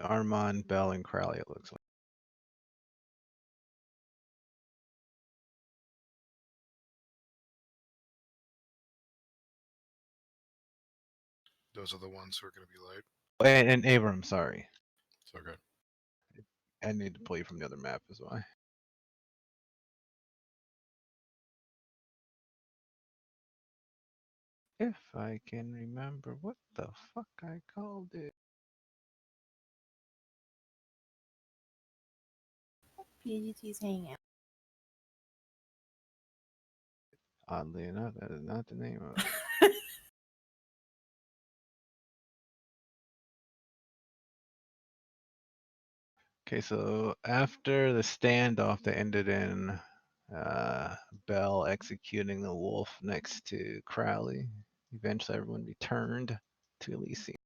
Armand, Bell, and Crowley, it looks like. Those are the ones who are going to be late. And Abram, sorry. It's okay. I need to pull you from the other map as well. If I can remember what the fuck I called it. PGT's hanging out. Oddly enough, that is not the name of it. Okay, so after the standoff that ended in Bell executing the wolf next to Crowley, eventually everyone returned to Elysium.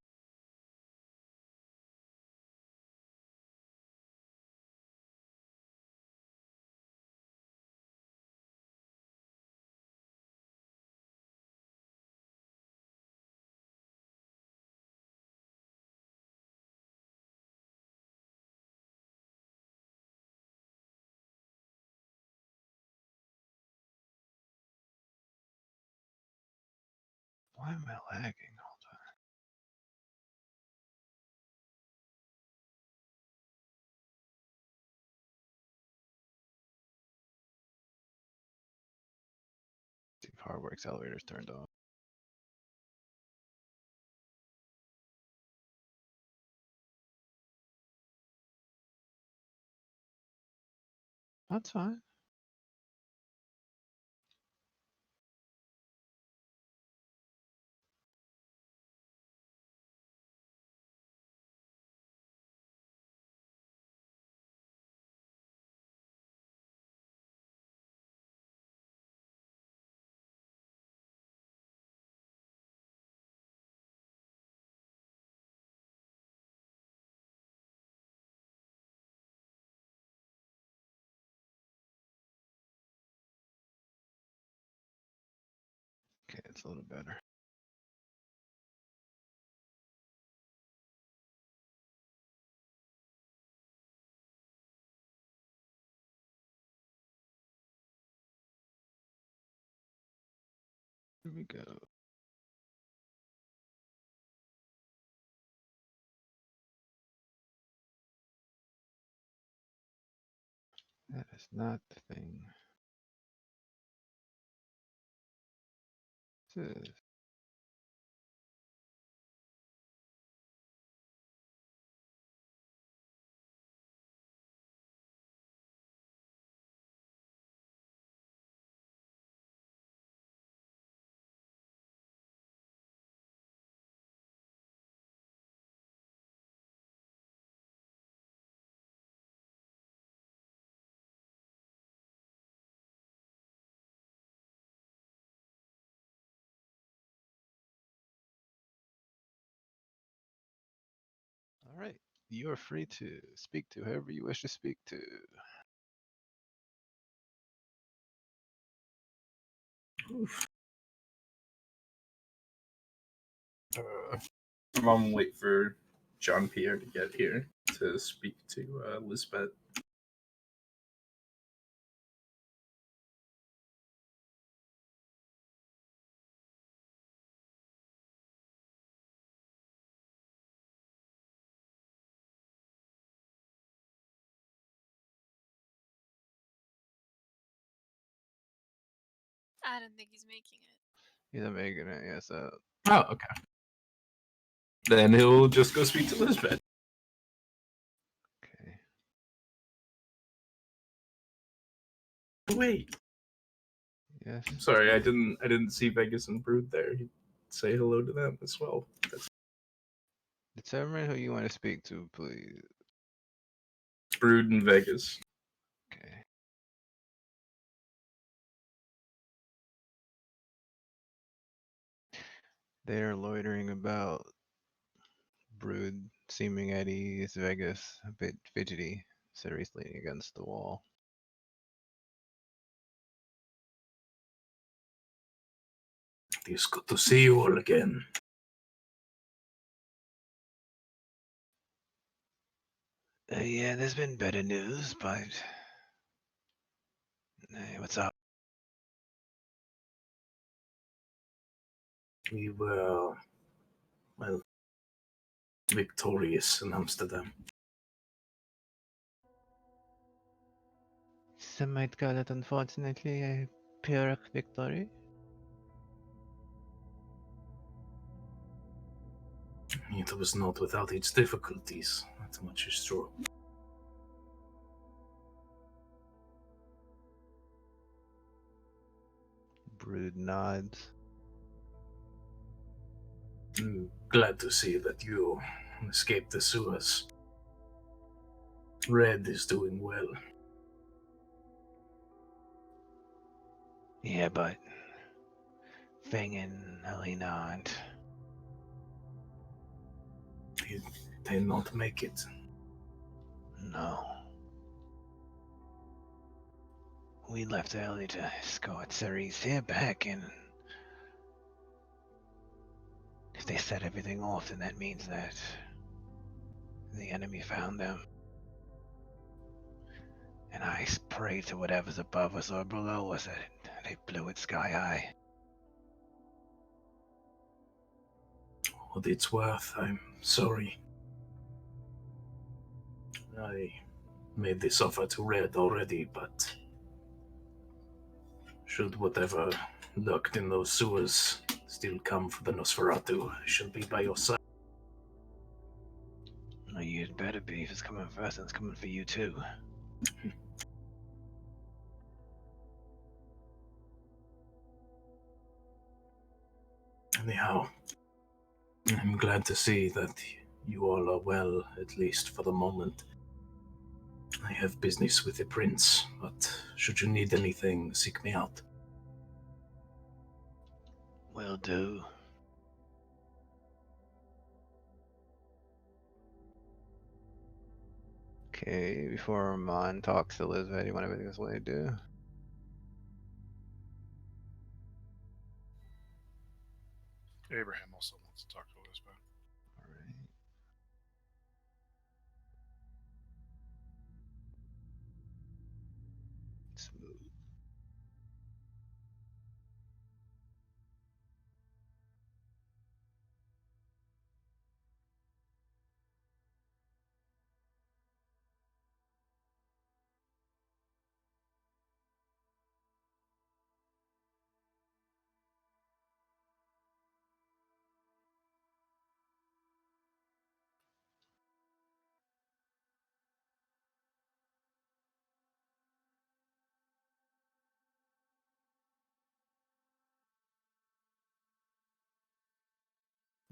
Why am I lagging all the time? See if hardware accelerators turned off. That's fine. Okay, it's a little better. Here we go. That is not the thing. This is all right. You are free to speak to whoever you wish to speak to. I'm on wait for Jean Pierre to get here to speak to Lisbeth. I don't think he's making it. He's not making it, yeah, so. Oh, okay. Then he'll just go speak to Lisbeth. Okay. Wait. Yes. I'm sorry, I didn't see Vegas and Brood there. He'd say hello to them as well. Determine who you want to speak to, please. Brood and Vegas. Okay. They are loitering about. Brood, seeming at ease. Vegas, a bit fidgety. Ceres leaning against the wall. It's good to see you all again. Yeah, there's been better news, but hey, what's up? We were, well, victorious in Amsterdam. Some might call it, unfortunately, a Pyrrhic victory. It was not without its difficulties, that much is true. Brood nods. I'm glad to see that you escaped the sewers. Red is doing well. Yeah, but Fang and Helena aren't. Did they not make it? No. We left early to escort Ceres here back, and if they set everything off, then that means that the enemy found them. And I pray to whatever's above us or below us that they blew it sky high. What it's worth, I'm sorry. I made this offer to Red already, but should whatever lurked in those sewers still come for the Nosferatu, I shall be by your side. Well, you'd better be. If it's coming for us, and it's coming for you too. Anyhow, I'm glad to see that you all are well, at least for the moment. I have business with the prince, but should you need anything, seek me out. Will do. Okay, before Armand talks to Elizabeth, you want everything this way to do? Abraham also wants to talk to Elizabeth. Alright. Smooth.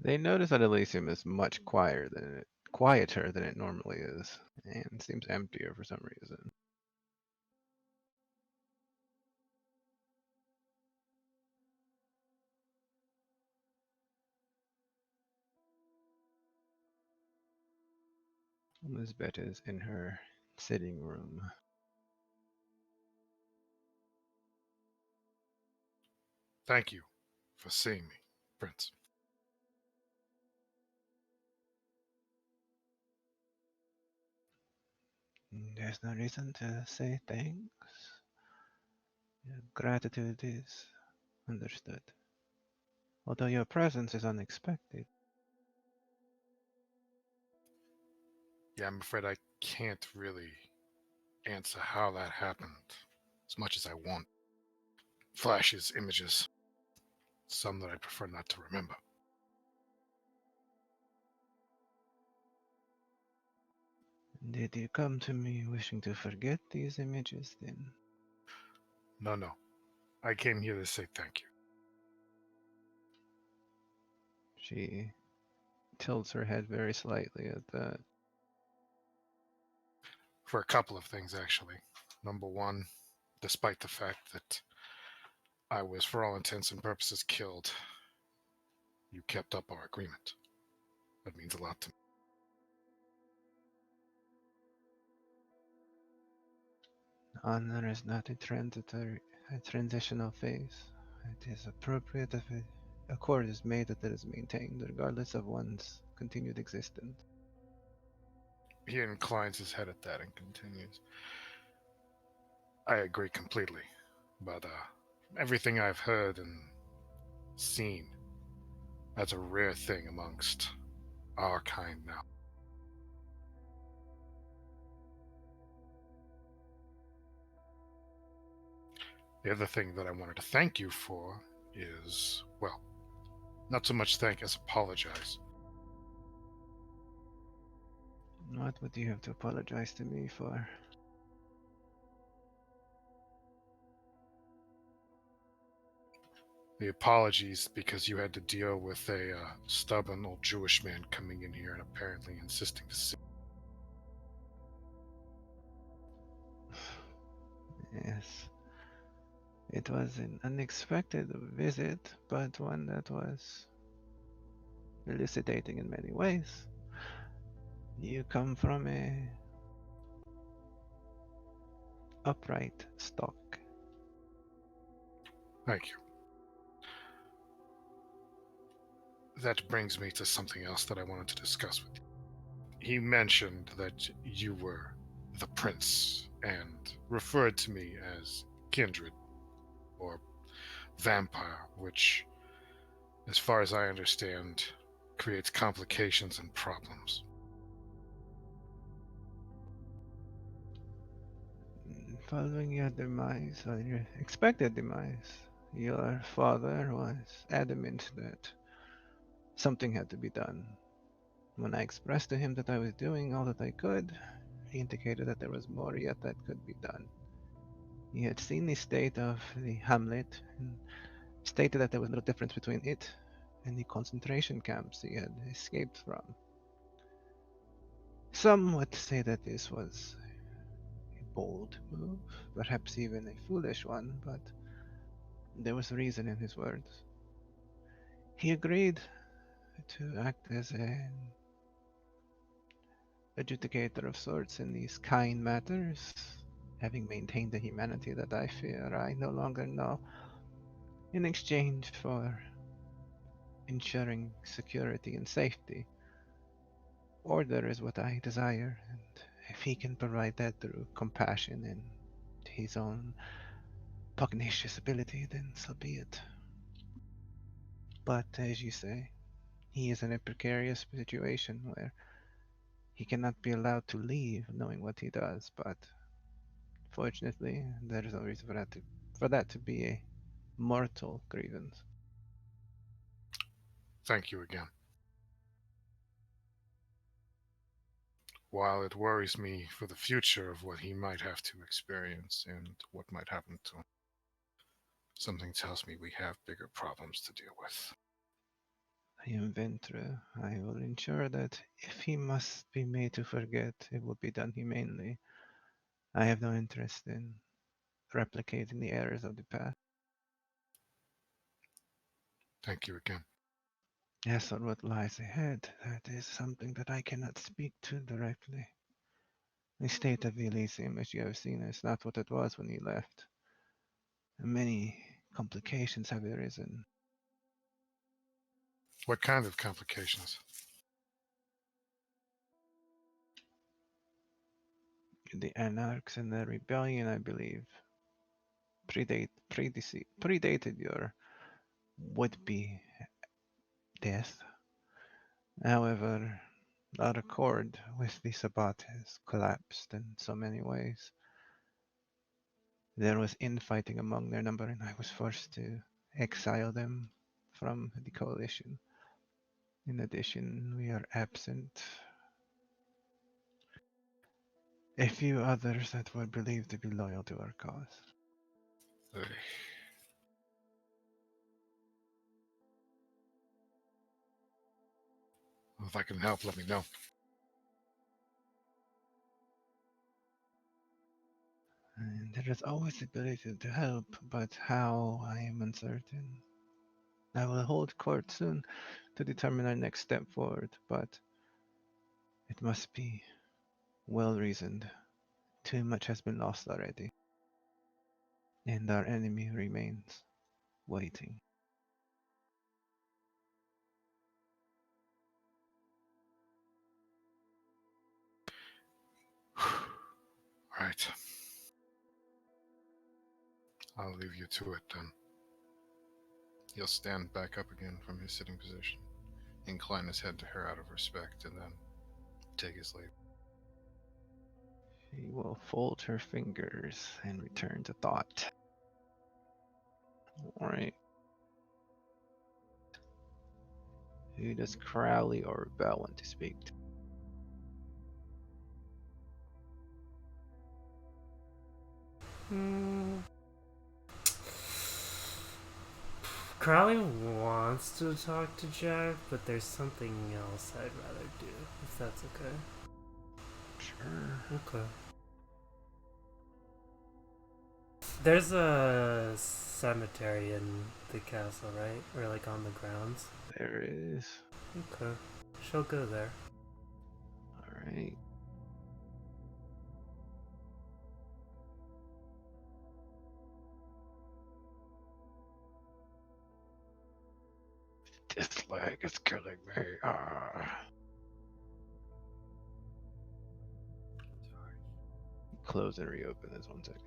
They notice that Elysium is much quieter than it normally is, and seems emptier for some reason. Elizabeth is in her sitting room. Thank you for seeing me, Prince. There's no reason to say thanks. Gratitude is understood. Although your presence is unexpected. Yeah, I'm afraid I can't really answer how that happened as much as I want. Flashes, images, some that I prefer not to remember. Did you come to me wishing to forget these images then? No. I came here to say thank you. She tilts her head very slightly at that. For a couple of things, actually. Number one, despite the fact that I was, for all intents and purposes, killed, you kept up our agreement. That means a lot to me. Honor is not a transitional phase. It is appropriate if an accord is made that it is maintained, regardless of one's continued existence. He inclines his head at that and continues. I agree completely, but everything I've heard and seen, that's a rare thing amongst our kind now. The other thing that I wanted to thank you for is, well, not so much thank as apologize. What would you have to apologize to me for? The apologies because you had to deal with a stubborn old Jewish man coming in here and apparently insisting to see. Yes. It was an unexpected visit, but one that was elucidating in many ways. You come from a upright stock. Thank you. That brings me to something else that I wanted to discuss with you. He mentioned that you were the prince and referred to me as kindred or vampire, which, as far as I understand, creates complications and problems. Following your demise, or your expected demise, your father was adamant that something had to be done. When I expressed to him that I was doing all that I could, he indicated that there was more yet that could be done. He had seen the state of the hamlet and stated that there was little difference between it and the concentration camps he had escaped from. Some would say that this was a bold move, perhaps even a foolish one, but there was reason in his words. He agreed to act as an adjudicator of sorts in these kind matters, having maintained the humanity that I fear I no longer know, in exchange for ensuring security and safety. Order is what I desire, and if he can provide that through compassion and his own pugnacious ability, then so be it. But as you say, he is in a precarious situation where he cannot be allowed to leave knowing what he does, but fortunately there is no reason for that to be a mortal grievance. Thank you again. While it worries me for the future of what he might have to experience and what might happen to him, something tells me we have bigger problems to deal with. I am Ventre. I will ensure that if he must be made to forget, it will be done humanely. I have no interest in replicating the errors of the past. Thank you again. As for what lies ahead, that is something that I cannot speak to directly. The state of Elysium, as you have seen, is not what it was when you left. Many complications have arisen. What kind of complications? The anarchs and the rebellion, I believe, predated your would-be death. However, our accord with the Sabbat has collapsed in so many ways. There was infighting among their number, and I was forced to exile them from the coalition. In addition, we are absent a few others that were believed to be loyal to our cause. Ugh. If I can help, let me know. And there is always the ability to help, but how, I am uncertain. I will hold court soon to determine our next step forward, but it must be well reasoned. Too much has been lost already, and our enemy remains waiting. right. I'll leave you to it then. He'll stand back up again from his sitting position, incline his head to her out of respect, and then take his leave. She will fold her fingers and return to thought. Alright. Who does Crowley or Bell want to speak to? Crowley wants to talk to Jack, but there's something else I'd rather do, if that's okay. Sure. Okay. There's a cemetery in the castle, right? Or like on the grounds? There is. Okay. She'll go there. Alright. This leg is killing me. Close and reopen this 1 second.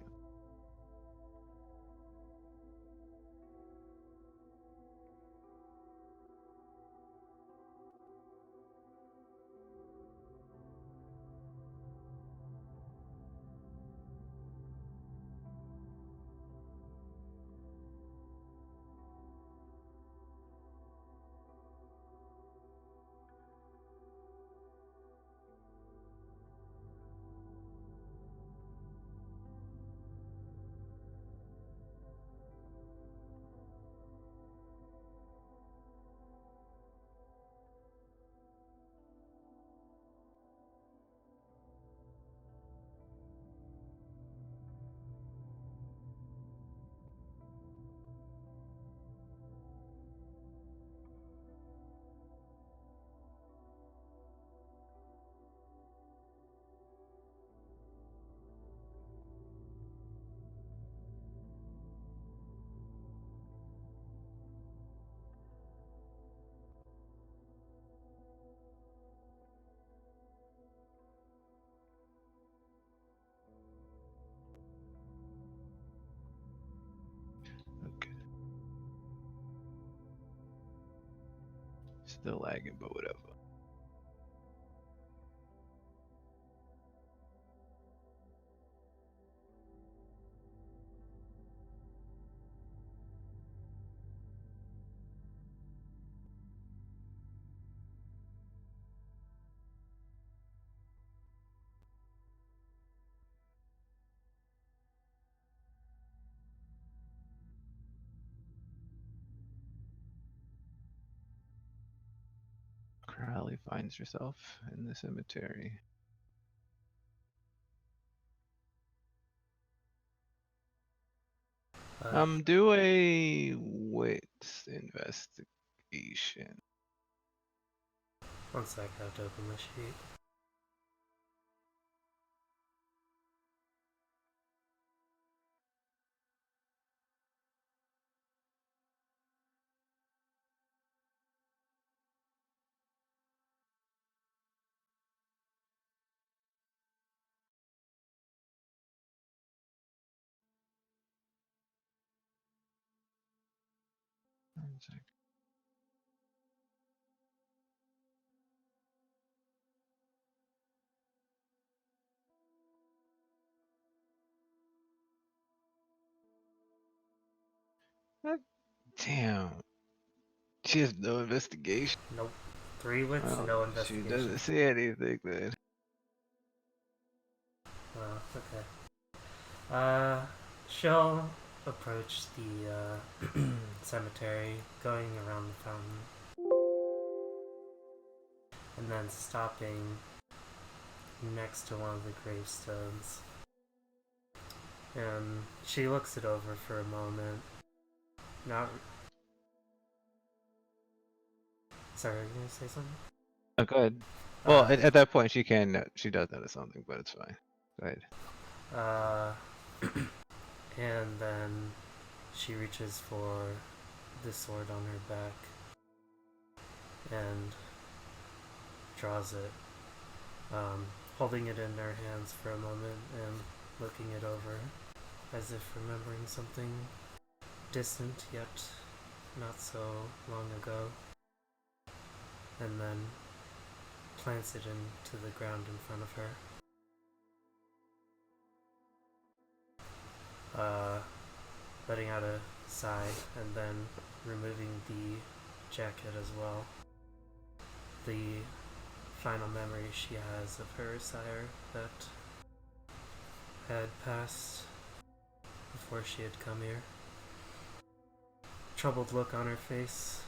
Okay. Still lagging, but whatever. Crowley finds herself in the cemetery. Do a wits investigation. 1 sec, I have to open the sheet. One sec. Damn. She has no investigation. Nope. 3 wits, Well, no she investigation. doesn't see anything then. Okay. She'll approach the cemetery, going around the fountain, and then stopping next to one of the gravestones. And she looks it over for a moment. Not. Sorry, are you gonna say something? Oh, go ahead. Well, at that point, she does notice something, but it's fine. Go ahead. And then she reaches for the sword on her back and draws it, holding it in her hands for a moment and looking it over, as if remembering something distant yet not so long ago, and then plants it into the ground in front of her. Letting out a sigh and then removing the jacket as well. The final memory she has of her sire that had passed before she had come here. Troubled look on her face.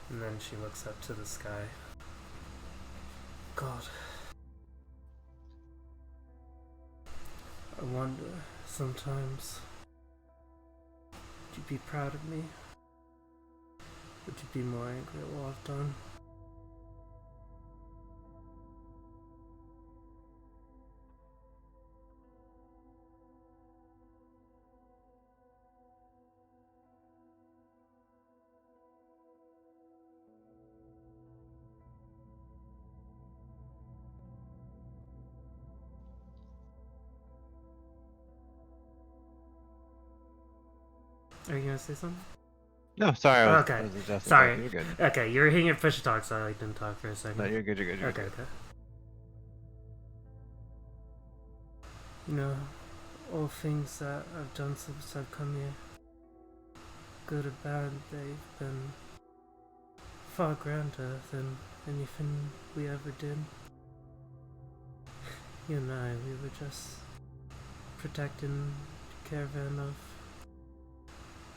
And then she looks up to the sky. God. I wonder, sometimes, would you be proud of me? Would you be more angry at what I've done? Are you gonna say something? No, sorry, I Okay. was adjusting. Sorry. You're good. Okay, you were hitting your push to talk, so I didn't talk for a second. No, you're good. You're good. You're Okay, good. okay. You know, all things that I've done since I've come here, good or bad, they've been far grander than anything we ever did. You and I, we were just protecting the caravan of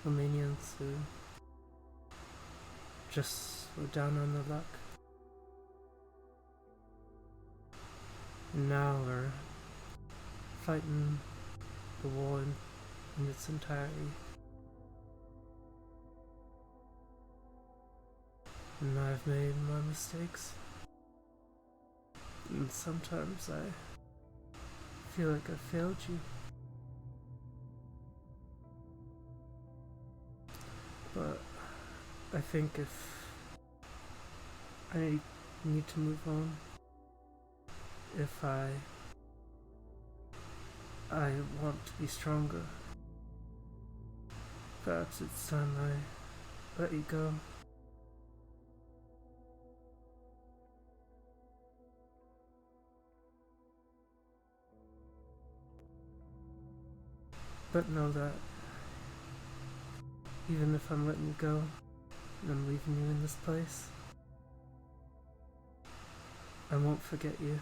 Romanians who just were down on their luck. And now we're fighting the war in its entirety. And I've made my mistakes. And sometimes I feel like I failed you. But I think if I need to move on, if I want to be stronger, perhaps it's time I let you go. But know that even if I'm letting you go and I'm leaving you in this place, I won't forget you.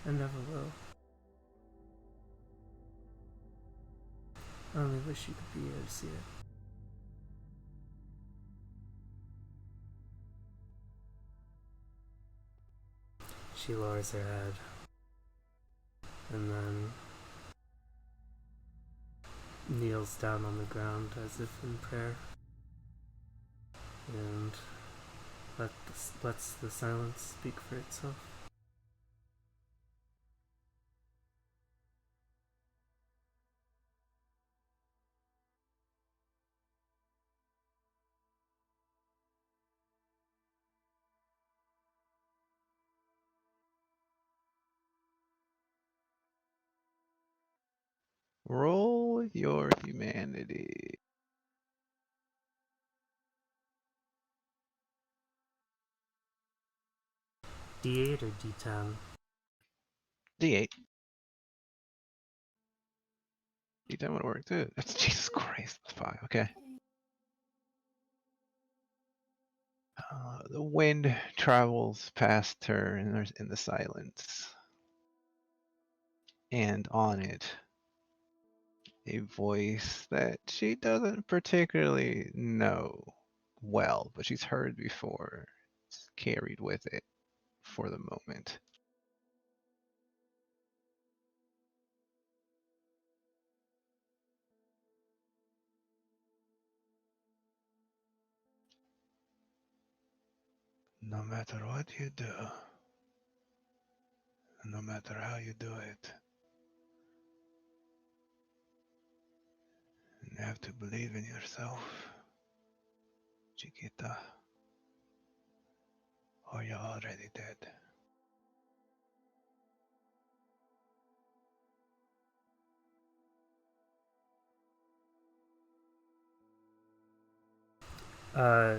I never will. I only wish you could be here to see it. She lowers her head and then kneels down on the ground as if in prayer and lets the silence speak for itself. Roll your humanity. D8 or D10? D8. D10 would work too. That's Jesus Christ. That's 5. Okay. The wind travels past her in the silence, and on it, a voice that she doesn't particularly know well, but she's heard before. It's carried with it for the moment. No matter what you do, no matter how you do it, you have to believe in yourself, Chiquita, or you're already dead.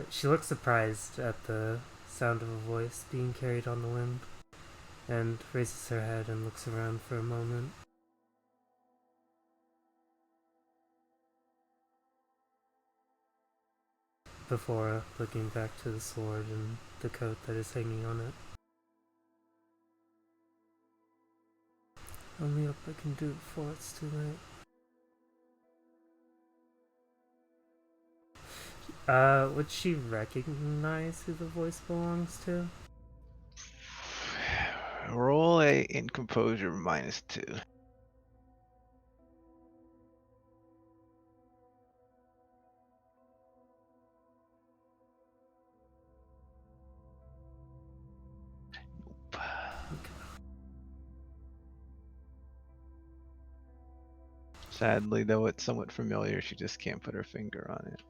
She looks surprised at the sound of a voice being carried on the wind, and raises her head and looks around for a moment. Before looking back to the sword and the coat that is hanging on it. Only hope I can do it before it's too late. Would she recognize who the voice belongs to? Roll a incomposure -2. Sadly, though it's somewhat familiar, she just can't put her finger on it.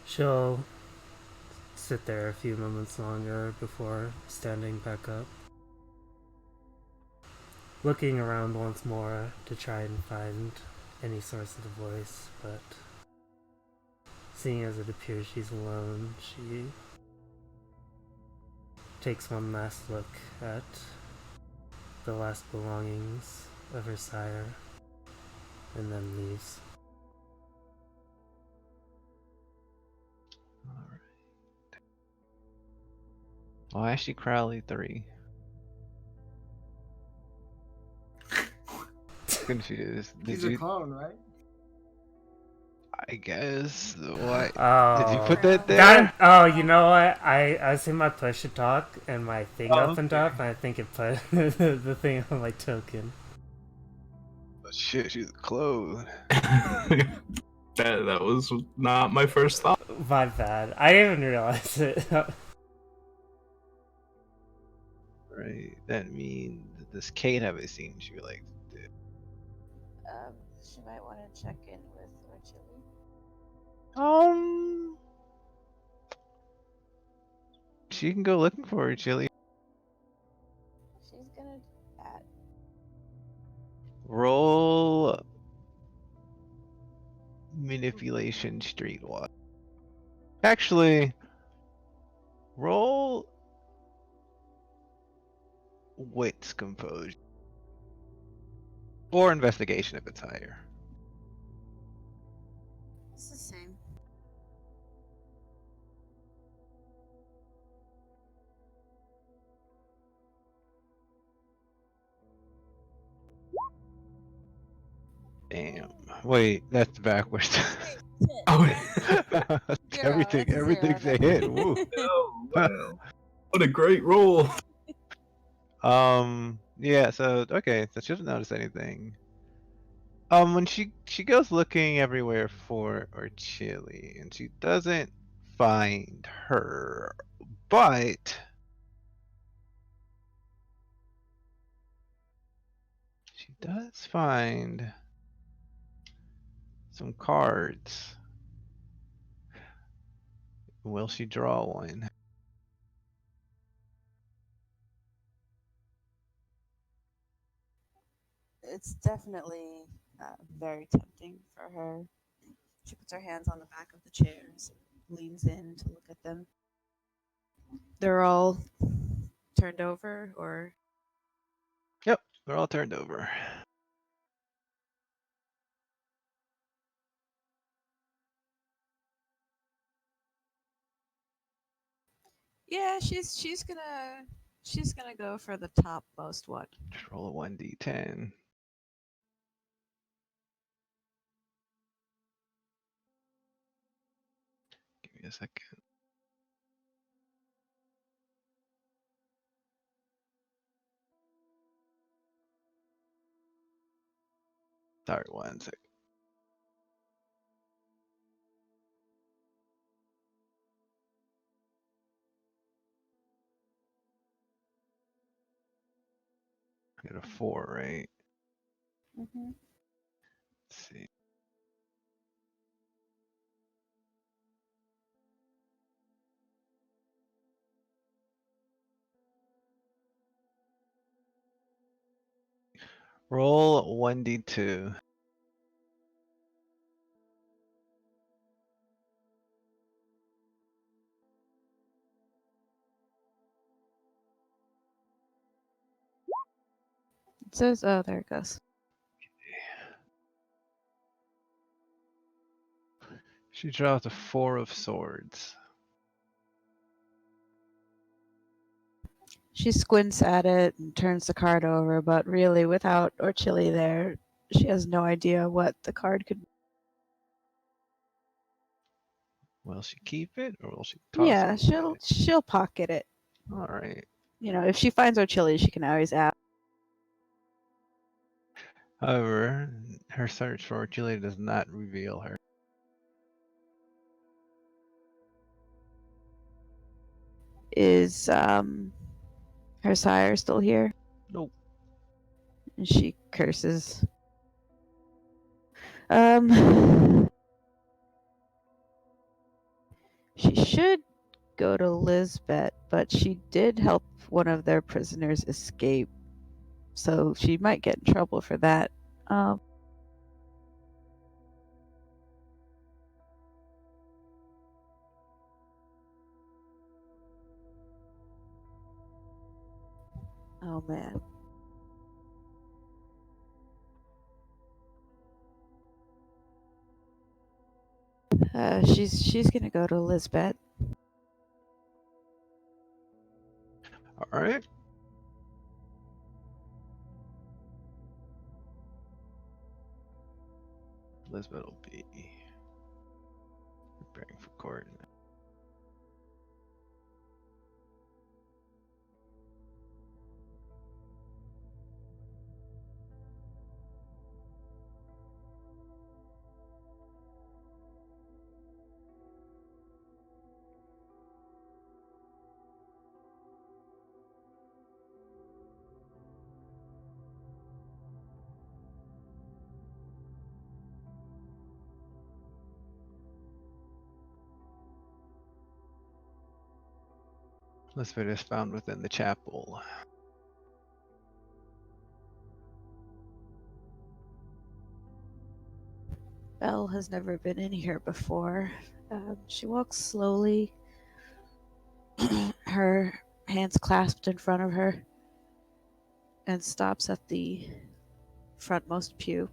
She'll sit there a few moments longer before standing back up. Looking around once more to try and find any source of the voice, but seeing as it appears she's alone, she takes one last look at the last belongings of her sire, and then leaves. Alright. Well, actually, Crowley 3. Confused. He's a clone, right? I guess. What? Oh, Did you put that there? you know what? I was in my push to talk, and my thing opened up, and I think it put the thing on my token. Oh, shit, she's a clone. That was not my first thought. My bad. I didn't even realize it. Right. That means this Kate have I seen she like did. She might want to check in with Orchili. She can go looking for her, Chili. She's gonna do that. Roll manipulation streetwalk. Actually, roll wits composure. Or investigation if it's higher. It's the same. Damn. Wait, that's backwards. Oh, Everything's a hit. Woo. oh, wow. What a great roll. Yeah, so okay, so she doesn't notice anything. When she goes looking everywhere for Chili, and she doesn't find her, but she does find some cards. Will she draw one? It's definitely very tempting for her. She puts her hands on the back of the chairs, leans in to look at them. They're all turned over, or Yep, they're all turned over. yeah, she's gonna go for the topmost one. Just roll a 1d10. Give me a second. Sorry, 1 second. Get a 4, right? Mm-hmm. Let's see. Roll 1d2. says, oh, there it goes. She draws a 4 of swords. She squints at it and turns the card over, but really, without Orchili there, she has no idea what the card could. Will she keep it or will she toss Yeah, it away? she'll pocket it. All right. You know, if she finds Orchili, she can always ask. However, her search for Chile does not reveal her. Is her sire still here? Nope. And she curses. She should go to Lisbeth, but she did help one of their prisoners escape, so she might get in trouble for that. Oh man. She's gonna go to Lisbeth. All right. Elizabeth will be preparing for court. Elizabeth is found within the chapel. Belle has never been in here before. She walks slowly, her hands clasped in front of her, and stops at the frontmost pew.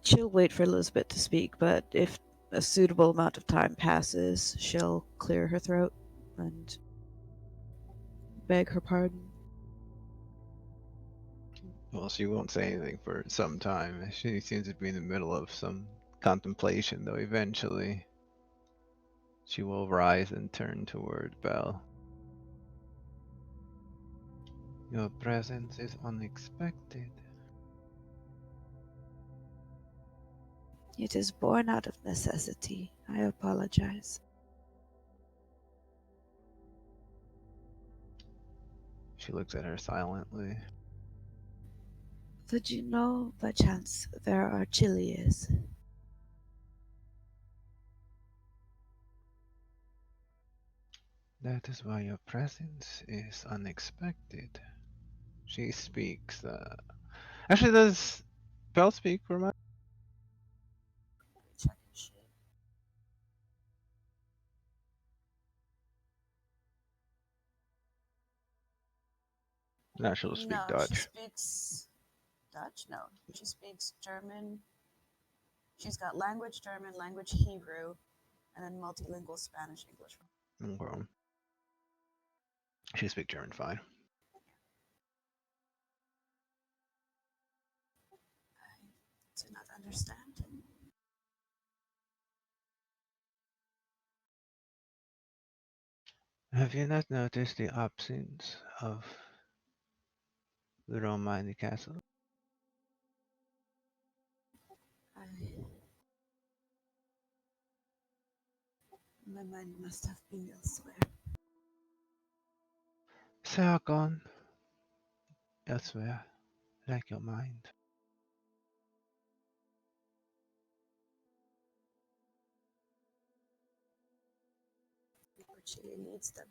She'll wait for Elizabeth to speak, but if a suitable amount of time passes, she'll clear her throat and beg her pardon. Well, she won't say anything for some time. She seems to be in the middle of some contemplation, though eventually she will rise and turn toward Belle. Your presence is unexpected. It is born out of necessity. I apologize. She looks at her silently. Did you know, by chance, where our chili is? That is why your presence is unexpected. She speaks. Actually, does Belle speak? Remind. Check his shit. No, she'll speak No, Dutch. she speaks Dutch? No, she speaks German. She's got language German, language Hebrew, and then multilingual Spanish, English. Okay. She speaks German fine. I do not understand. Have you not noticed the absence of the Roma in the castle? My mind must have been elsewhere. They are gone elsewhere, like your mind. She needs them.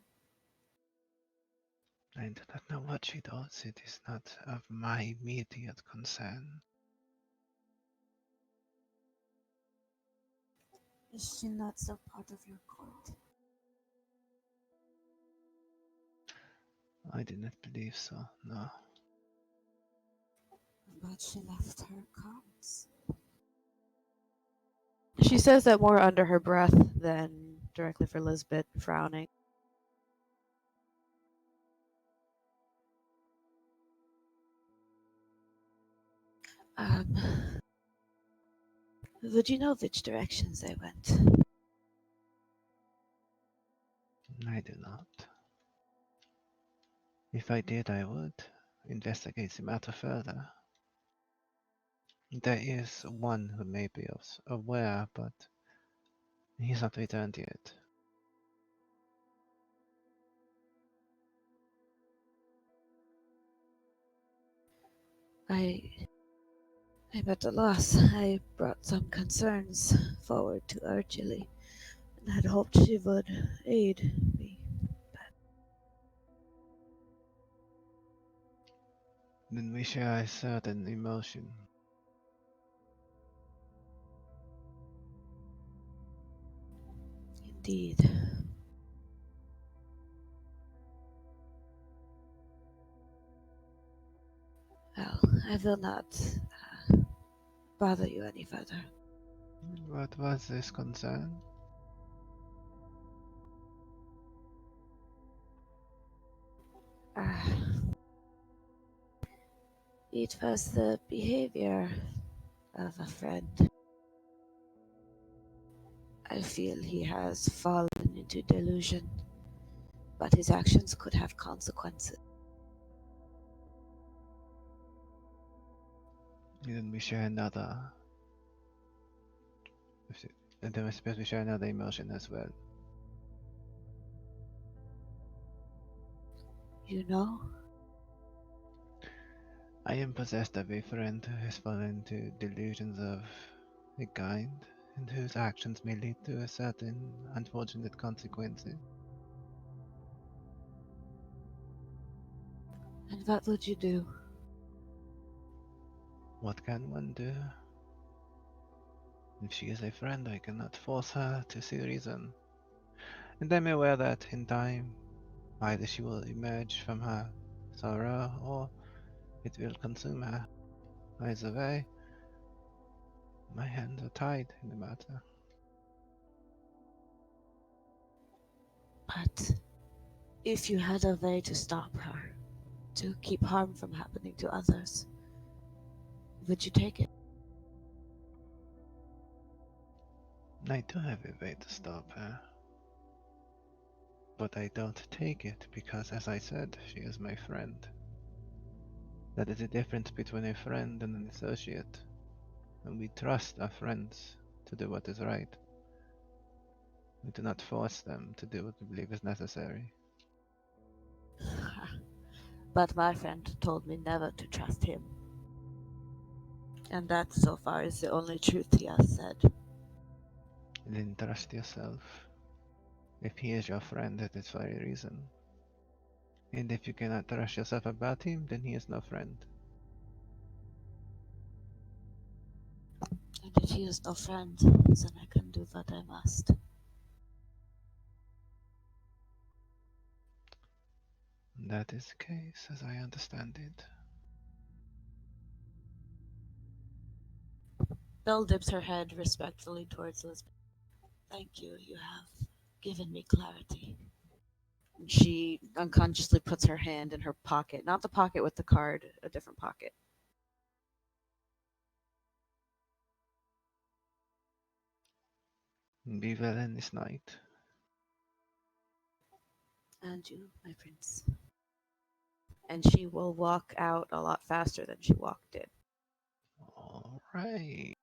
I do not know what she does. It is not of my immediate concern. Is she not still part of your court? I did not believe so, no. But she left her cards. She says that more under her breath than directly for Lisbeth, frowning. Um, would you know which directions they went? I do not. If I did, I would investigate the matter further. There is one who may be aware, but he's not returned yet. I'm at a loss. I brought some concerns forward to Archily and had hoped she would aid me. Then we share a certain emotion. Indeed. Well, I will not bother you any further. What was this concern? Uh, it was the behavior of a friend. I feel he has fallen into delusion, but his actions could have consequences. Then we share another. And then I suppose we share another emotion as well. You know? I am possessed of a friend who has fallen into delusions of a kind, and whose actions may lead to a certain unfortunate consequences. And what would you do? What can one do? If she is a friend, I cannot force her to see reason. And I'm aware that in time, either she will emerge from her sorrow, or it will consume her. Either way, my hands are tied in the matter. But if you had a way to stop her, to keep harm from happening to others, would you take it? I do have a way to stop her. But I don't take it because, as I said, she is my friend. That is the difference between a friend and an associate. And we trust our friends to do what is right. We do not force them to do what we believe is necessary. But my friend told me never to trust him. And that, so far, is the only truth he has said. Then trust yourself. If he is your friend, that is for a reason. And if you cannot trust yourself about him, then he is no friend. And if he is no friend, then I can do what I must. That is the case, as I understand it. Belle dips her head respectfully towards Lisbeth. Thank you, you have given me clarity. She unconsciously puts her hand in her pocket, not the pocket with the card, a different pocket. Be well in this night. And you, my prince. And she will walk out a lot faster than she walked in. Alright.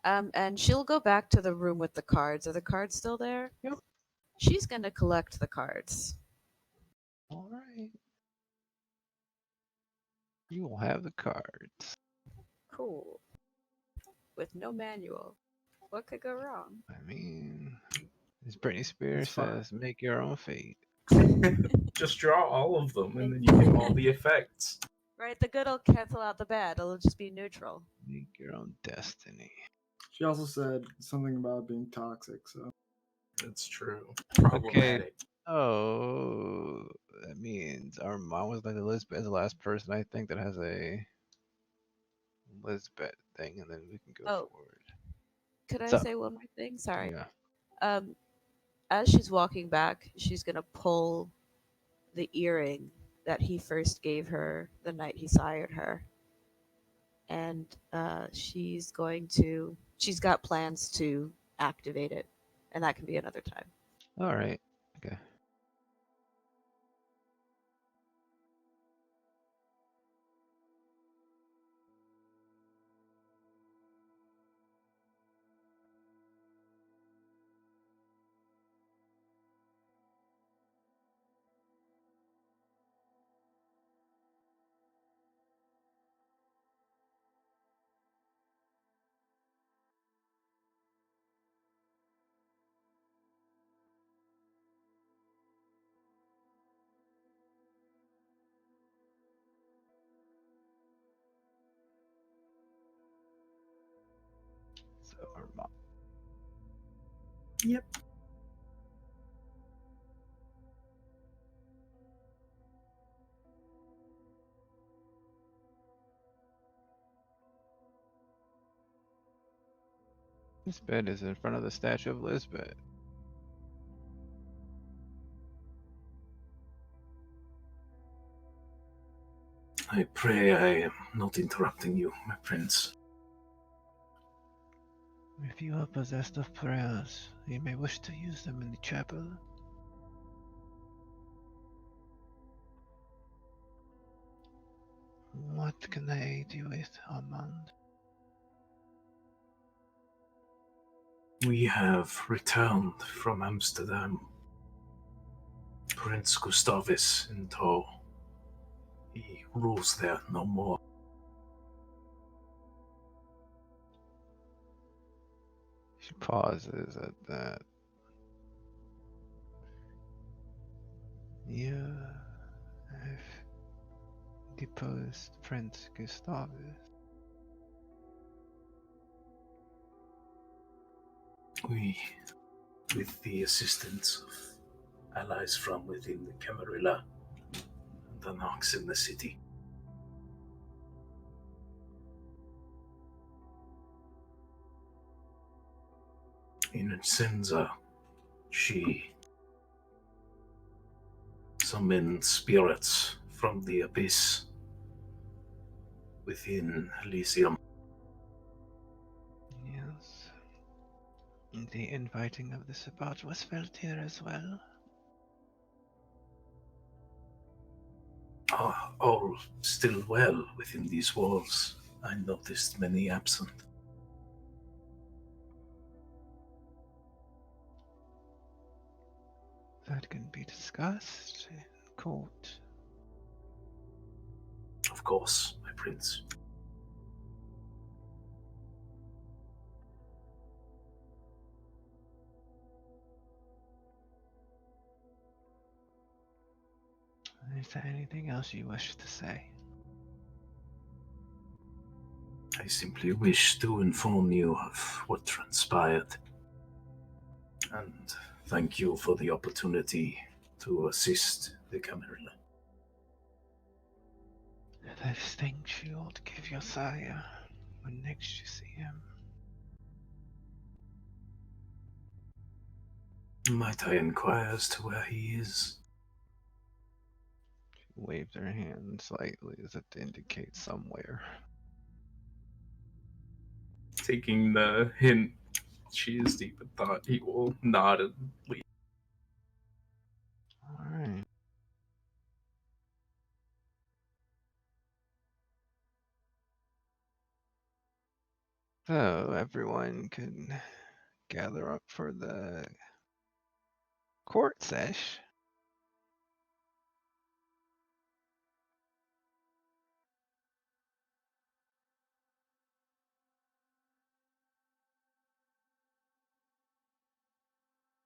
And she'll go back to the room with the cards. Are the cards still there? Yep. She's gonna collect the cards. Alright. You will have the cards. Cool. With no manual. What could go wrong? I mean, as Britney Spears It's fine. says, make your own fate. Just draw all of them, and then you get all the effects. Right, the good will cancel out the bad. It'll just be neutral. Make your own destiny. She also said something about being toxic, so. That's true. Problematic. Oh, that means our mom was like Elizabeth is the last person I think that has a Elizabeth thing, and then we can go Oh. forward. Could I So- say one more thing? Sorry. Yeah. As she's walking back, she's gonna pull the earring that he first gave her the night he sired her, and she's got plans to activate it, and that can be another time. All right. Okay. So our mom. Yep. This bed is in front of the statue of Elizabeth. I pray I am not interrupting you, my prince. If you are possessed of prayers, you may wish to use them in the chapel. What can I aid you with, Armand? We have returned from Amsterdam. Prince Gustavus in tow. He rules there no more. She pauses at that. You have deposed Prince Gustavus. We, with the assistance of allies from within the Camarilla and the Nox in the city, in Senza, she summoned spirits from the abyss within Elysium. Yes. The inviting of the Sabbat was felt here as well. All still well within these walls. I noticed many absent. That can be discussed in court. Of course, my prince. Is there anything else you wish to say? I simply wish to inform you of what transpired. And thank you for the opportunity to assist the Camarilla. There's things you ought to give your sire when next you see him. Might I inquire as to where he is? She waved her hand slightly as if to indicate somewhere. Taking the hint, she is deep in thought. He will nod and leave. Alright. So everyone can gather up for the court sesh.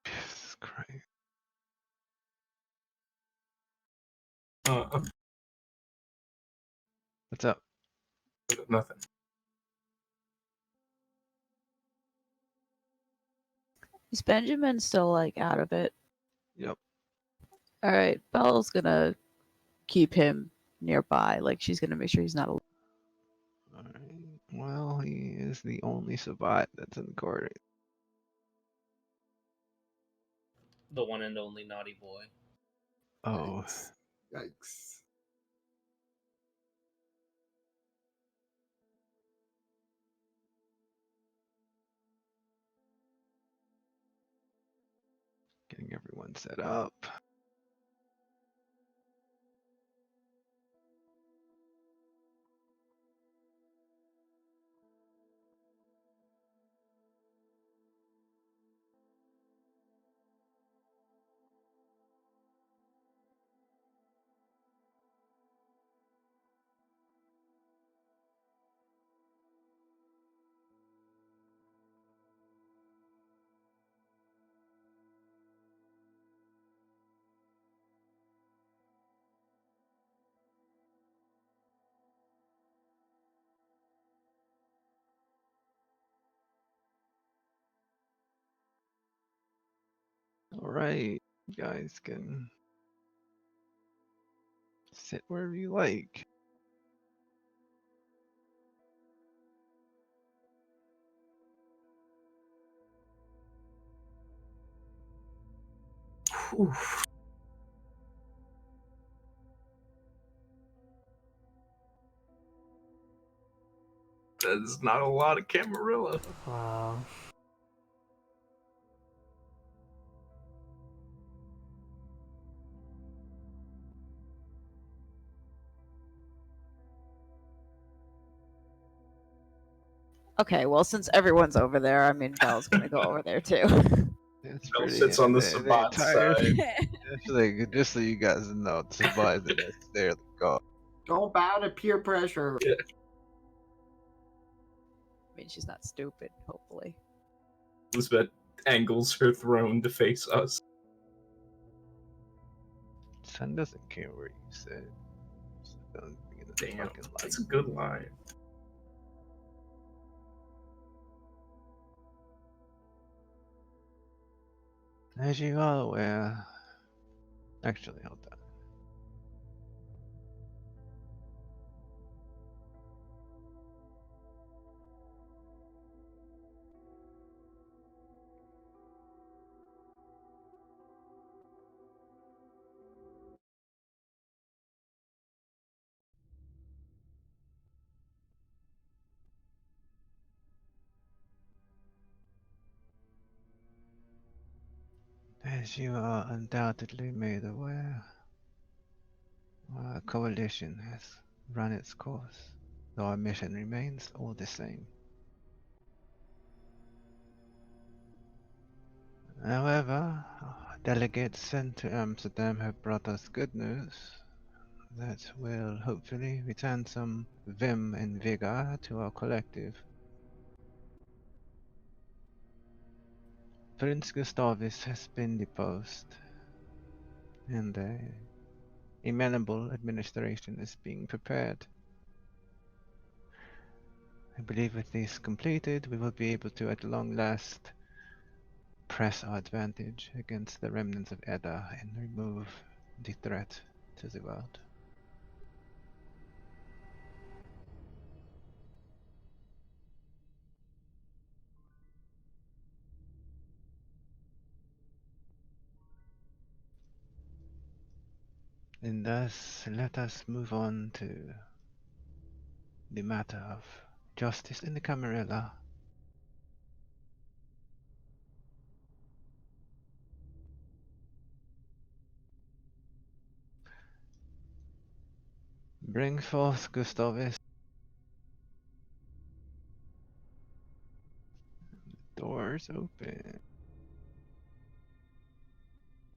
Jesus Christ. What's up? Nothing. Is Benjamin still like out of it? Yep. All right, Belle's gonna keep him nearby. Like she's gonna make sure he's not alone. Alright. Well, he is the only Sabbat that's in the corridor. The one and only naughty boy. Oh, Yikes. Yikes. getting everyone set up. All right, you guys can sit wherever you like. Whew. That's not a lot of Camarilla. Wow. Okay, well since everyone's over there, I mean Belle's gonna go over there too. It's Bell pretty. sits on the the Sabbat entire. side. Actually, just so you guys know, the Sabbat isn't necessarily God. Don't bow to peer pressure. I mean she's not stupid, hopefully. Elizabeth angles her throne to face us. Sun doesn't care where you sit. Just don't be in the Damn, fucking that's light. a good line. As you are aware. Actually, hold on. As you are undoubtedly made aware, our coalition has run its course, though our mission remains all the same. However, delegates sent to Amsterdam have brought us good news that will hopefully return some vim and vigor to our collective. Prince Gustavus has been deposed, and a amenable administration is being prepared. I believe with this completed, we will be able to at long last press our advantage against the remnants of Edda and remove the threat to the world. And thus, let us move on to the matter of justice in the Camarilla. Bring forth Gustavus. Doors open.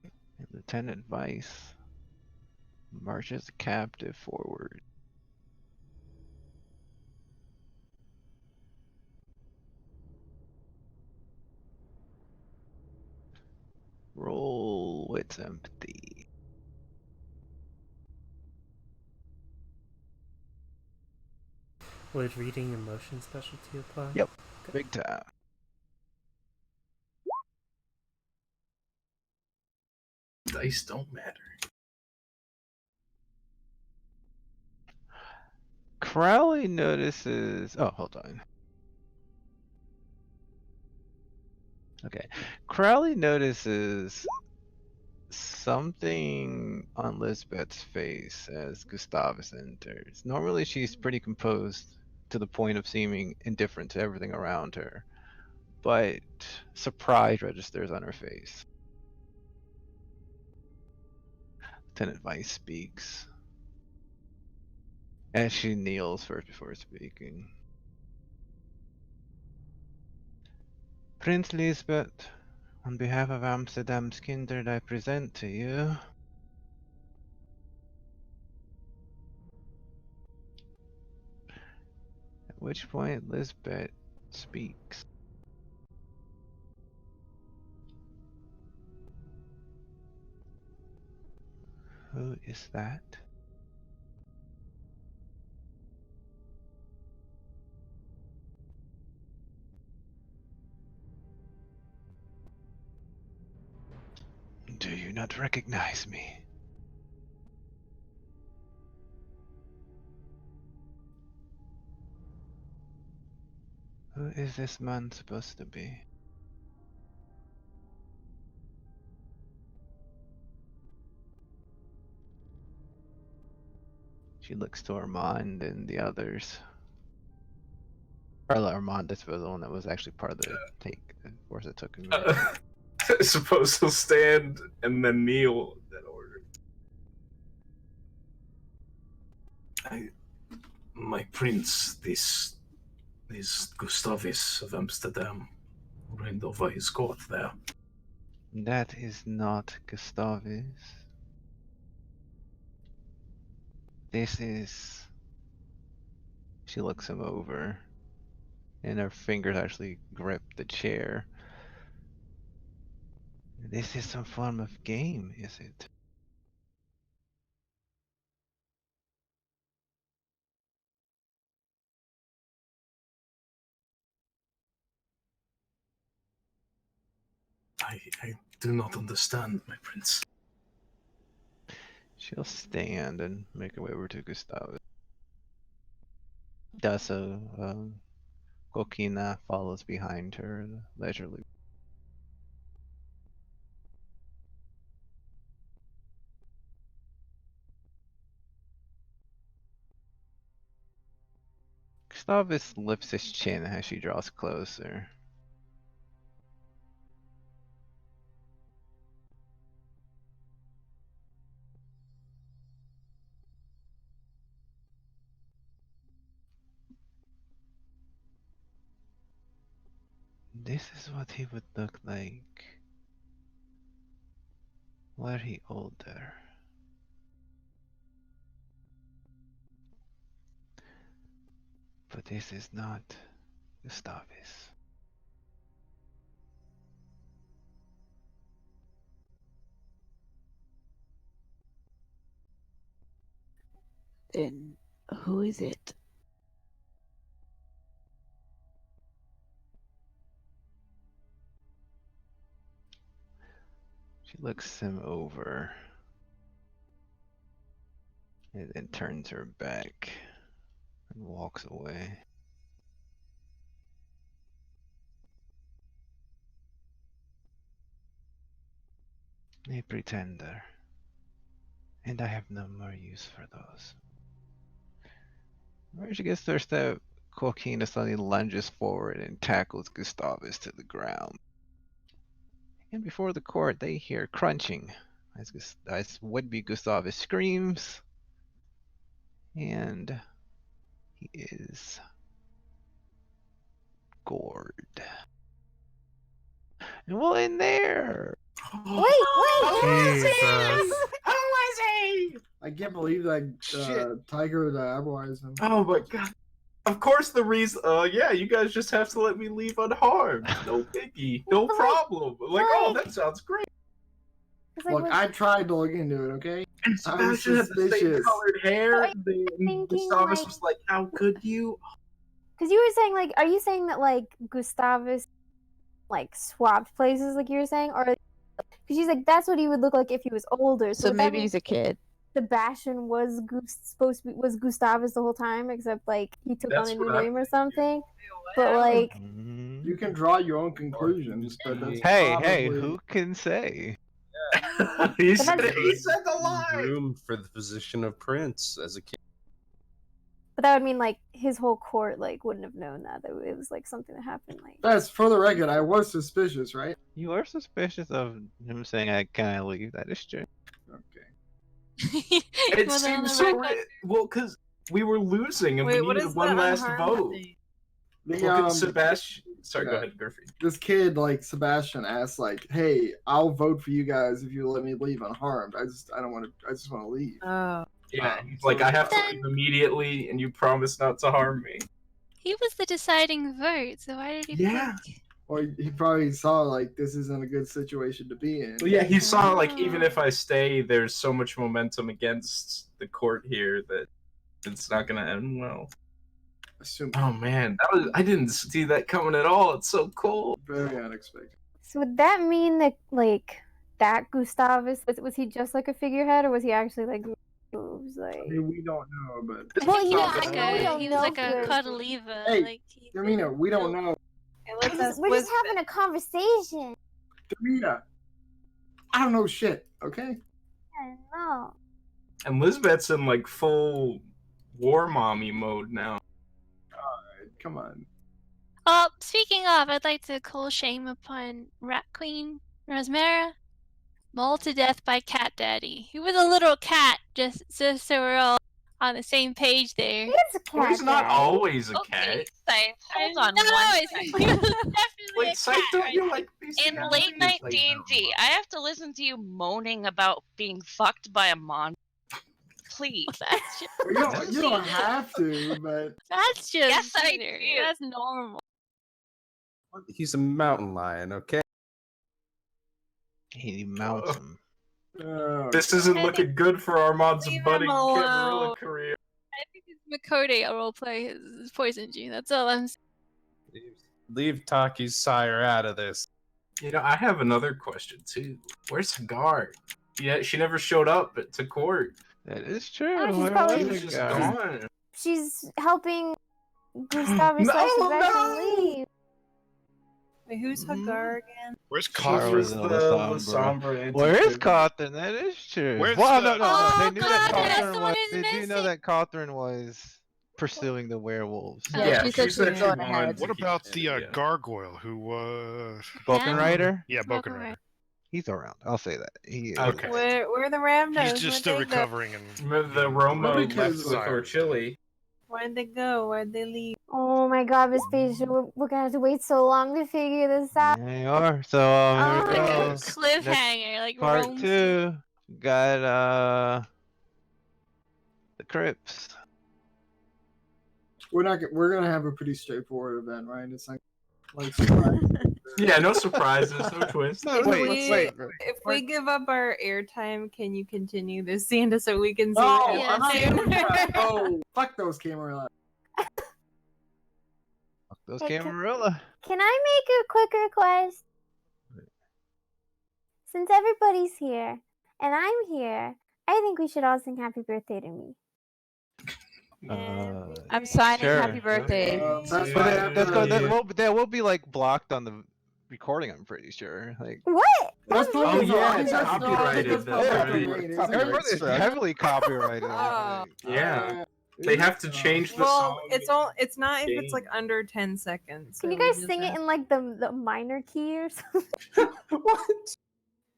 And Lieutenant Weiss marches the captive forward. Roll wits empty. Would reading emotion specialty apply? Yep. Big time. dice don't matter. Crowley notices. Oh, hold on. Okay. Crowley notices something on Lisbeth's face as Gustavus enters. Normally, she's pretty composed to the point of seeming indifferent to everything around her, but surprise registers on her face. Lieutenant Vice speaks as she kneels first before speaking. Prince Lisbeth, on behalf of Amsterdam's kindred, I present to you at which point Lisbeth speaks. Who is that? Do you not recognize me? Who is this man supposed to be? She looks to Armand and the others. Or Armand, this was the one that was actually part of the take. Of course, it took him. I suppose he'll stand and then kneel in that order. My prince, this is Gustavus of Amsterdam, who reigned over his court there. That is not Gustavus. This is... She looks him over, and her fingers actually grip the chair. This is some form of game, is it? I do not understand, my prince. She'll stand and make her way over to Gustavus. Does so. Kokina follows behind her leisurely. Gustavus lifts his chin as she draws closer. This is what he would look like were he older. But this is not Gustavus. Then who is it? She looks him over and then turns her back and walks away. A pretender. And I have no more use for those. Where she gets to her step, Kokina suddenly lunges forward and tackles Gustavus to the ground. And before the court, they hear crunching as would-be Gustavus screams, and he is gored. And well, in there. Jesus. Who is he? I can't believe that Shit. Tiger diabolized him. Oh my god. Of course the reason, yeah, you guys just have to let me leave unharmed. No biggie, no problem. Like, oh, that sounds great. It's like, Look, I tried to look into it, okay? And I was Sebastian had the same suspicious. colored hair. But Then thinking, Gustavus like- was like, how could you? because you were saying, like, are you saying that, like, Gustavus, like, swapped places, like you were saying? Or Because she's like, that's what he would look like if he was older. So would that maybe mean he's a kid. Sebastian was supposed to be was Gustavus the whole time, except like he took That's on a new what I name or something. But like, Mm. You can draw your own conclusions, but that's Hey, probably... who can say? he But said that's- the lie. Room for the position of prince as a kid. but that would mean like his whole court like wouldn't have known that it was like something that happened. Like, That's for the record. I was suspicious, right? You are suspicious of him saying, "Can I leave?" That is true. Okay. It Well, then seems the so record- weird. Well, because we were losing and Wait, we what needed is one the last unharmed vote. thing? The, Sebastian. Sorry, go yeah. ahead, Gurfy. This kid, like Sebastian, asked, like, "Hey, I'll vote for you guys if you let me leave unharmed. I just want to leave." Oh. Yeah, he's like, I have to Then- leave immediately, and you promise not to harm me. He was the deciding vote, so why did he Yeah. pick? Or he probably saw like this isn't a good situation to be in. Well, yeah, he saw like Oh. even if I stay, there's so much momentum against the court here that it's not gonna end well. Assume Oh man, I didn't see that coming at all. It's so cool. very unexpected. so would that mean that like that Gustavus was he just like a figurehead or was he actually like moves like? I mean, we don't know, but Well, He yeah, was I like know we a, don't he know was like for- a cuddleiva. Hey, Like he Damina, we don't know. We're just having a conversation. Damina, I don't know shit. Okay. I know. And Lisbeth's in like full war mommy mode now. Come on. Oh, speaking of, I'd like to call shame upon Rat Queen Rosmera. Mauled to death by Cat Daddy. He was a little cat, just so we're all on the same page there. It's a cat. Well, he's not Daddy. always a Okay, cat. Scythe, hold on No, one it's- second. he was definitely Wait, a Scythe, cat. don't you like In late night D&D, I have to listen to you moaning about being fucked by a monster. Please. That's just, You don't have to, but that's just Yes, I weird. do. That's normal. He's a mountain lion, okay? He mounts him. This isn't I looking good for Armand's leave budding him alone. Camarilla career. I think it's Makode roleplay his poison gene. That's all I'm saying. Leave Taki's sire out of this. You know, I have another question too. Where's Hagar? Yeah, she never showed up to court. That is true. Oh, she's Where probably- was She's the just guy? gone. She's helping Gustavus No, Sebastian no! leave. Wait, who's Hagar again? Where's Car Cawthon? was the the Sombra Where is anti-tribute. Cawthon? That is true. Where's well, the- no. Oh, They knew that God, that's Cawthon the one was. who's They do know missing. that Cawthon was pursuing the werewolves. Oh, Yeah, she said she's she was actually going ahead. wanted to What keep about it, the yeah. gargoyle who Boken Yeah. Rider. yeah, Smoke Boken away. Rider. He's around. I'll say that. He Okay. Where the Ramnos? He's just still recovering and The Roma left Because- with our chili. Where'd they go? Where'd they leave? Oh my God, Vespasia, we're gonna have to wait so long to figure this out. There you are. So Oh, here we Like a go. cliffhanger, like Part Rome. 2. Got the crypts. we're gonna have a pretty straightforward event, right? It's like surprise. Yeah, no surprises, no twists. No, wait. If we give up our airtime, can you continue this, Santa, so we can see No, what Yeah, I'm not same. doing that. Oh, fuck those Camarilla. Those Hey, Camarilla. Can I make a quick request? Since everybody's here and I'm here, I think we should all sing happy birthday to me. I'm signing Sure. happy birthday. That's Yeah. what I have That's to good. do. That will be like blocked on the recording. I'm pretty sure. Like What? That's What? probably Oh, yeah, I think it's that's copyrighted, probably that's public right. domain, isn't it? everybody's heavily copyrighted. Oh. Yeah. They have to change the Well, song. it's not if it's like game. under 10 seconds. Can so you we guys just sing it have- in like the minor key or something? What?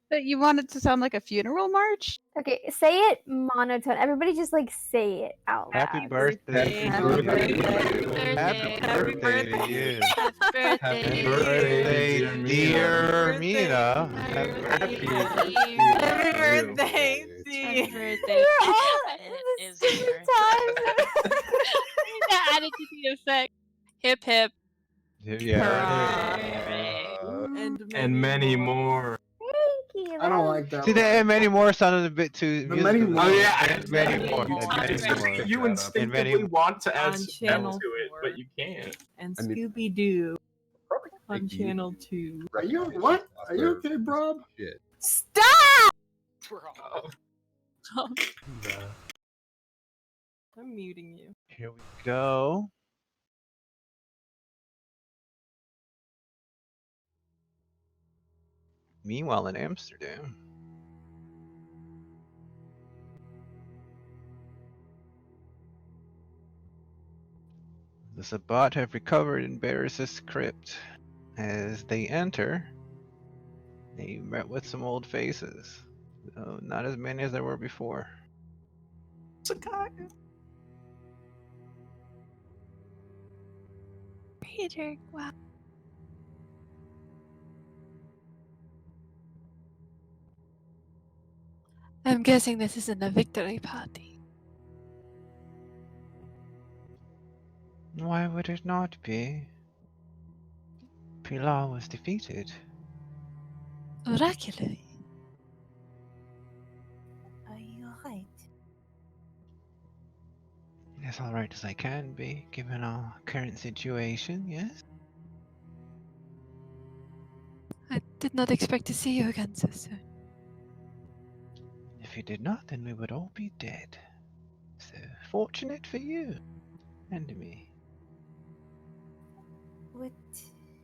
But you want it to sound like a funeral march? Okay, say it monotone. Everybody just like say it out loud. Happy birthday. Happy birthday. Happy birthday to you. Happy birthday. Happy birthday, dear Happy Mina. Happy Happy birthday. Happy birthday, Happy Steve. birthday. We're all at It the is same her. time. That added to the effect. Hip hip. Yeah. And many more. Thank you. I don't like that. See one. that and many more sounded a bit too. The many musical. more. Oh yeah, And many more. You, And many more. you instinctively want to add On some channel depth to it, 4. but you can't. And I mean- Scooby Doo on Thank you. channel 2. Are you what? Are you okay, bro? Shit. Stop! The I'm muting you. Here we go. Meanwhile, in Amsterdam. The Sabbat have recovered in Barris's crypt. As they enter, they met with some old faces. Though not as many as there were before. Peter, wow. I'm guessing this isn't a victory party. Why would it not be? Pilar was defeated. Oracularly. Are you alright? As alright as I can be, given our current situation, yes? I did not expect to see you again so soon. If you did not, then we would all be dead. So fortunate for you and me. What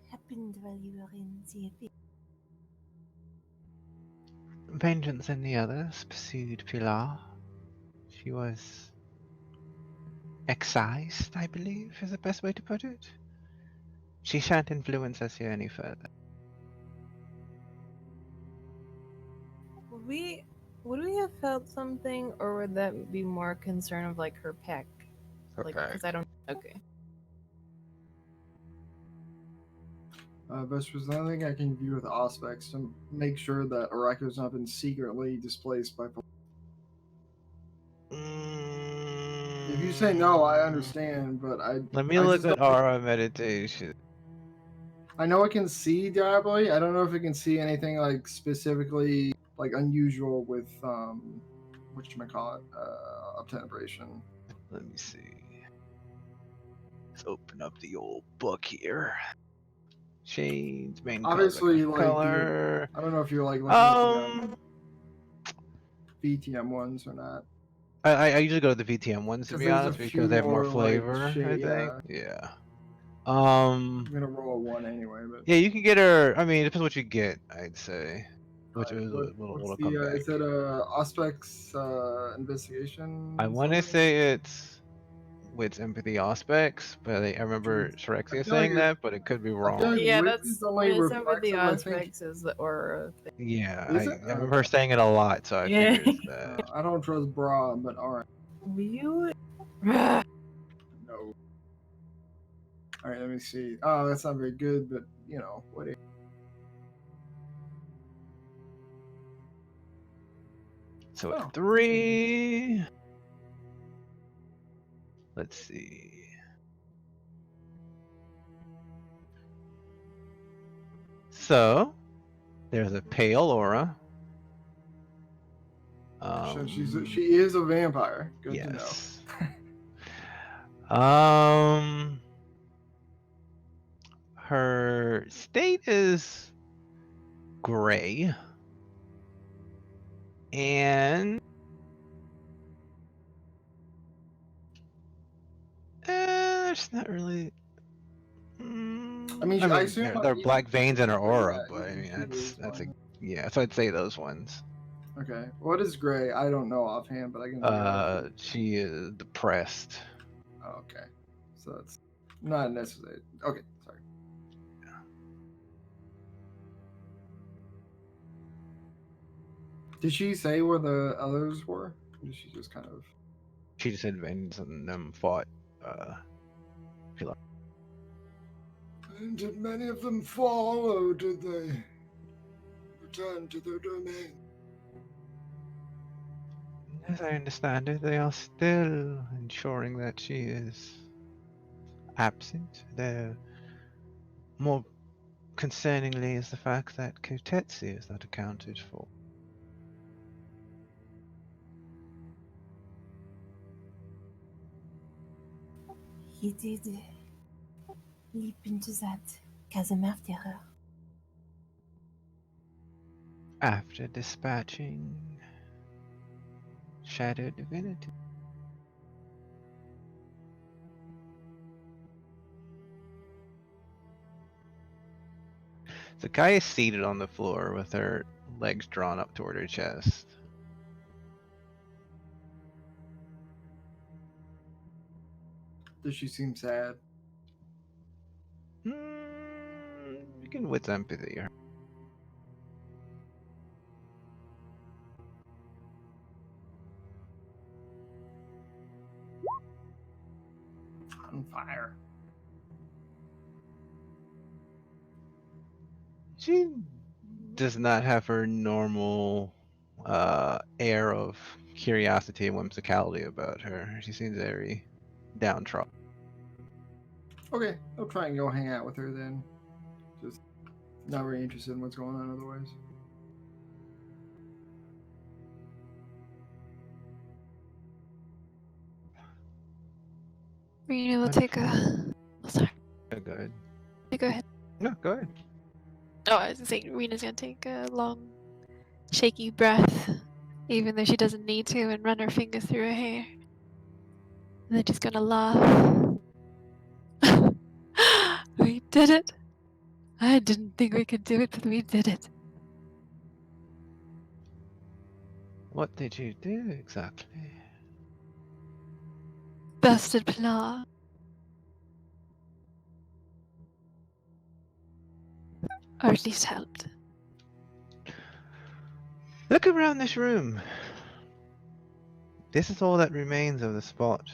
happened while you were in the abyss? Vengeance and the others pursued Pilar. She was excised, I believe, is the best way to put it. She shan't influence us here any further. Would we have felt something, or would that be more concern of like her peck? Her Like, peck. because I don't. Okay. But there's another thing I can view with aspects to make sure that Arako's not been secretly displaced by. If you say no, I understand, but Let me I look just at don't think- aura meditation. I know it can see Diablo. I don't know if it can see anything like specifically like unusual with whatchamacallit, obtenebration. Let me see. Let's open up the old book here. Shades, main Obviously, like color. I don't know if you're like looking at the VTM ones or not. I usually go to the VTM ones to 'Cause be there's a honest few because they have more more, like, flavor. I shade- think. yeah. Yeah. I'm gonna roll a 1 anyway, but Yeah, you can get her. I mean, it depends what you get. I'd say. Which is what's will the come back. is it aspects investigation? I want to something? say it's with empathy aspects, but I remember I Shrexia feel like saying that, but it could be wrong. like Yeah, Witness that's only with some of the reflexive, I think. aspects is the aura thing. Yeah, Is I it? remember her saying it a lot, so I Yeah. figured it's that. I don't trust Bra, but alright. You. No. Alright, let me see. Oh, that's not very good, but you know, what is So Oh. at 3. Let's see. So there's a pale aura. so she is a vampire. Good yes. to know. Her state is gray. And there's not really. I mean, I assume there are black veins in her aura, yeah, but I mean she is that's a fine. yeah. So I'd say those ones. Okay. What is gray? I don't know offhand, but I can. She is depressed. Oh, okay. So it's not necessary. Okay, sorry. Did she say where the others were? Or did she just kind of? She just said veins and them fought. Pilar. And did many of them fall, or did they return to their domain? As I understand it, they are still ensuring that she is absent. They're more concerningly is the fact that Kotetsu is not accounted for. He did leap into that chasm after her. After dispatching Shadow Divinity. The guy is seated on the floor with her legs drawn up toward her chest. Does she seem sad? You can with empathy. On fire. She does not have her normal air of curiosity and whimsicality about her. She seems very downtrodden. Okay, I'll try and go hang out with her then. Just not very interested in what's going on otherwise. Rena will take a. Oh, sorry. Go ahead. Go ahead. No, go ahead. Oh, I was gonna say Rena's gonna take a long, shaky breath, even though she doesn't need to, and run her fingers through her hair. And then she's gonna laugh. We did it! I didn't think we could do it, but we did it. What did you do exactly? Busted Pla. Or at least helped. Look around this room. This is all that remains of the spot.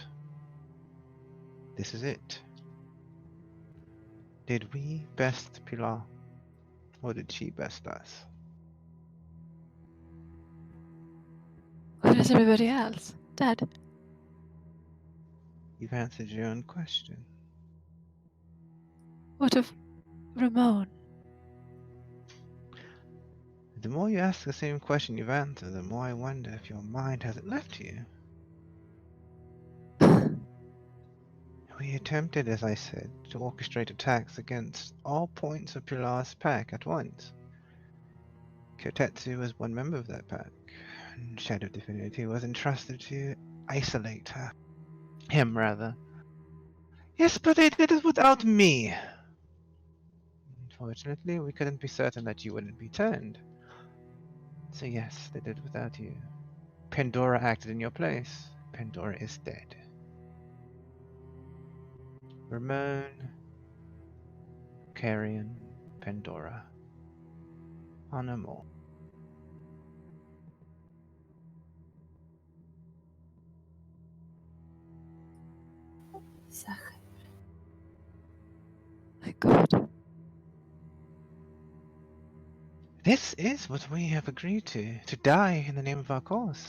This is it. Did we best Pilar? Or did she best us? What is everybody else? Dead? You've answered your own question. What of Ramon? The more you ask the same question you've answered, the more I wonder if your mind hasn't left you. We attempted, as I said, to orchestrate attacks against all points of Pilar's pack at once. Kotetsu was one member of that pack, and Shadow Divinity was entrusted to isolate her. Him, rather. Yes, but they did it without me. Unfortunately, we couldn't be certain that you wouldn't be turned. So yes, they did it without you. Pandora acted in your place. Pandora is dead. Ramon, Carrion, Pandora are no more. My God. This is what we have agreed to die in the name of our cause.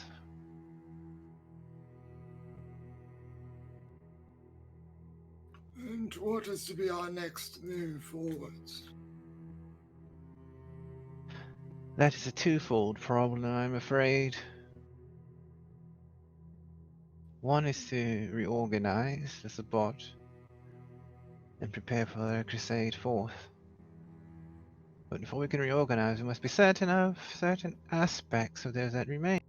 And what is to be our next move forwards? That is a twofold problem, I'm afraid. One is to reorganize the Sabbat and prepare for the crusade forth. But before we can reorganize, we must be certain of certain aspects of those that remain.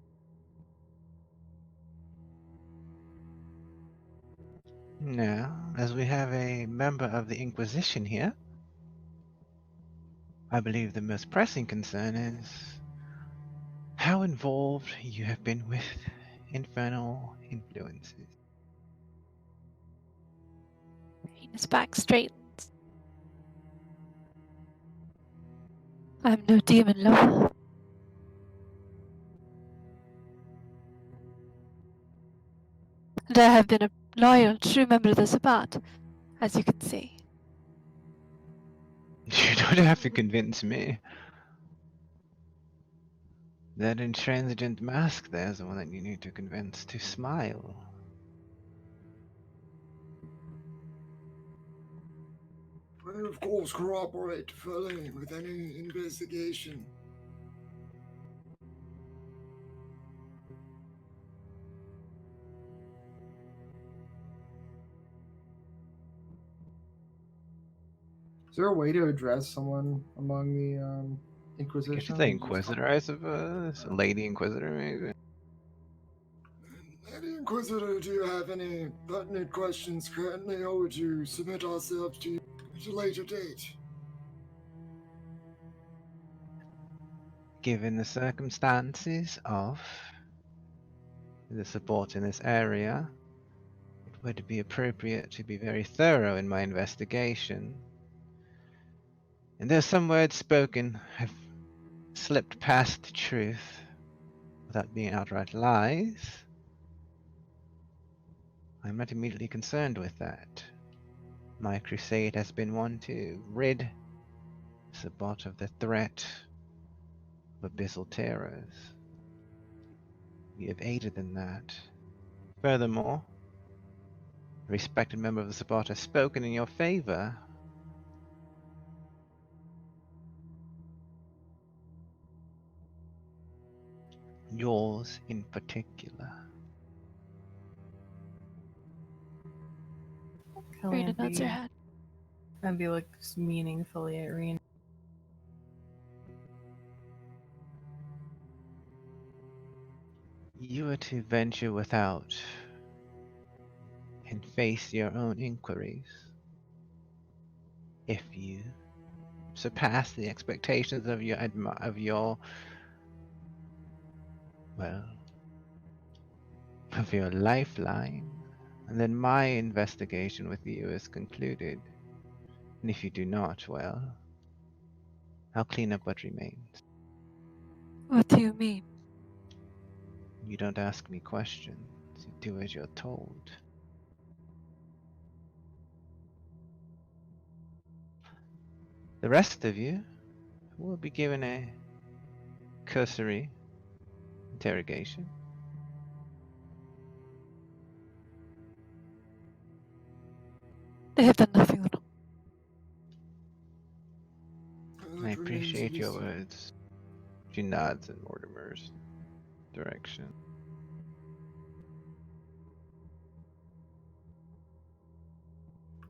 Now, as we have a member of the Inquisition here, I believe the most pressing concern is how involved you have been with infernal influences. His back straightens. I'm no demon lover. And I have been a loyal, true member of the Sabbat, as you can see. You don't have to convince me. That intransigent mask there is the one that you need to convince to smile. Will of course corroborate fully with any investigation. Is there a way to address someone among the I guess Inquisition. it's the you just Inquisitor, I suppose. A Lady Inquisitor, maybe. Lady Inquisitor, do you have any pertinent questions currently, or would you submit ourselves to you at a later date? Given the circumstances of the support in this area, it would be appropriate to be very thorough in my investigation. And though some words spoken have slipped past the truth without being outright lies, I'm not immediately concerned with that. My crusade has been one to rid Sabbat of the threat of abyssal terrors. We have aided in that. Furthermore, a respected member of the Sabbat has spoken in your favor. Yours in particular. Rena nods her head. Calamity looks meaningfully at Rena. You are to venture without and face your own inquiries. If you surpass the expectations of your lifeline, and then my investigation with you is concluded. And if you do not, well, I'll clean up what remains. What do you mean? You don't ask me questions, you do as you're told. The rest of you will be given a cursory interrogation. They have done nothing wrong. I appreciate your words. She nods in Mortimer's direction.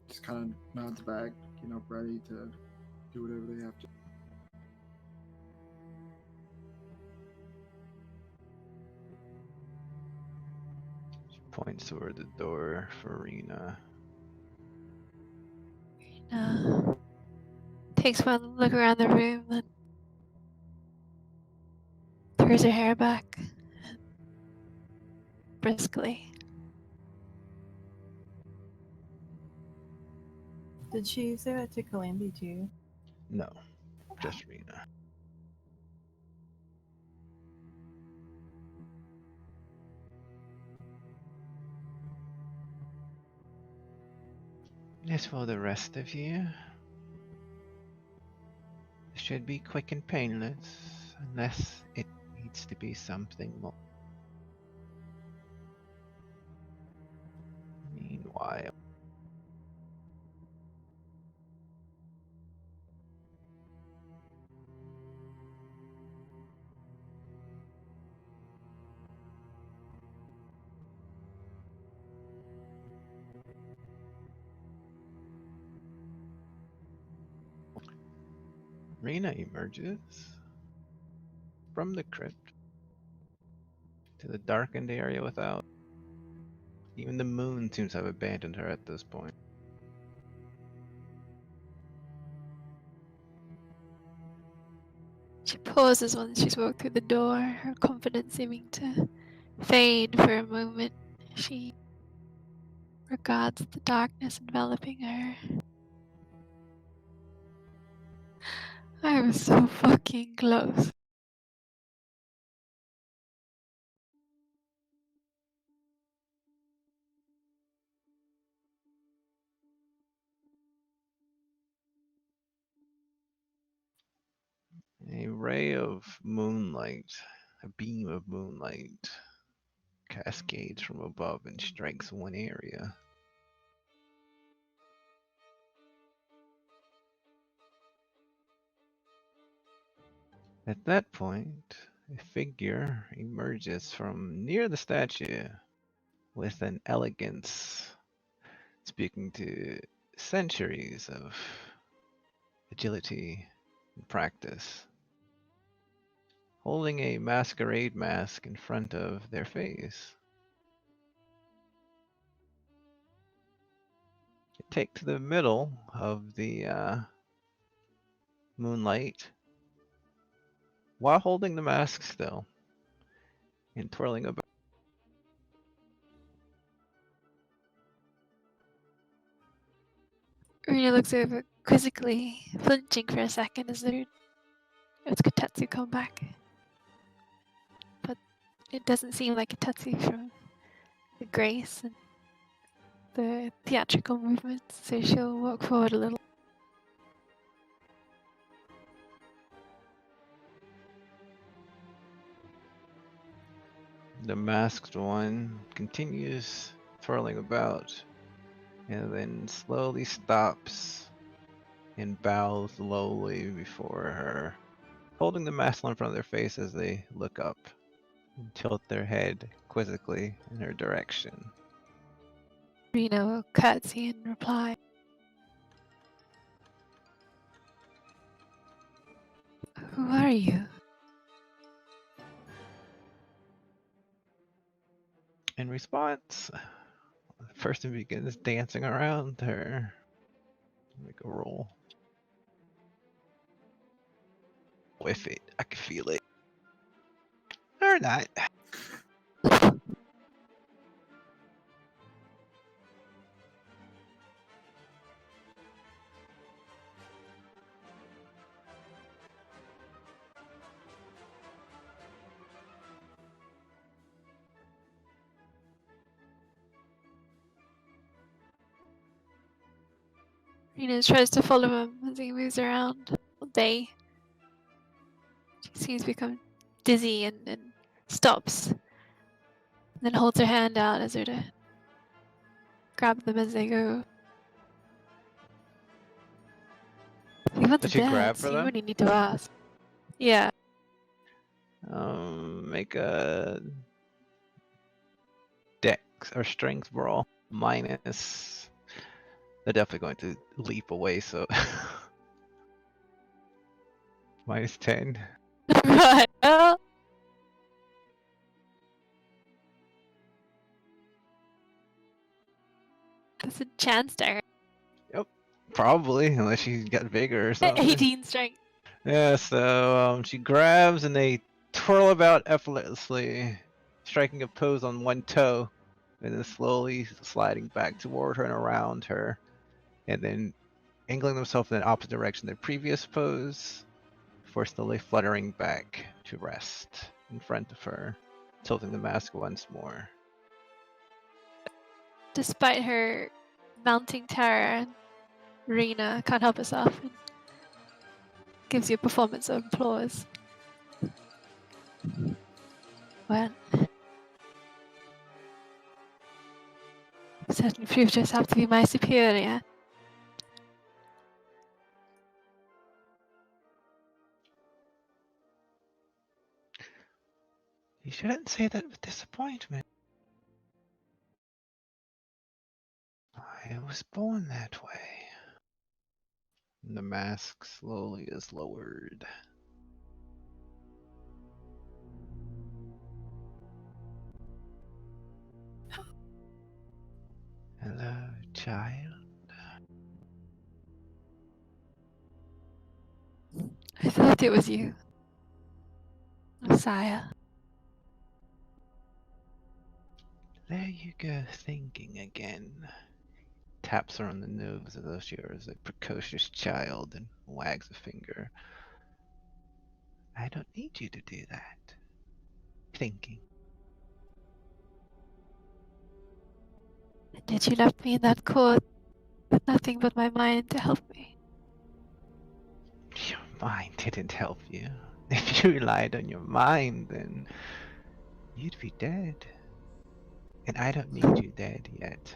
Just kind of nods back, ready to do whatever they have to. She points toward the door for Rena. Rena takes one look around the room, then throws her hair back briskly. Did she say that to Calamity too? No, just Rena. As for the rest of you, it should be quick and painless, unless it needs to be something more. Meanwhile, Rena emerges from the crypt to the darkened area without. Even the moon seems to have abandoned her at this point. She pauses once she's walked through the door, her confidence seeming to fade for a moment. She regards the darkness enveloping her. I was so fucking close. A ray of moonlight, a beam of moonlight, cascades from above and strikes one area. At that point, a figure emerges from near the statue with an elegance speaking to centuries of agility and practice. holding a masquerade mask in front of their face. You take to the middle of the moonlight while holding the mask still and twirling about. Rena looks over quizzically, flinching for a second as it's Kotetsu come back. But it doesn't seem like Kotetsu from the grace and the theatrical movements, so she'll walk forward a little. The masked one continues twirling about and then slowly stops and bows lowly before her, holding the mask in front of their face as they look up and tilt their head quizzically in her direction. Rena will curtsy and reply. Who are you? In response, the person begins dancing around her. Make a roll. With it, I can feel it. Or not. Rena tries to follow him as he moves around. She seems to become dizzy and stops. And then holds her hand out as her to grab them as they go. If you want Does to she grab dance, for you them? really need to ask. Yeah. Make a dex or strength roll minus. They're definitely going to leap away, so minus 10. Right. Well, there's a chance there. Yep, probably, unless she got bigger or something. 18 strength. Yeah, so she grabs and they twirl about effortlessly, striking a pose on one toe, and then slowly sliding back toward her and around her, and then angling themselves in the opposite direction their previous pose, before slowly fluttering back to rest in front of her, tilting the mask once more. Despite her mounting terror, Rena can't help herself and gives you a performance of applause. Well, you certainly proved yourself to be my superior. You shouldn't say that with disappointment. I was born that way. And the mask slowly is lowered. Hello, child. I thought it was you, Messiah. There you go, thinking again. Taps her on the nose as though she was a precocious child and wags a finger. I don't need you to do that. Thinking. And yet you left me in that court with nothing but my mind to help me. Your mind didn't help you. If you relied on your mind, then you'd be dead. And I don't need you dead yet.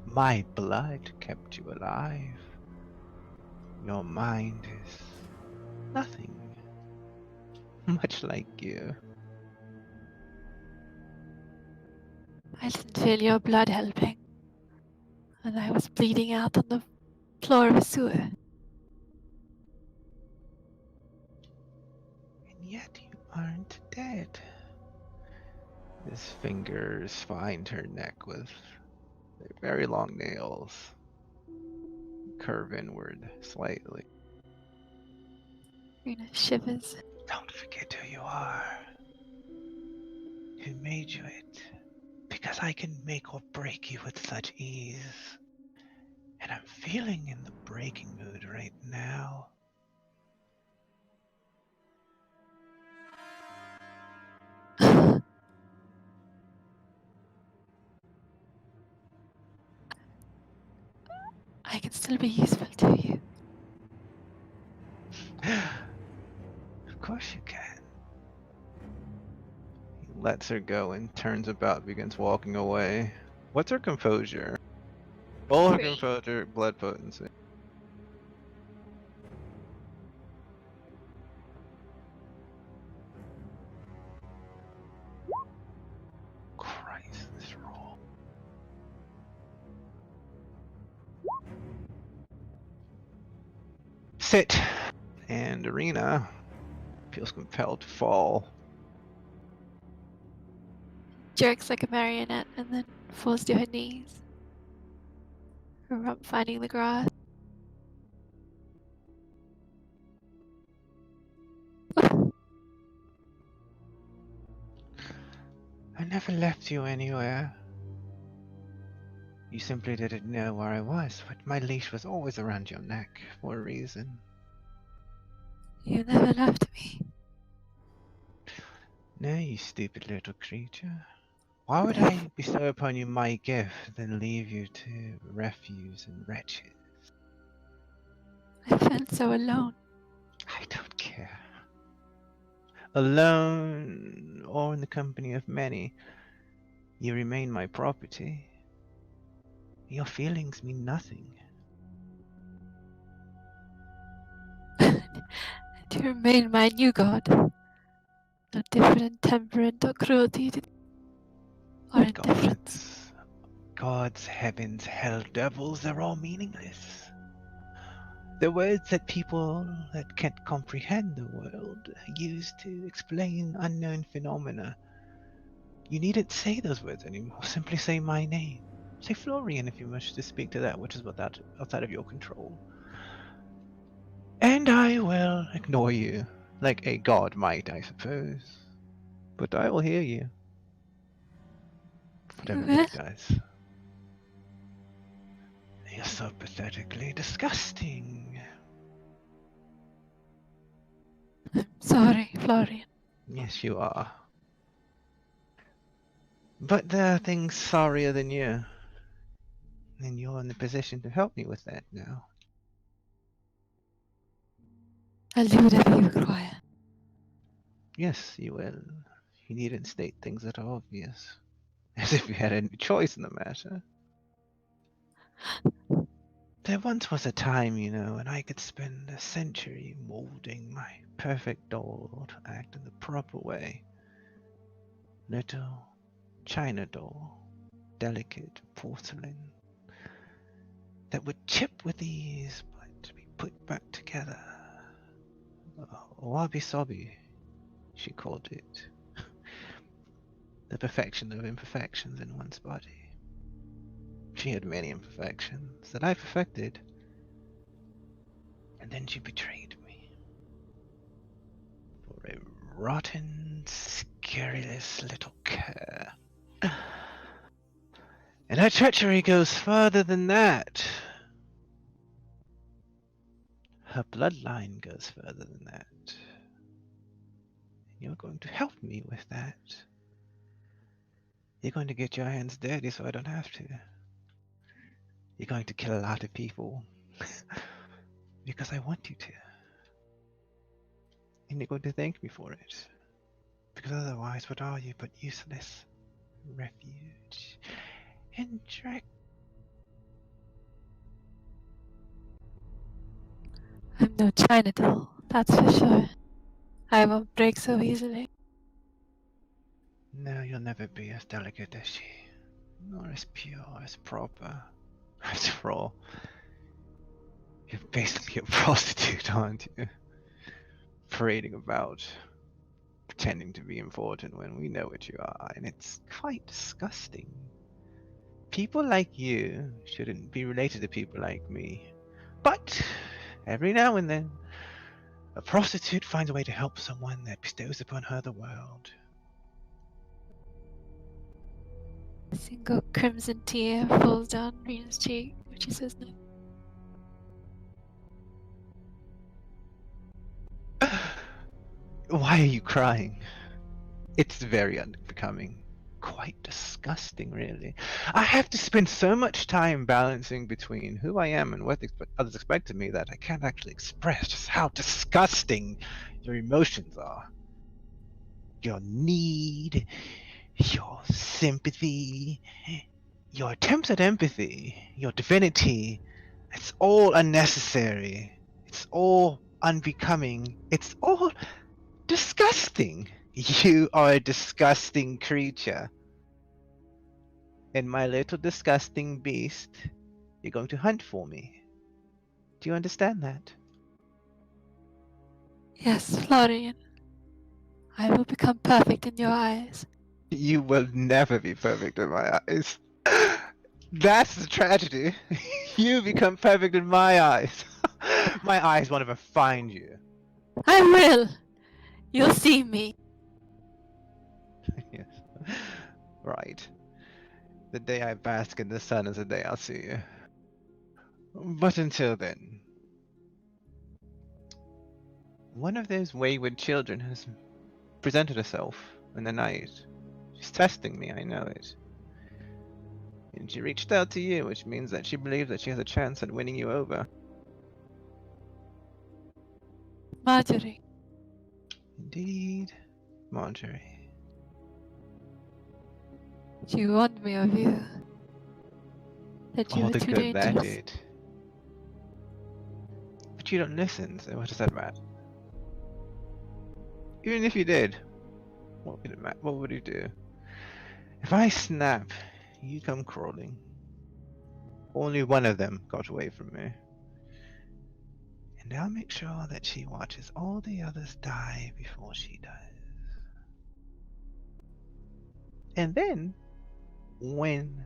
My blood kept you alive. Your mind is nothing. Much like you. I didn't feel your blood helping, and I was bleeding out on the floor of a sewer. yet you aren't dead. His fingers find her neck with their very long nails, curve inward slightly. Rena shivers. Don't forget who you are. Who made you it? Because I can make or break you with such ease. And I'm feeling in the breaking mood right now. I can still be useful to you. Of course you can. He lets her go and turns about, begins walking away. What's her composure? Roll her 3. composure, blood potency. Christ, this roll. Sit! And Arena feels compelled to fall. Jerks like a marionette and then falls to her knees. Her rump finding the grass. I never left you anywhere. You simply didn't know where I was, but my leash was always around your neck for a reason. You never left me. No, you stupid little creature. Why would I bestow upon you my gift, then leave you to refuse and wretches? I felt so alone. I don't care. Alone, or in the company of many, you remain my property. Your feelings mean nothing. To remain my new god. No different temperament or cruelty or indifference. Gods, heavens, hell, devils, they're all meaningless. The words that people that can't comprehend the world use to explain unknown phenomena. You needn't say those words anymore. Simply say my name. Say Florian if you wish to speak to that which is outside of your control. And I will ignore you, like a god might, I suppose. But I will hear you. Whatever that does. You're so pathetically disgusting. I'm sorry, Florian. Yes, you are. But there are things sorrier than you. And you're in the position to help me with that now. I'll do whatever you require. Yes, you will. You needn't state things that are obvious. As if you had any choice in the matter. There once was a time, you know, when I could spend a century molding my perfect doll to act in the proper way. Little china doll, delicate porcelain, that would chip with ease, but be put back together. Wabi Sabi, she called it. The perfection of imperfections in one's body. She had many imperfections that I perfected. And then she betrayed me. For a rotten, scurrilous little cur. And her treachery goes further than that. Her bloodline goes further than that. And you're going to help me with that. You're going to get your hands dirty so I don't have to. You're going to kill a lot of people. Because I want you to. And you're going to thank me for it. Because otherwise, what are you but useless refuge and dreck? I'm no China doll, that's for sure. I won't break so easily. No, you'll never be as delicate as she, nor as pure, as proper. After all, you're basically a prostitute, aren't you? Parading about, pretending to be important when we know what you are, and it's quite disgusting. People like you shouldn't be related to people like me. But every now and then, a prostitute finds a way to help someone that bestows upon her the world. A single crimson tear falls down Rena's cheek when she says no. Why are you crying? It's very unbecoming. Quite disgusting, really. I have to spend so much time balancing between who I am and what others expect of me that I can't actually express just how disgusting your emotions are. Your need, your sympathy, your attempts at empathy, your divinity. It's all unnecessary. It's all unbecoming. It's all disgusting. You are a disgusting creature. And my little disgusting beast, you're going to hunt for me. Do you understand that? Yes, Florian. I will become perfect in your eyes. You will never be perfect in my eyes. That's the tragedy. You become perfect in my eyes. My eyes won't ever find you. I will! You'll see me. Yes. Right. The day I bask in the sun is the day I'll see you. But until then, one of those wayward children has presented herself in the night. She's testing me, I know it. And she reached out to you, which means that she believes that she has a chance at winning you over. Marjorie. Indeed, Marjorie. She warned me of you. That you All were the too good that dangerous. did. But you don't listen, so what does that matter? Even if you did, what would it matter? What would you do? If I snap, you come crawling. Only one of them got away from me. And I'll make sure that she watches all the others die before she does. And then, when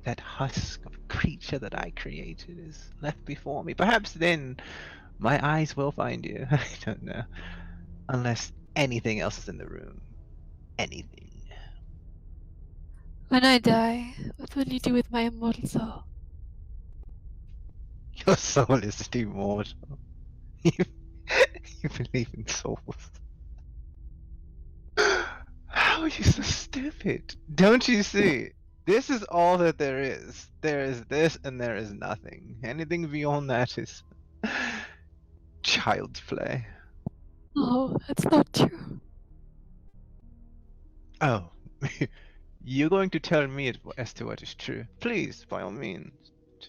that husk of creature that I created is left before me, perhaps then my eyes will find you. I don't know. Unless anything else is in the room. Anything. When I die, what will you do with my immortal soul? Your soul is immortal. You, you believe in souls. How are you so stupid? Don't you see? This is all that there is. There is this and there is nothing. Anything beyond that is child's play. Oh, that's not true. Oh, you're going to tell me as to what is true. Please, by all means,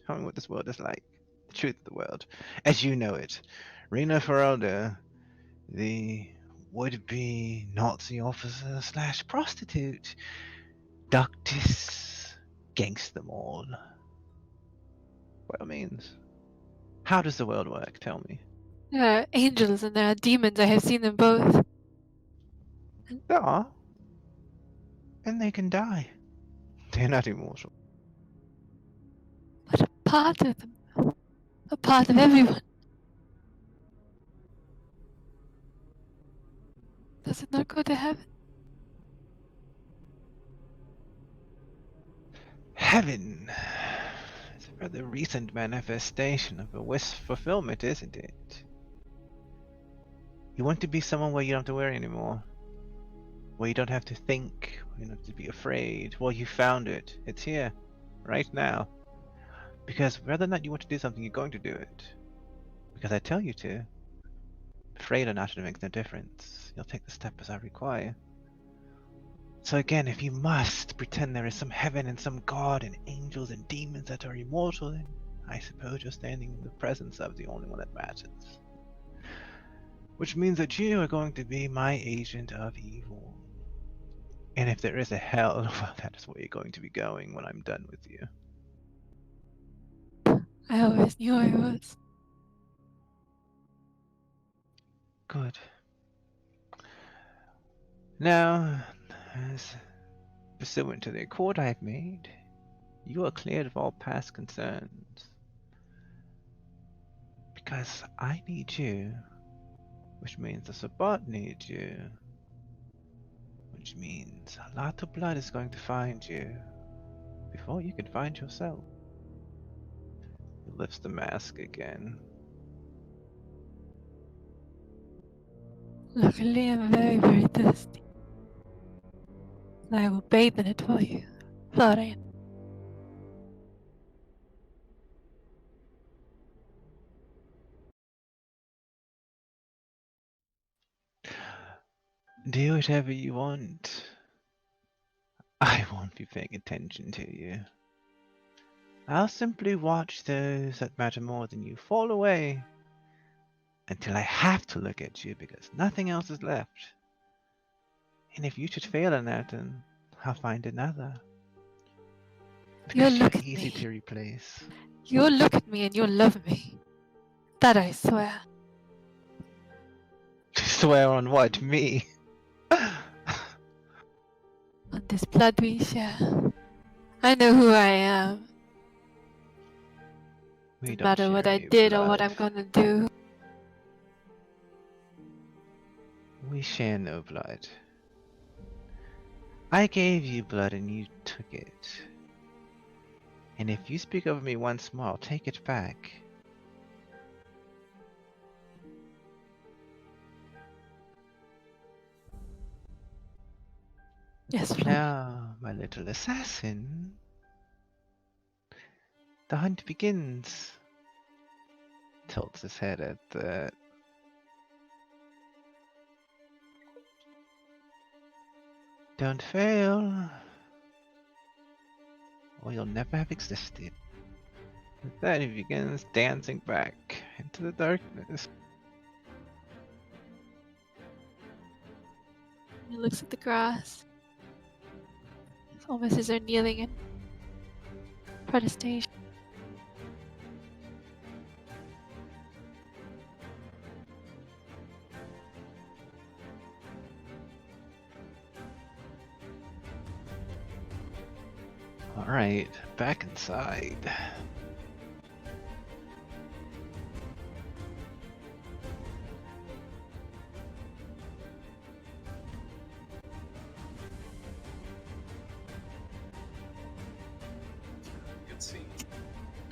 tell me what this world is like. The truth of the world, as you know it. Rena Feralda, the would-be Nazi officer slash prostitute, Ductus, gangster them all. By all means. How does the world work? Tell me. There are angels and there are demons. I have seen them both. There are. And they can die. They're not immortal. But a part of them. A part of everyone. Does it not go to heaven? Heaven is a rather recent manifestation of a wish fulfillment, isn't it? You want to be someone where you don't have to worry anymore. Where you don't have to think, where you don't have to be afraid. Well, you found it. It's here. Right now. Because whether or not you want to do something, you're going to do it. Because I tell you to. Afraid or not, it makes no difference. You'll take the step as I require. So again, if you must pretend there is some heaven and some god and angels and demons that are immortal, then I suppose you're standing in the presence of the only one that matters. Which means that you are going to be my agent of evil. And if there is a hell, well, that is where you're going to be going when I'm done with you. I always knew I was. Good. Now, as pursuant to the accord I have made, you are cleared of all past concerns. Because I need you, which means the Sabbat needs you, which means a lot of blood is going to find you before you can find yourself. He lifts the mask again. Luckily, I'm very, very thirsty. I will bathe in it for you, Florian. Do whatever you want. I won't be paying attention to you. I'll simply watch those that matter more than you fall away until I have to look at you because nothing else is left. And if you should fail in that, then I'll find another. You'll Because look you're at easy me. to replace. You'll look at me and you'll love me. That I swear. Swear on what? Me? On this blood we share. I know who I am. We No don't matter what share I any did or what blood. I'm gonna do. We share no blood. I gave you blood and you took it. And if you speak over me once more, I'll take it back. Yes, Florian. Now, my little assassin, the hunt begins. Tilts his head at that. Don't fail, or you'll never have existed. With that, he begins dancing back into the darkness. He looks at the grass. It's almost as though kneeling in protestation. Alright, back inside. Good scene.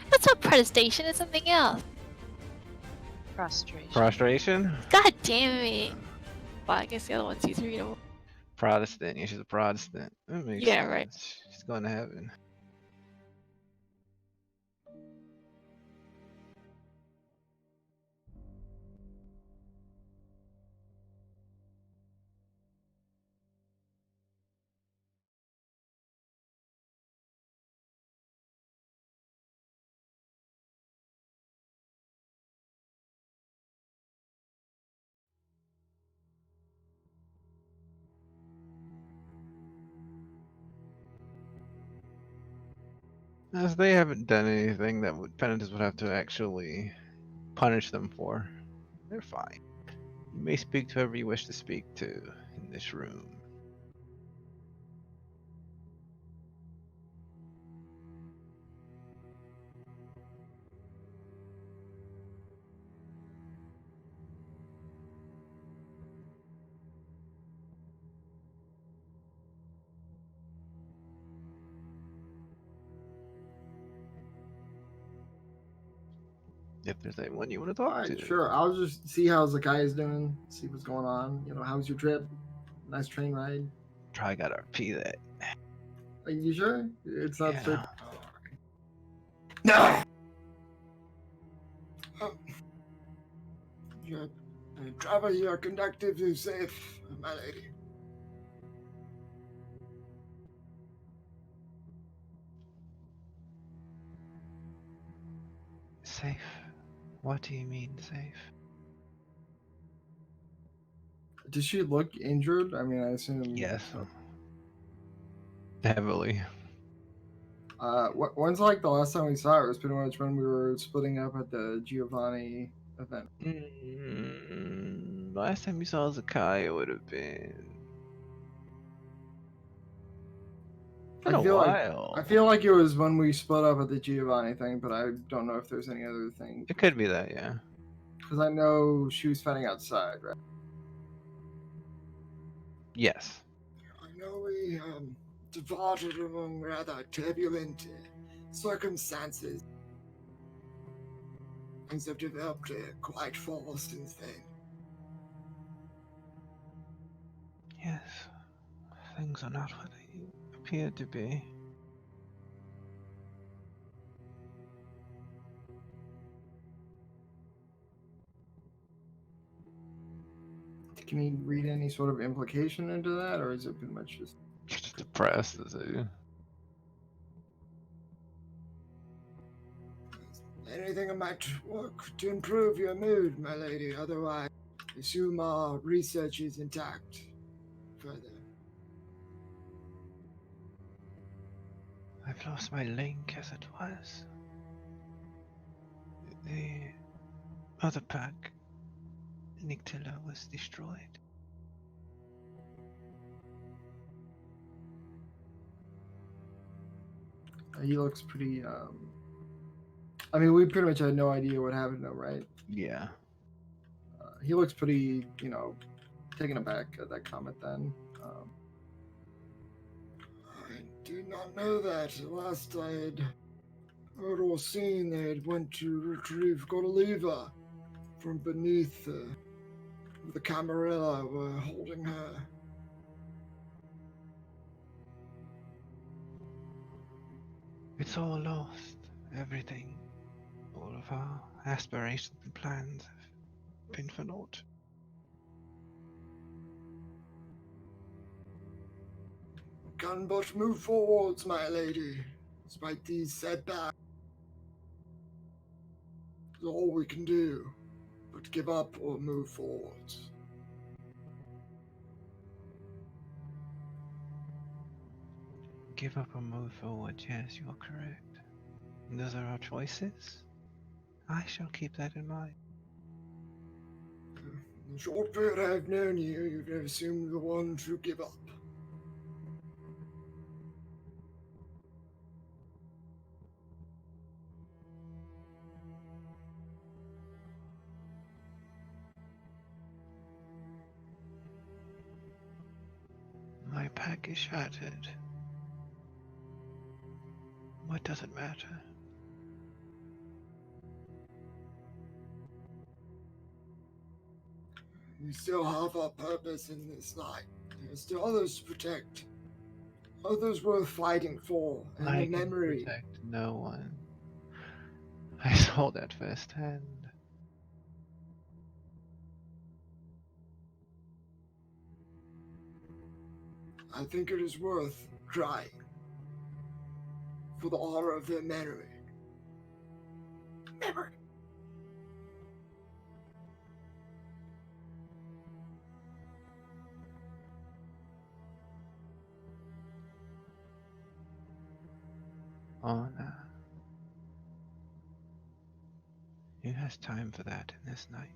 That's not protestation, it's something else. Frustration. Prostration? God damn it. Well, I guess the other one seems readable. Protestant. Yeah, she's a Protestant. That makes Yeah, sense. right. She's going to heaven. As they haven't done anything that penitents would have to actually punish them for, they're fine. You may speak to whoever you wish to speak to in this room. If there's anyone you want to talk Alright, to. sure. I'll just see how Zakai's doing, see what's going on. You know, how's your trip? Nice train ride. Try gotta repeat that. Are you sure? It's not straight. Yeah. Oh. Your travel here conductive is safe, my lady. Safe? What do you mean safe? Does she look injured? I mean, I assume. Yes. Heavily. When's like the last time we saw her? It was pretty much when we were splitting up at the Giovanni event. Last time you saw Zakai would have been been a while. I feel like it was when we split up at the Giovanni thing, but I don't know if there's any other thing. It could be that, yeah. Because I know she was fighting outside, right? Yes. I know we departed among rather turbulent circumstances. Things have developed quite fast since then. Yes. Things are not what they appear to be. Can you read any sort of implication into that, or is it pretty much just depressed? Is it? Anything that might work to improve your mood, my lady. Otherwise, assume our research is intact. Further. I've lost my link as it was. The other pack, Nictilla, was destroyed. He looks pretty. I mean, we pretty much had no idea what happened to him, right? Yeah. He looks pretty, taken aback at that comment. Then. I did not know that. Last I had heard or seen, they had went to retrieve Godoliva from beneath the Camarilla were holding her. It's all lost. Everything. All of our aspirations and plans have been for naught. Can but move forwards, my lady, despite these setbacks. It's all we can do, but give up or move forwards. Give up or move forward, yes, you are correct. And those are our choices. I shall keep that in mind. In the short period I've known you, you've never seemed the one to give up. My pack is shattered. What does it matter? We still have our purpose in this life. There's still others to protect. Others worth fighting for, and I the can memory. protect no one. I saw that firsthand. I think it is worth trying. For the honor of their memory. Memory. Honor. Who has time for that in this night?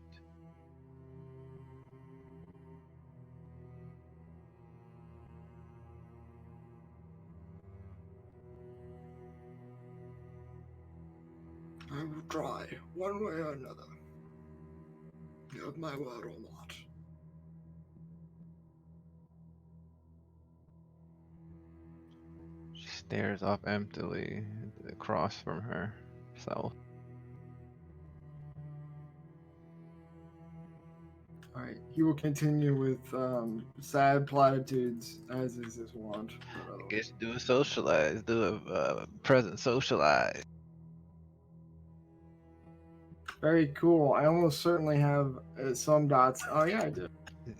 I will try, one way or another. You have my word or not. She stares off emptily across from herself. Alright, he will continue with sad platitudes, as is his wont. I guess do a socialize, do a present socialize. Very cool. I almost certainly have some dots. Oh yeah, I do.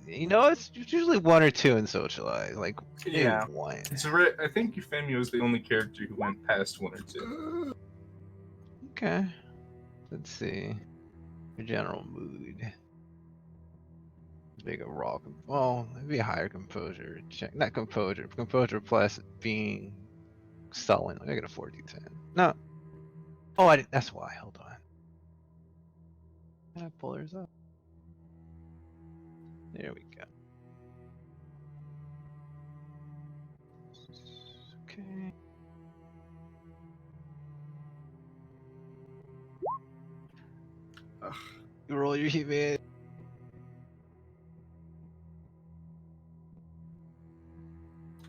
You know, it's usually one or two in socialize, like Yeah. maybe one. It's I think Euphemia was the only character who went past one or two. Okay. Let's see. Your general mood. Big a raw, well, maybe a higher composure check. Not composure. Composure plus being sullen. I got a 4d10. No. Oh, I didn't. That's why. Hold on. Can I pull hers up? There we go. Okay. You roll your human.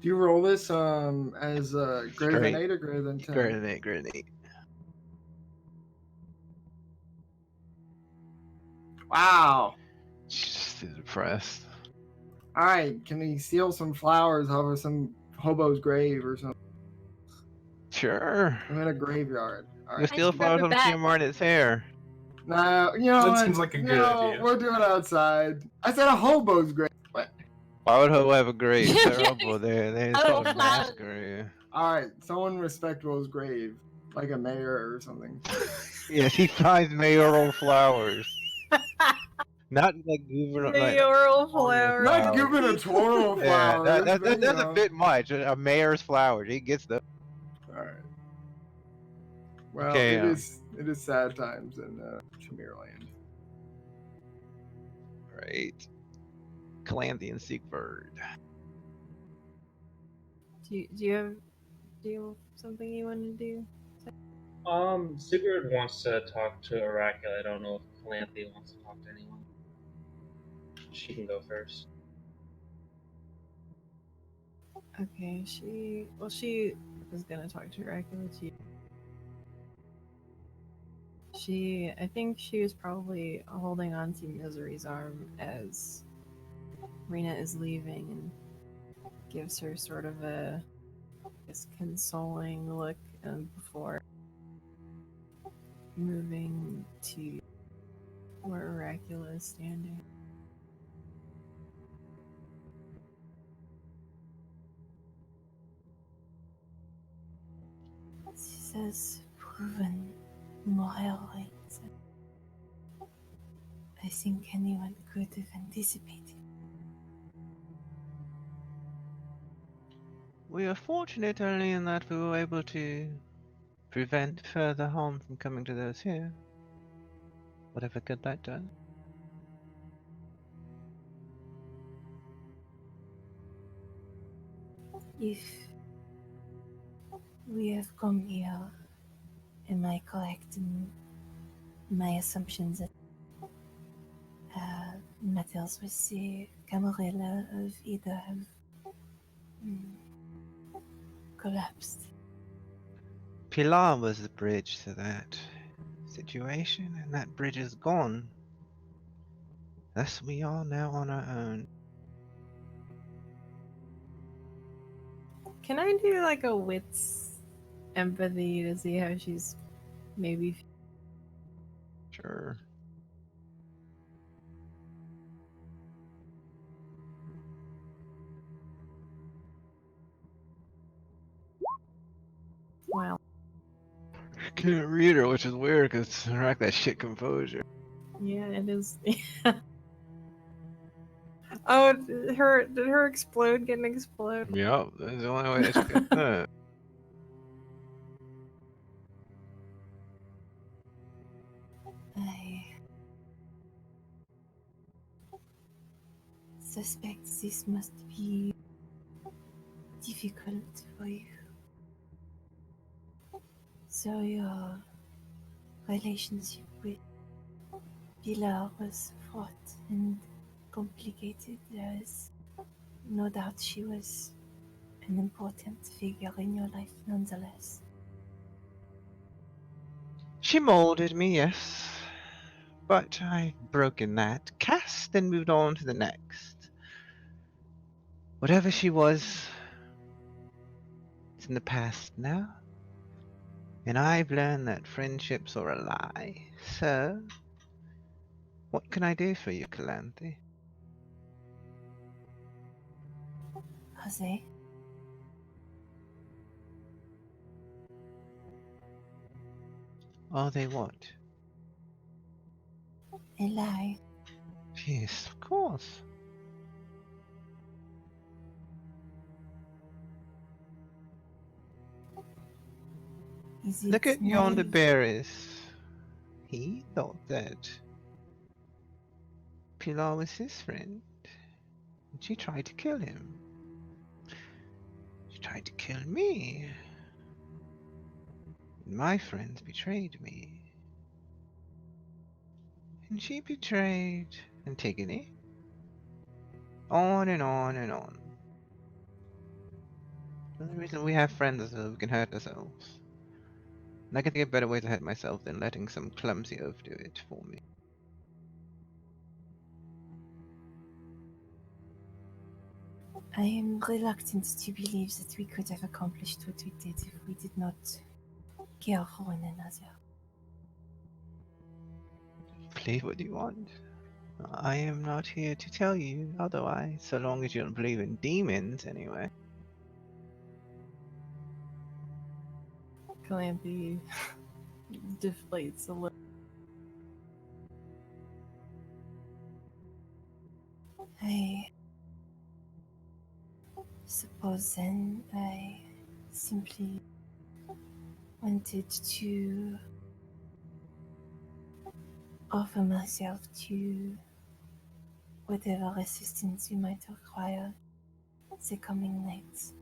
Do you roll this as greater than Straight. 8 or greater than 10? Greater than 8, greater than 8. Wow. She's depressed. All right, can he steal some flowers off of some hobo's grave or something? Sure. I'm in a graveyard. All You right. steal flowers from Tia Martin's hair. No, you know That what? seems like a good No, idea. we'll do it outside. I said a hobo's grave. What? Why would Hobo have a grave? They're Hobo there. It's I called don't a mass grave. All right, someone respectable's grave, like a mayor or something. Yes, he finds mayoral flowers. Not like Mayoral flowers. Not gubernatorial Yeah, flowers. but, you that's a know. bit much. A mayor's flowers. He gets them. All right. Well, Okay, it is sad times in Tremereland. Right. Calanthe and Siegfried. Do you have something you want to do? Sigurd wants to talk to Oracle. I don't know if Calanthe wants to talk to anyone. She can go first. Okay, she was gonna talk to Oracle. I think she was probably holding on to Misery's arm as Rena is leaving and gives her sort of a consoling look before moving to where Oracle is standing. This has proven more heroic than I think anyone could have anticipated. We are fortunate only in that we were able to prevent further harm from coming to those here. Whatever good that does. If we have come here, am I correct in my assumption that matters with the Camarilla of either have collapsed? Pilar was the bridge to that situation, and that bridge is gone. Thus we are now on our own. Can I do like a wits empathy to see how she's maybe? Sure. Wow. Can't read her, which is weird because I like that shit composure. Yeah, it is. Oh, did her explode get an explode? Yep, that's the only way that she got that. I suspect this must be difficult for you. So your relationship with Pilar was fraught and complicated. There's no doubt she was an important figure in your life nonetheless. She molded me, yes. But I've broken that cast and moved on to the next. Whatever she was, it's in the past now. And I've learned that friendships are a lie. So, what can I do for you, Calanthe? Jose? Are they what? A lie. Yes, of course. Is Look it at yonder naive? berries. He thought that Pilar was his friend. And she tried to kill him. She tried to kill me. My friends betrayed me. And she betrayed Antigone. On and on and on. The only reason we have friends is so we can hurt ourselves. And I can think of better ways to hurt myself than letting some clumsy oaf do it for me. I am reluctant to believe that we could have accomplished what we did if we did not care for one another. Believe what you want. I am not here to tell you otherwise, so long as you don't believe in demons, anyway. Calamity deflates a little. I suppose then I simply wanted to offer myself to whatever assistance you might require the coming nights.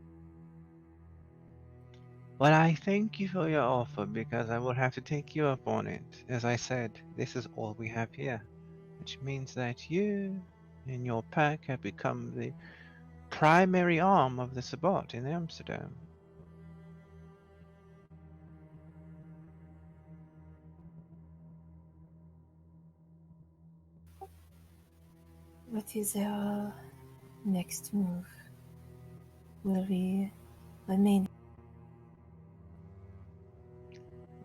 Well, I thank you for your offer because I will have to take you up on it. As I said, this is all we have here, which means that you and your pack have become the primary arm of the Sabbat in Amsterdam. What is our next move? Will we remain?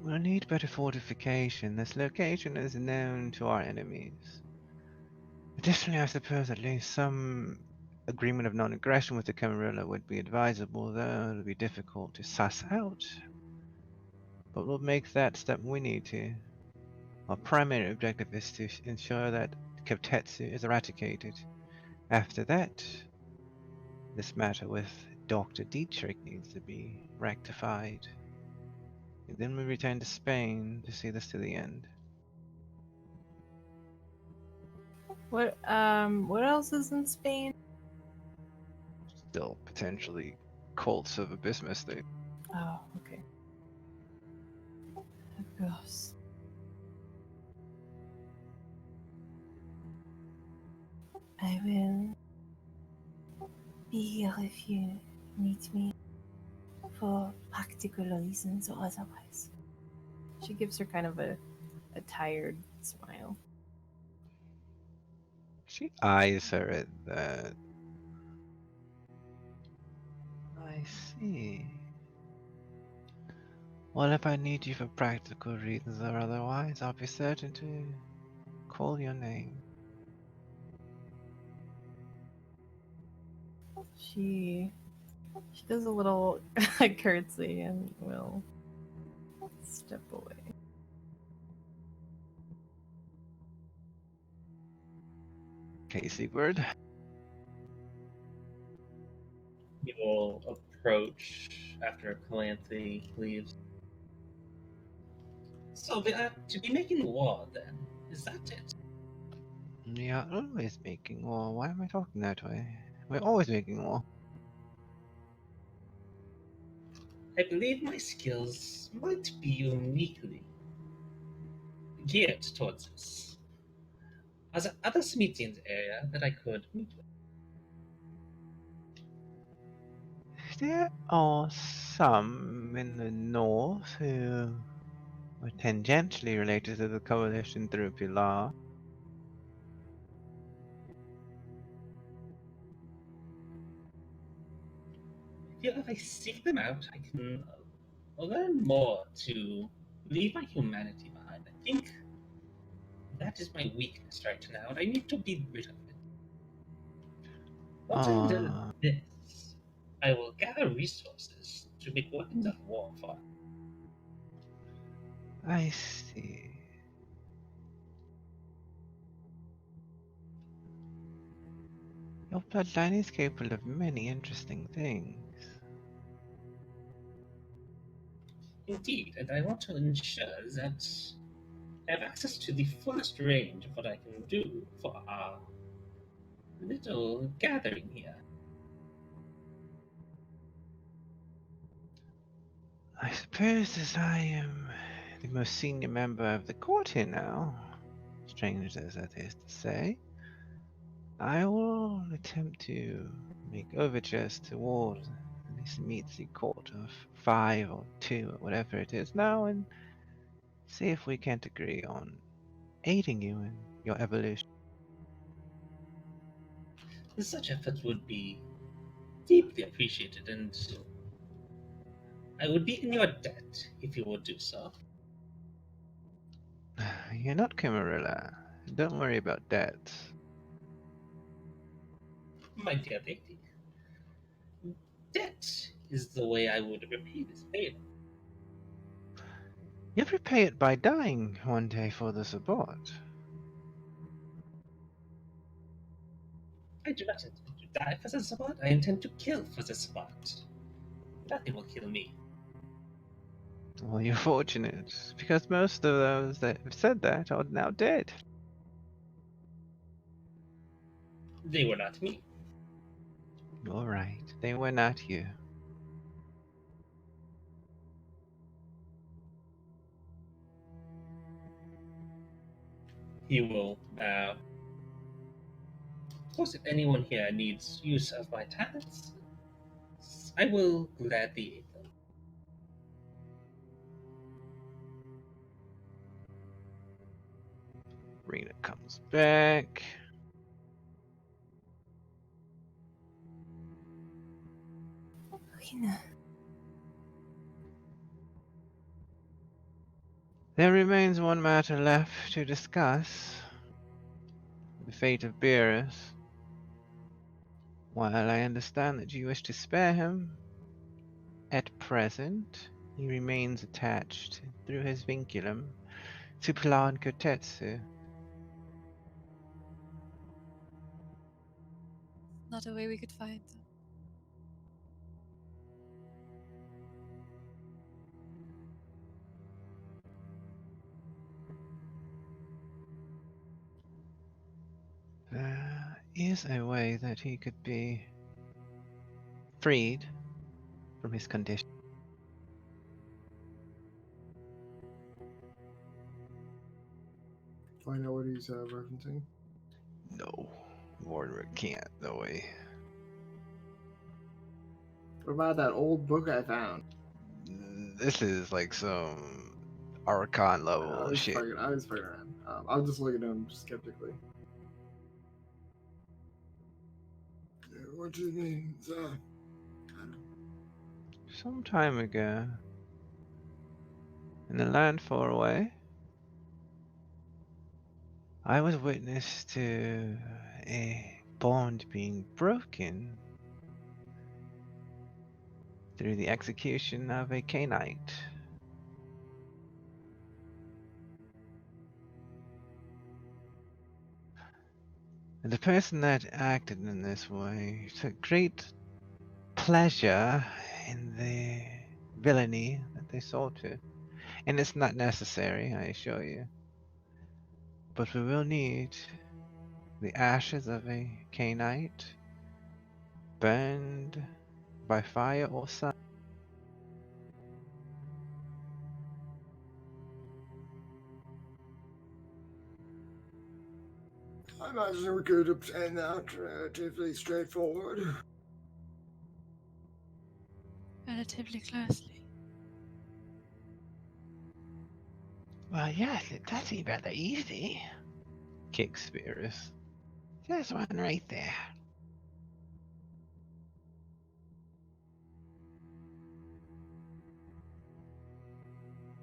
We'll need better fortification. This location is known to our enemies. Additionally, I suppose at least some agreement of non-aggression with the Camarilla would be advisable, though it'll be difficult to suss out. But we'll make that step when we need to. Our primary objective is to ensure that Kotetsu is eradicated. After that, this matter with Dr. Dietrich needs to be rectified. And then we return to Spain to see this to the end. What else is in Spain? Still potentially cults of Abysmus State. Oh, okay. Of course. I will be here if you need me for practical reasons or otherwise. She gives her kind of a tired smile. She eyes her at that. I see. Well, if I need you for practical reasons or otherwise, I'll be certain to call your name. She does a little curtsy and will step away. Okay, Sigurd. He will approach after Calanthe leaves. So we are to be making war then? Is that it? We are always making war. Why am I talking that way? We're always making war. I believe my skills might be uniquely geared towards this. Are there others meeting in the area that I could meet with? There are some in the north who are tangentially related to the coalition through Pilar. If I seek them out, I can learn more to leave my humanity behind. I think that is my weakness right now, and I need to be rid of it. Once I do this, I will gather resources to make weapons of war for. I see. Your bloodline is capable of many interesting things. Indeed, and I want to ensure that I have access to the fullest range of what I can do for our little gathering here. I suppose as I am the most senior member of the court here now, strange as that is to say, I will attempt to make overtures toward this meaty court of 5 or 2 or whatever it is now and see if we can't agree on aiding you in your evolution. Such efforts would be deeply appreciated, and I would be in your debt if you would do so. You're not Camarilla. Don't worry about debts. My dear lady, debt is the way I would repay this favor. You'll repay it by dying one day for the Sabbat. I do not intend to die for the Sabbat. I intend to kill for the Sabbat. Nothing will kill me. Well, you're fortunate, because most of those that have said that are now dead. They were not me. You're right, they were not you. He will bow. Of course, if anyone here needs use of my talents, I will gladly aid them. Rena comes back. Rena. There remains one matter left to discuss. The fate of Beerus. While I understand that you wish to spare him, at present he remains attached through his vinculum to Plan Kotetsu. Not a way we could find. There is a way that he could be freed from his condition. Do I know what he's referencing? No, Mordred can't, no way. What about that old book I found? This is like some Archon level shit. I was fucking around. I'll just look at him skeptically. What do you mean, sir? Some time ago, in a land far away, I was witness to a bond being broken through the execution of a Cainite. And the person that acted in this way took great pleasure in the villainy that they saw to. And it's not necessary, I assure you. But we will need the ashes of a Cainite burned by fire or sun. I imagine we could obtain that relatively straightforward. Relatively closely. Well, yes, that seems rather easy. Kicks Beerus. There's one right there.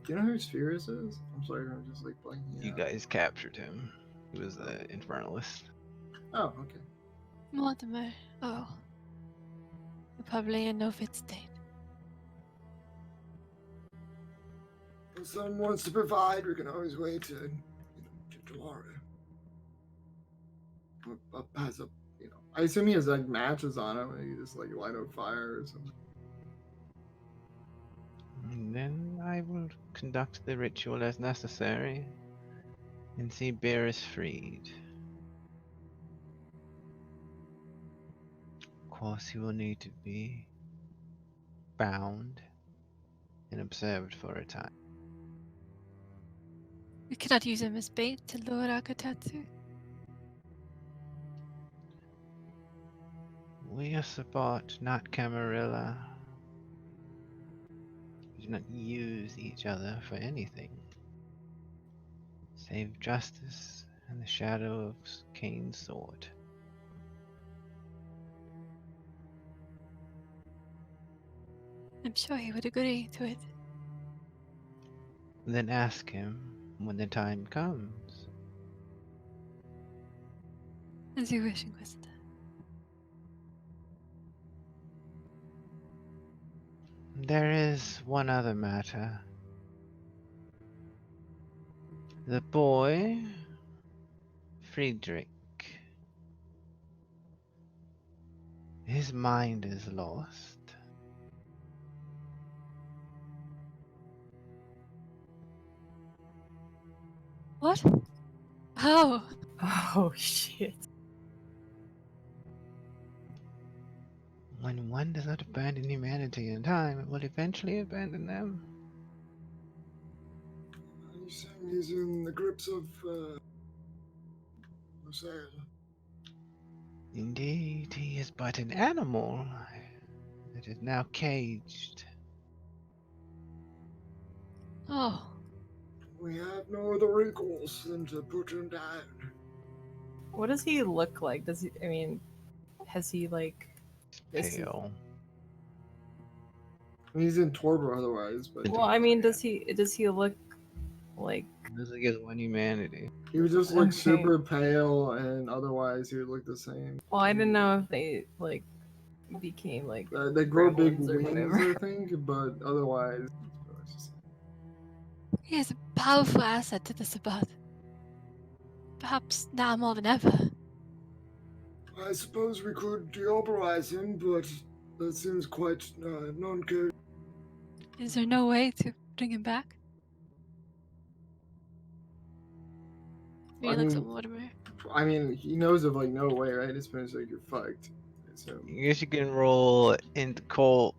Do you know who Spherus is? I'm sorry, I'm just like blanking. You guys captured him. He was the Infernalist. Oh, okay. Mortimer. Oh. You're probably in no fit state. If someone wants to provide, we can always wait to tomorrow. Up has a, I assume he has like matches on him and he just like light up fire or something. And then I will conduct the ritual as necessary and see Beerus freed. Of course, he will need to be bound and observed for a time. We cannot use him as bait to lure Akatatsu. We are Sabbat, not Camarilla. We do not use each other for anything, save justice and the shadow of Cain's sword. I'm sure he would agree to it. Then ask him when the time comes. As you wish, Inquisitor. There is one other matter. The boy, Friedrich, his mind is lost. What? How? Oh shit. When one does not abandon humanity in time, it will eventually abandon them. Are you saying he's in the grips of Hosea? Indeed, he is but an animal that is now caged. Oh. We have no other recourse than to put him down. What does he look like? Does he? I mean, has he like? Pale. He's in torpor otherwise, but Well, I mean, does he look like? Doesn't get one humanity. he would just look Okay. super pale, and otherwise he would look the same. Well, I didn't know if they like became like. They grow big gremlins or wings, whatever. I think, but otherwise. it's just- He is a powerful asset to the Sabbat. Perhaps now more than ever. I suppose we could deauthorize him, but that seems quite non-code. Is there no way to bring him back? He I looks at mean- Mortimer. I mean, he knows of like no way, right? It's been like you're fucked. So I guess you can roll int cult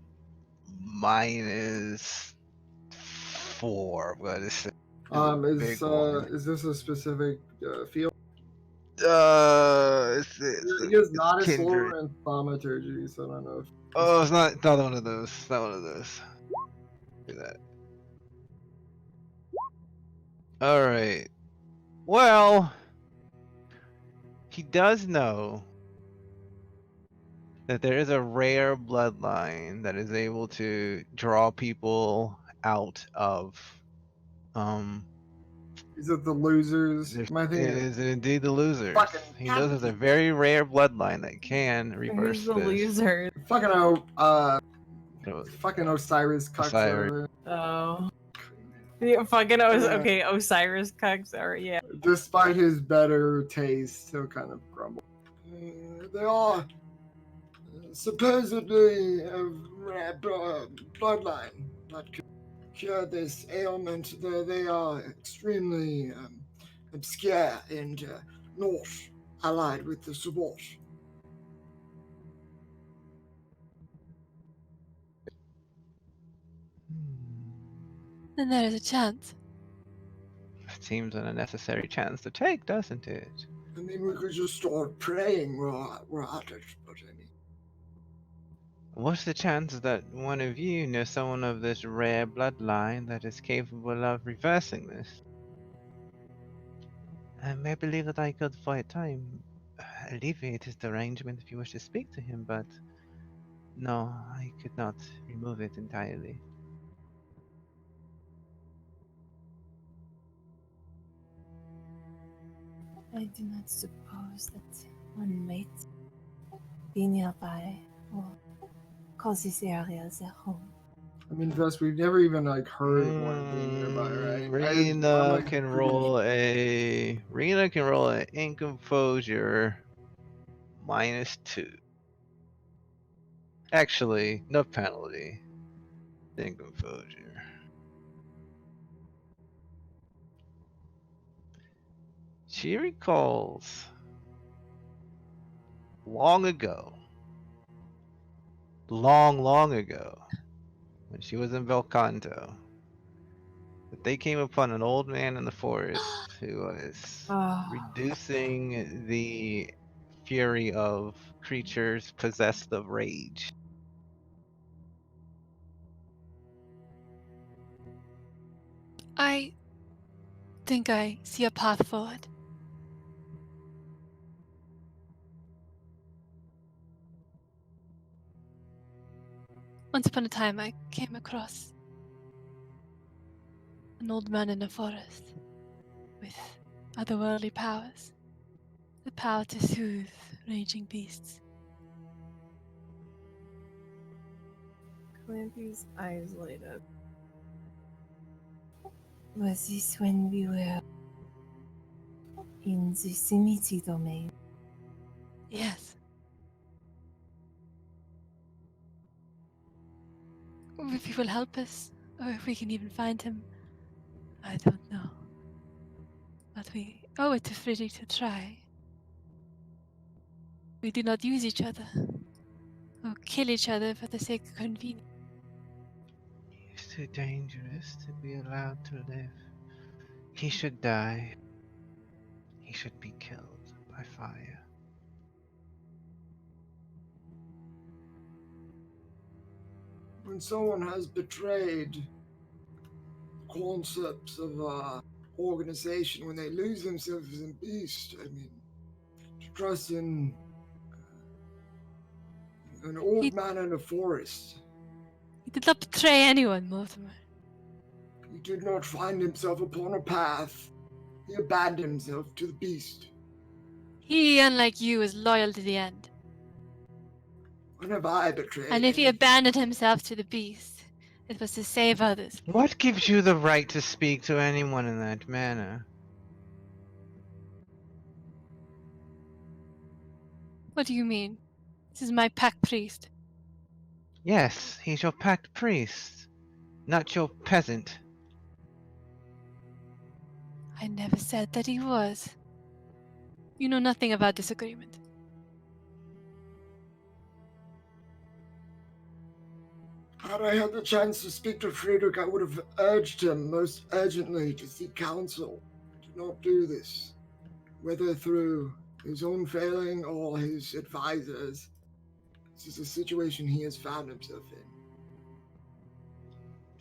-4, but it's a big one. is this a specific field? It's He is not a kindred. solar and thaumaturgy, so I don't know if. Oh, it's not one of those. It's not one of those. Do that. All right. Well, he does know that there is a rare bloodline that is able to draw people out of Is it the losers? it My thing is indeed the losers. Fucking He knows there's a very rare bloodline that can reverse Who's the this. loser? fucking fucking Osiris cucks Osiris. over. Oh. Yeah, fucking Yeah. okay, Osiris cucks are yeah. Despite his better taste, he'll kind of grumble. They are supposedly a rare bloodline that could cure this ailment, though they are extremely obscure and not allied with the Sabbat. Then there is a chance. It seems an unnecessary chance to take, doesn't it? I mean, we could just start praying we're at it, but I mean, What's the chance that one of you knows someone of this rare bloodline that is capable of reversing this? I may believe that I could, for a time, alleviate his derangement if you wish to speak to him, but no, I could not remove it entirely. I do not suppose that one might be nearby or call this area their home. I mean, Vess, we've never even like heard of one being nearby, right? Rena can roll a incomposure -2. Actually, no penalty. Incomposure. She recalls long ago, long ago, when she was in Belcanto, that they came upon an old man in the forest who was reducing the fury of creatures possessed of rage. I think I see a path forward. Once upon a time, I came across an old man in the forest with otherworldly powers. The power to soothe raging beasts. Clancy's eyes light up. Was this when we were in the Simiti domain? Yes. If he will help us, or if we can even find him, I don't know. But we owe it to Friedrich to try. We do not use each other, or kill each other for the sake of convenience. He's too dangerous to be allowed to live. He should die. He should be killed by fire. When someone has betrayed concepts of organization, when they lose themselves in beast, I mean, to trust in an old man in a forest. He did not betray anyone, Mortimer. He did not find himself upon a path. He abandoned himself to the beast. He, unlike you, is loyal to the end. When have I betrayed? And if he abandoned himself to the beast, it was to save others. What gives you the right to speak to anyone in that manner? What do you mean? This is my pack priest. Yes, he's your packed priest, not your peasant. I never said that he was. You know nothing about this agreement. Had I had the chance to speak to Friedrich, I would have urged him most urgently to seek counsel. Do not do this, whether through his own failing or his advisors. This is a situation he has found himself in.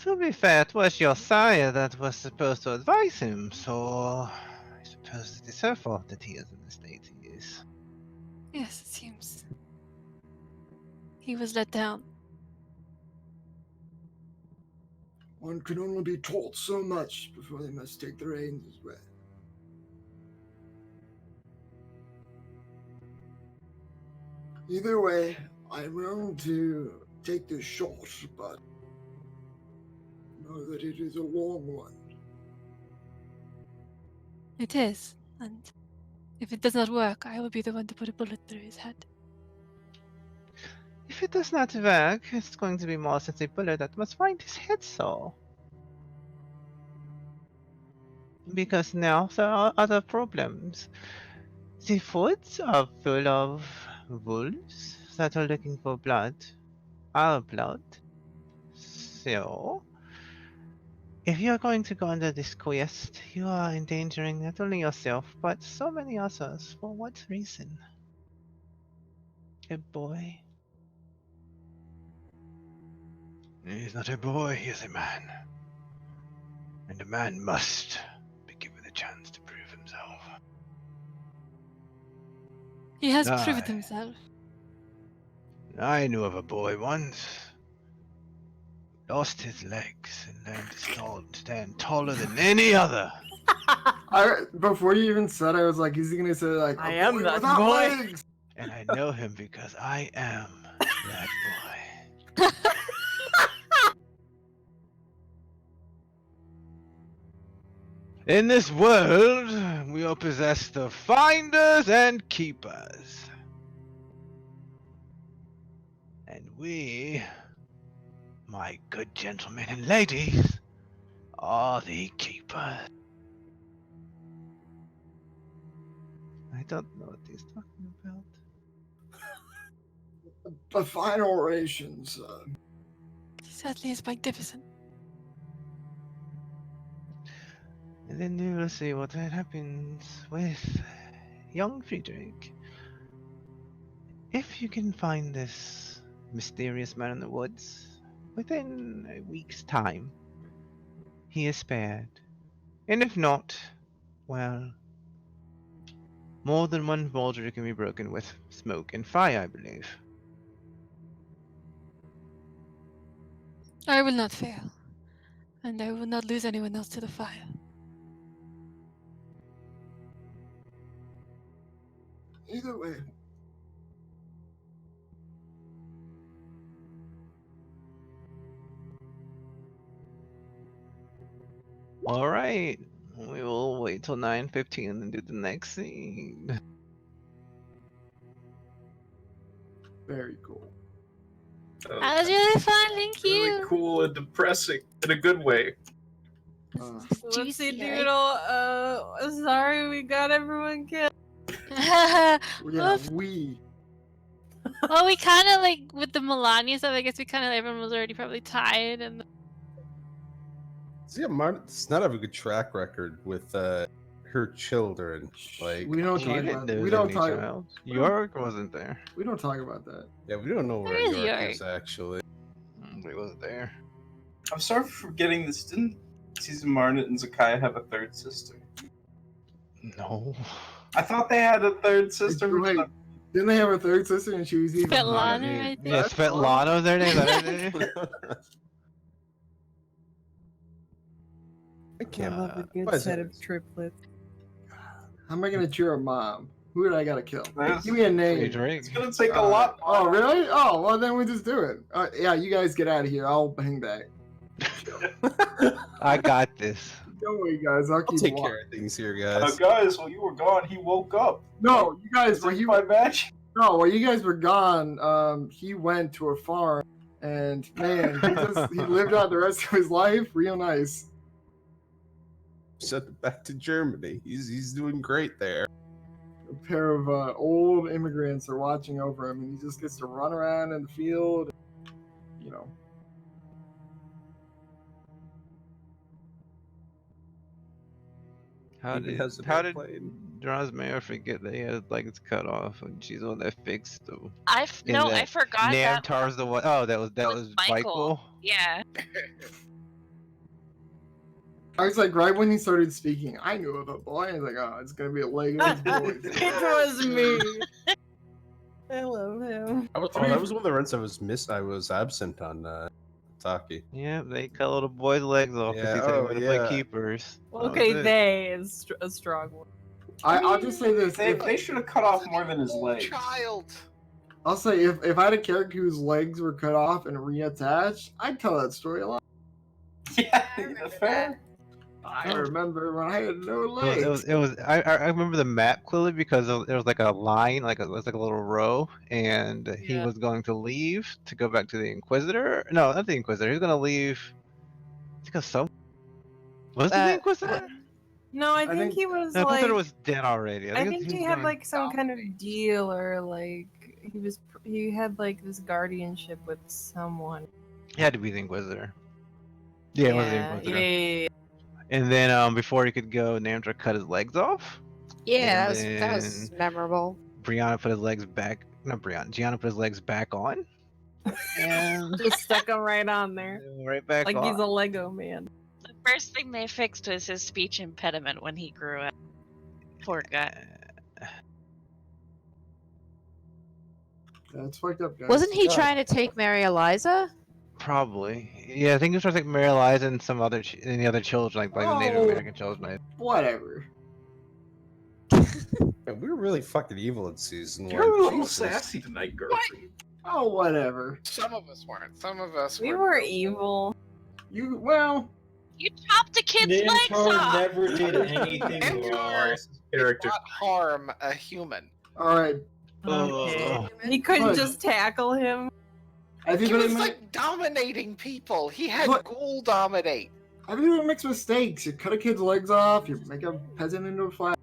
To be fair, it was your sire that was supposed to advise him, so I suppose it is her fault that he is in the state he is. Yes, it seems. He was let down. One can only be taught so much before they must take the reins as well. Either way, I'm willing to take this shot, but know that it is a long one. It is, and if it does not work, I will be the one to put a bullet through his head. If it does not work, it's going to be more than a bullet that must find his head so. Because now there are other problems. The woods are full of wolves that are looking for blood. Our blood. So, if you are going to go under this quest, you are endangering not only yourself, but so many others. For what reason? A boy? He is not a boy, he is a man. And a man must be given a chance to prove himself. He has Aye. proved himself. I knew of a boy once. Lost his legs and learned to stand taller than any other. Before you even said, I was like, is he gonna say like, I "A am boy that without boy." legs?" And I know him because I am that boy. In this world, we are possessed of finders and keepers. And we, my good gentlemen and ladies, are the keepers. I don't know what he's talking about. The final orations. certainly is magnificent. And then we will see what happens with young Friedrich. If you can find this mysterious man in the woods within a week's time, he is spared. And if not, well, more than one boulder can be broken with smoke and fire, I believe. I will not fail, and I will not lose anyone else to the fire. Either way. All right, we will wait till 9:15 and do the next scene. Very cool. That was really fun, thank you. Really cool and depressing in a good way. Whoopsie doodle. Sorry we got everyone killed. Yeah, Oops. we. Well, we kind of like with the Melania stuff. I guess we kind of everyone was already probably tired, and See, Martin does not have a good track record with her children. Like We don't She talk didn't about. lose We don't any talk. child. York wasn't there. We don't talk about that. Yeah, we don't know where Where is York York? is actually. He wasn't there. I'm sorry for forgetting this. Didn't Caesar Marnet and Zakiah have a third sister? No. I thought they had a third sister. Wait, didn't they have a third sister and she was even Svetlana, hotter? I think. Yeah, Svetlana was their name. Is that her name? I can't. I love a good what is set it? of triplets. How am I gonna cheer a mom? Who did I gotta kill? There's- Give me a name. Friedrich. It's gonna take a lot. Oh, really? Oh, well, then we just do it. Yeah, you guys get out of here. I'll hang back. I got this. Don't worry, guys. I'll I'll keep take watch. care of things here, guys. Guys, while you were gone, he woke up. No, you guys, Is when it you my match? no, while you guys were gone, he went to a farm, and man, he lived out the rest of his life real nice. Sent it back to Germany. He's doing great there. A pair of old immigrants are watching over him, and he just gets to run around in the field. You know. How Even did has an how did airplane. Drosmeo forget that he had legs cut off and she's the one that fixed them? I forgot that. Namtar's the one. Oh, that was Michael. Yeah. I was like, right when he started speaking, I knew of a boy. I was like, oh, it's gonna be a Lego's boy. It was me. I love him. That was one of the runs I was absent on Taki. Yeah, they cut little boy's legs off because Yeah, he said he oh, wanted to yeah. play keepers. Okay, That was it. they is a strong one. I'll just say this. They should have cut off more than his legs. Child. I'll say if I had a character whose legs were cut off and reattached, I'd tell that story a lot. Yeah, fair. I remember when I had no legs. It was. I remember the map clearly because there was like a line, it was like a little row, and he was going to leave to go back to the Inquisitor. No, not the Inquisitor. He was gonna leave to go some. Was it the Inquisitor? No, I think he was No, like. Inquisitor was dead already. I think was he had going- like some kind of deal, or like he had like this guardianship with someone. He had to be the Inquisitor. Yeah, it was the Inquisitor. Yeah. And then before he could go, Namtar cut his legs off. Yeah, And that was then memorable. Brianna put his legs back. Not Brianna. Gianna put his legs back on. Yeah, just stuck him right on there, Right back like on. he's a Lego man. The first thing they fixed was his speech impediment when he grew up. Poor guy. That's fucked up, guys. Wasn't he trying to take Mary Eliza? Probably. Yeah, I think he was trying to take Mary Eliza and some other and the other children, like the Native Oh. American children. Whatever. Man, we were really fucking evil in season one. You're a little Jesus. sassy tonight, girlfriend. Oh, whatever. Some of us weren't. Some of us We were. were evil. Well. You chopped a kid's legs off. never did anything Mentor Character. did not harm a human. All right. Okay. He couldn't But- just tackle him. He Everybody, was like dominating people. He had What? ghoul dominate. everybody makes mistakes. You cut a kid's legs off. You make a peasant into a flag.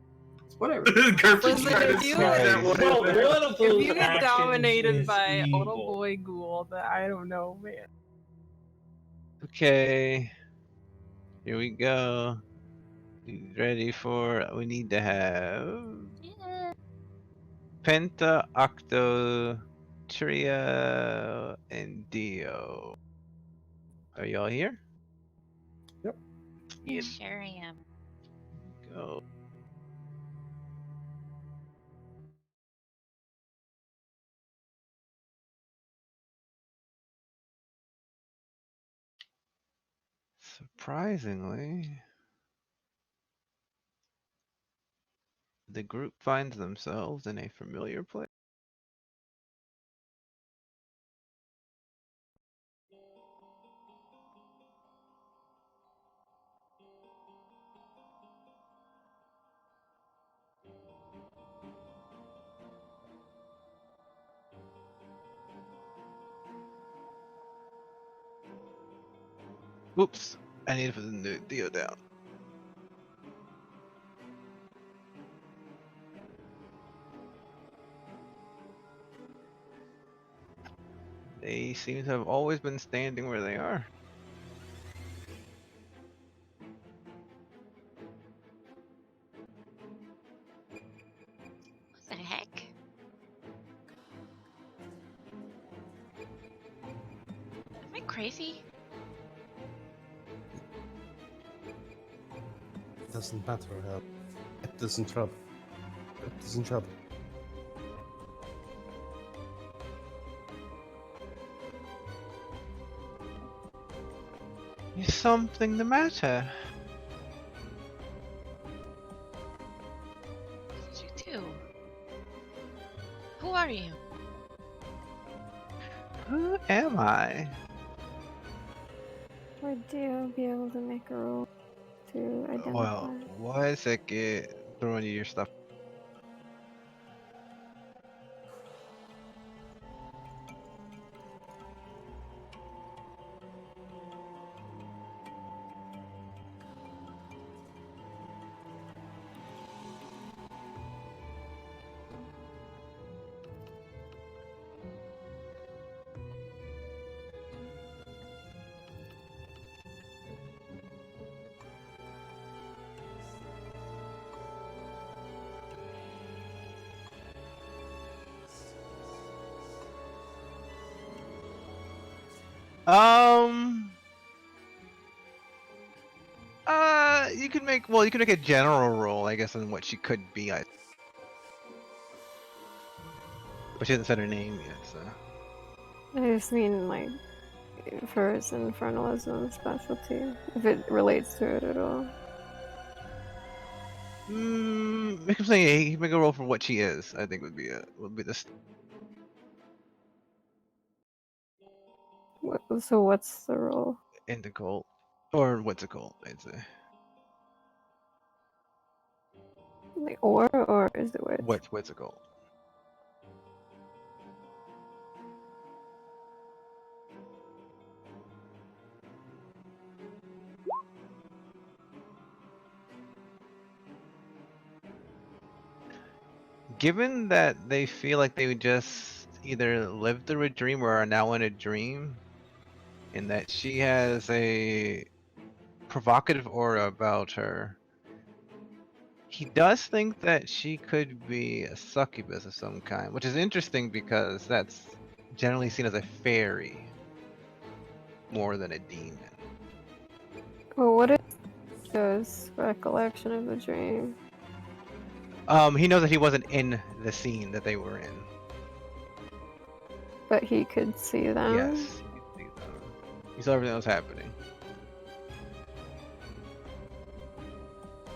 Whatever. Garfield's Listen, trying to if you- sneak that one Well, in there. one of If those you get actions dominated is by a little evil. boy ghoul, then I don't know, man. Okay. Here we go. You ready for? We need to have Penta, Octo, Tria, and Dio. Are y'all here? Yep. You sure am. Go. Surprisingly, the group finds themselves in a familiar place. Whoops! I need to put the Dio down. They seem to have always been standing where they are. What the heck? Am I crazy? It doesn't matter. It doesn't trouble. It doesn't trouble. Is something the matter? What did you do? Who are you? Who am I? Would you be able to make a roll to identify? Well, 1 second. Throwing you your stuff. You can make a general roll, I guess, on what she could be. But she hasn't said her name yet, so. I just mean like for his infernalism specialty, if it relates to it at all. Make him say he can make a roll for what she is. I think would be the. So what's the role? In the cult, or what's a cult? I'd say. Like or is it which? What's a cult? Given that they feel like they would just either live through a dream or are now in a dream, and that she has a provocative aura about her, he does think that she could be a succubus of some kind, which is interesting because that's generally seen as a fairy more than a demon. Well, what is Joe's recollection of the dream? He knows that he wasn't in the scene that they were in. But he could see them? Yes, he could see them. He saw everything that was happening.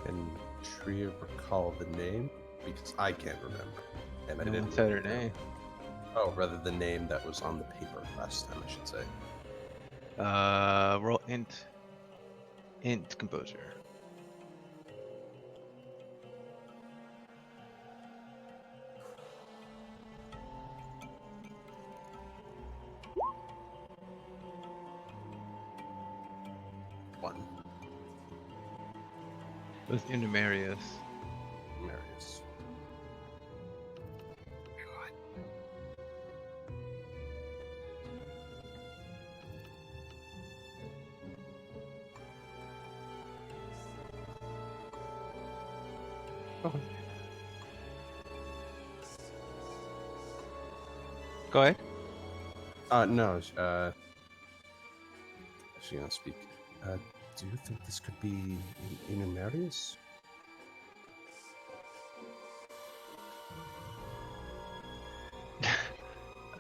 Can Tria recall the name? Because I can't remember. And I No didn't one said her name. Oh, rather the name that was on the paper last time, I should say. Roll int composure. One. It was into Marius. Marius. Go ahead. No. She gonna speak. Do you think this could be Inumerius?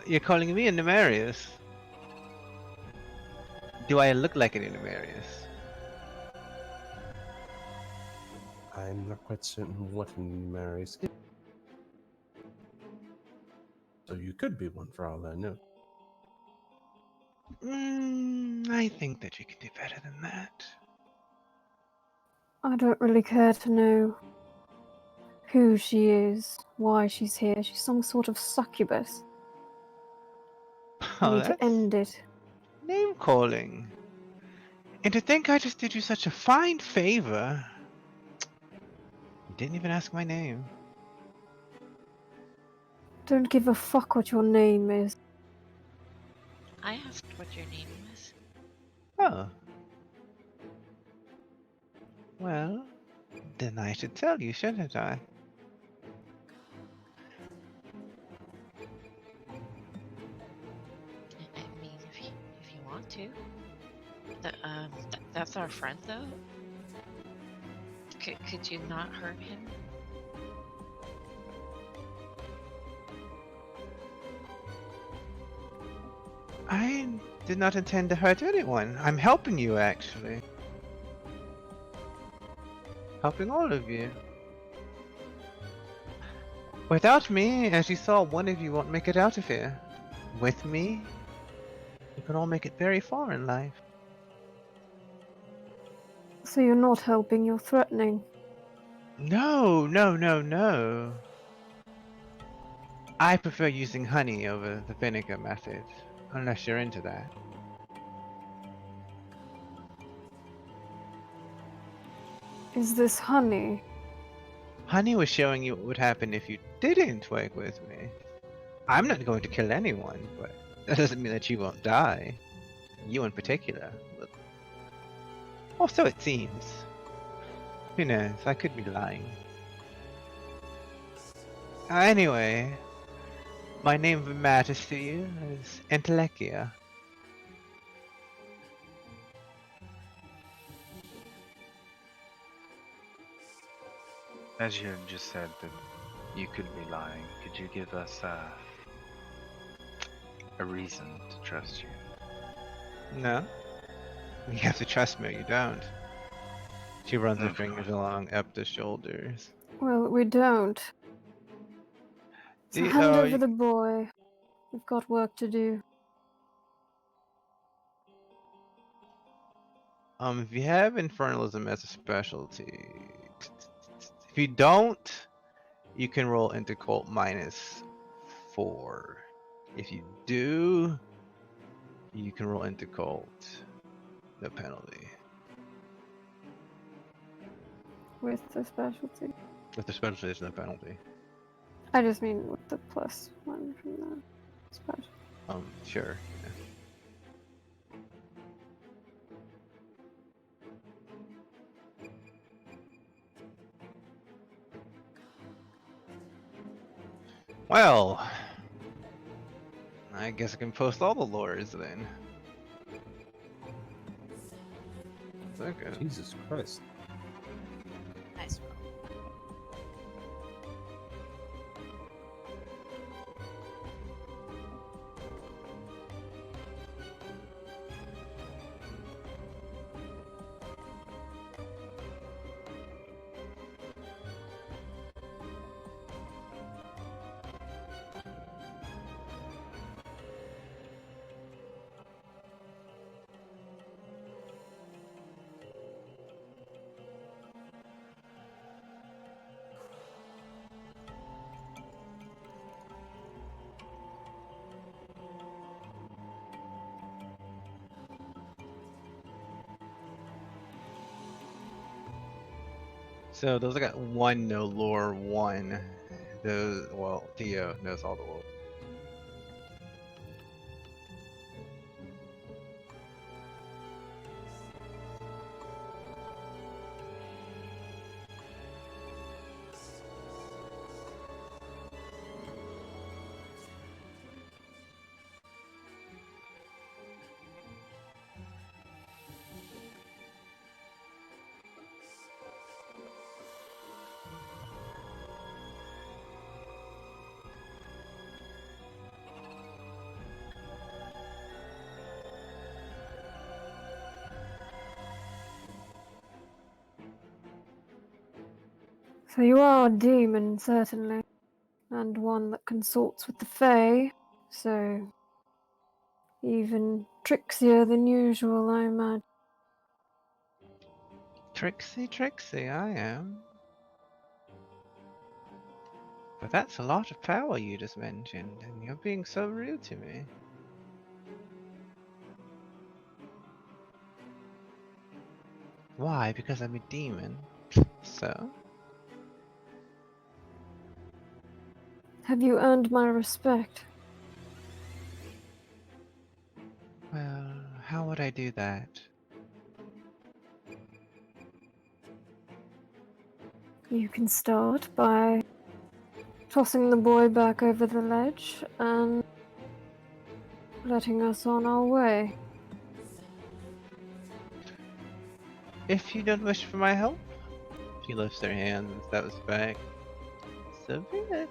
You're calling me a Nemarius? Do I look like an Nemarius? I'm not quite certain what Inumerius is. So you could be one for all I know. I think that you can do better than that. I don't really care to know who she is, why she's here. She's some sort of succubus. We Oh, need to that's end it. name calling. And to think I just did you such a fine favor. You didn't even ask my name. Don't give a fuck what your name is. I asked what your name was. Oh. Well, then I should tell you, shouldn't I? I mean, if you want to. That's our friend, though. Could you not hurt him? I did not intend to hurt anyone. I'm helping you, actually. Helping all of you. Without me, as you saw, one of you won't make it out of here. With me, you can all make it very far in life. So you're not helping, you're threatening. No, no, no, no. I prefer using honey over the vinegar method, unless you're into that. Is this honey? Honey was showing you what would happen if you didn't work with me. I'm not going to kill anyone, but that doesn't mean that you won't die. You in particular. But... Or so it seems. Who knows, I could be lying. Anyway, my name that matters to you is Entelekia. As you just said that you could be lying, could you give us a reason to trust you? No? You have to trust me or you don't. She runs her Okay. fingers along Epta's shoulders. Well, we don't. So hand over the boy. We've got work to do. If you have infernalism as a specialty, if you don't, you can roll into cult -4. If you do, you can roll into cult. No penalty. With the specialty. With the specialty, there's no penalty. I just mean with the +1 from the special. Sure. Yeah. Well, I guess I can post all the lores then. Okay. Jesus Christ. Nice roll. So those I got 1 no lore, 1. Those, well, Theo knows all the lore. So you are a demon, certainly, and one that consorts with the Fae, so even trixier than usual, I imagine. Trixie, I am. But that's a lot of power you just mentioned, and you're being so rude to me. Why? Because I'm a demon. So? Have you earned my respect? Well, how would I do that? You can start by tossing the boy back over the ledge and letting us on our way. If you don't wish for my help? She lifts her hand and steps back. So be it.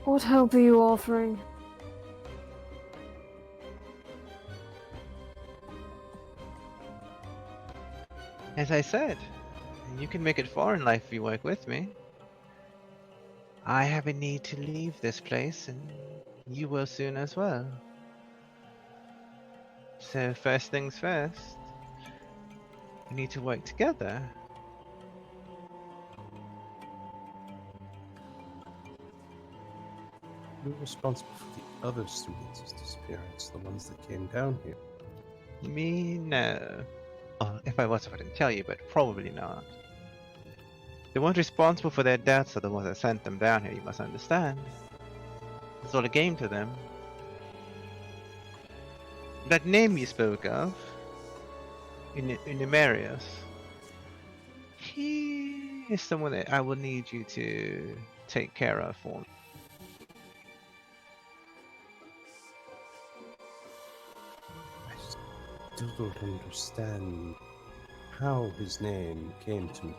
What help are you offering? As I said, you can make it far in life if you work with me. I have a need to leave this place, and you will soon as well. So first things first, we need to work together. You're responsible for the other students' disappearance, the ones that came down here. Me, no. Oh, if I was, I wouldn't tell you, but probably not. The ones responsible for their deaths are the ones that sent them down here, you must understand. It's all a game to them. That name you spoke of, Unimarius, he is someone that I will need you to take care of for me. I still don't understand how his name came to me.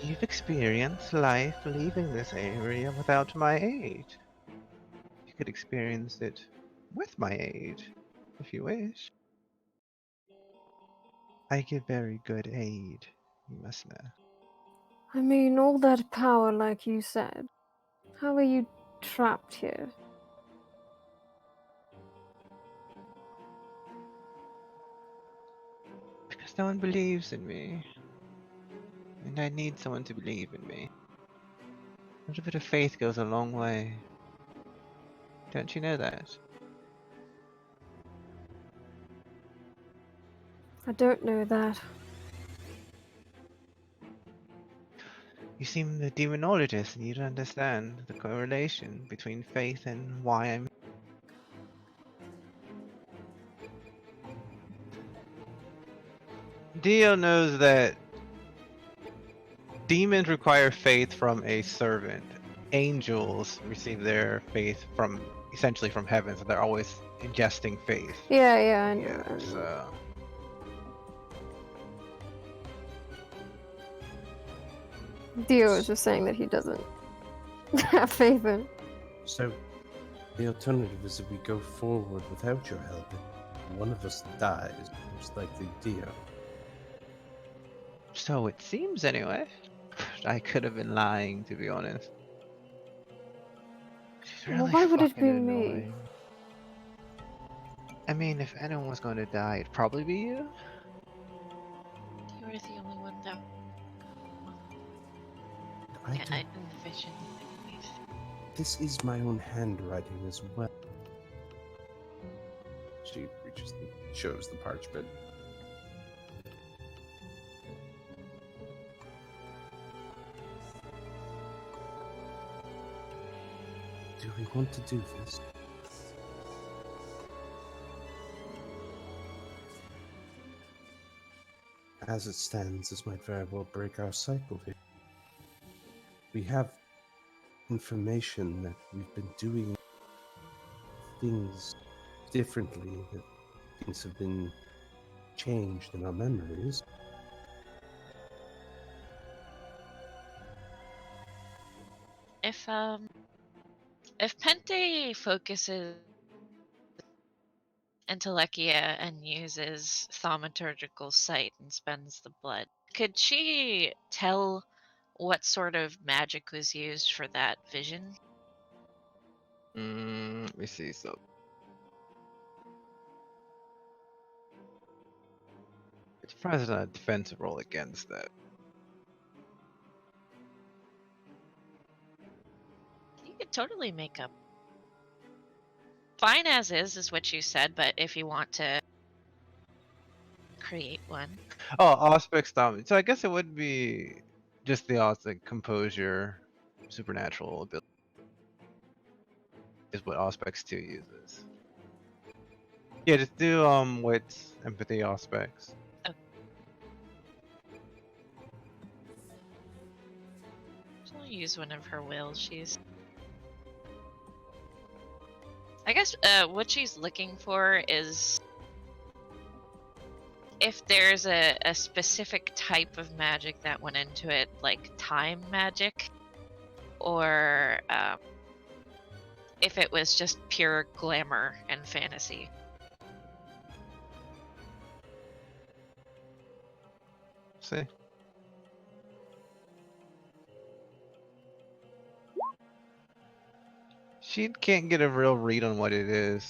You've experienced life leaving this area without my aid. You could experience it with my aid, if you wish. I give very good aid, you must know. I mean, all that power, like you said. How are you trapped here? Because no one believes in me. And I need someone to believe in me. A little bit of faith goes a long way. Don't you know that? I don't know that. You seem a demonologist and you don't understand the correlation between faith and why I'm. Dio knows that demons require faith from a servant. Angels receive their faith from essentially from heaven, so they're always ingesting faith. Yeah, I know. Yeah, so Dio was just saying that he doesn't have faith in. So, the alternative is if we go forward without your help, and one of us dies, most likely Dio. So it seems anyway. I could have been lying, to be honest. She's really Well, why would it fucking be annoying. me? I mean, if anyone was going to die, it'd probably be you. You were the only one that I yeah, don't- envisioned anyways. This is my own handwriting as well. She reaches and shows the parchment. Do we want to do this? As it stands, this might very well break our cycle here. We have information that we've been doing things differently, that things have been changed in our memories. If Pente focuses Entelechia and uses thaumaturgical sight and spends the blood. Could she tell what sort of magic was used for that vision? Let me see. So, it's probably not a defensive roll against that. You could totally make up. Fine as is what you said, but if you want to create one. Oh, Auspex dominant. So I guess it would be just the odds like composure, supernatural ability is what Auspex 2 uses. Yeah, just do wits, empathy, Auspex. She'll use one of her wills. I guess what she's looking for is if there's a specific type of magic that went into it, like time magic, or if it was just pure glamour and fantasy. See. She can't get a real read on what it is.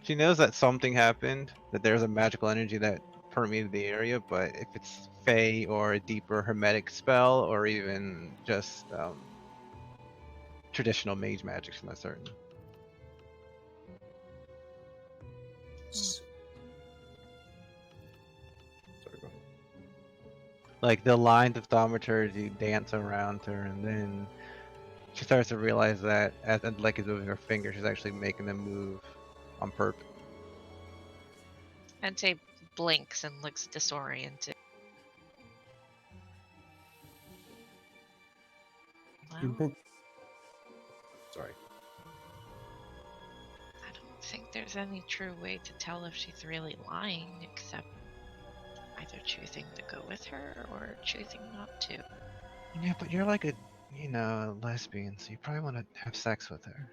She knows that something happened, that there's a magical energy that permeated the area, but if it's Fey or a deeper hermetic spell, or even just traditional mage magic, she's not certain. Sorry, go ahead. Like the lines of thaumaturgy dance around her, and then she starts to realize that as like is moving her finger, she's actually making them move on purpose. Ente blinks and looks disoriented. Sorry. I don't think there's any true way to tell if she's really lying, except either choosing to go with her or choosing not to. Yeah, but you're like a lesbian, so you probably want to have sex with her.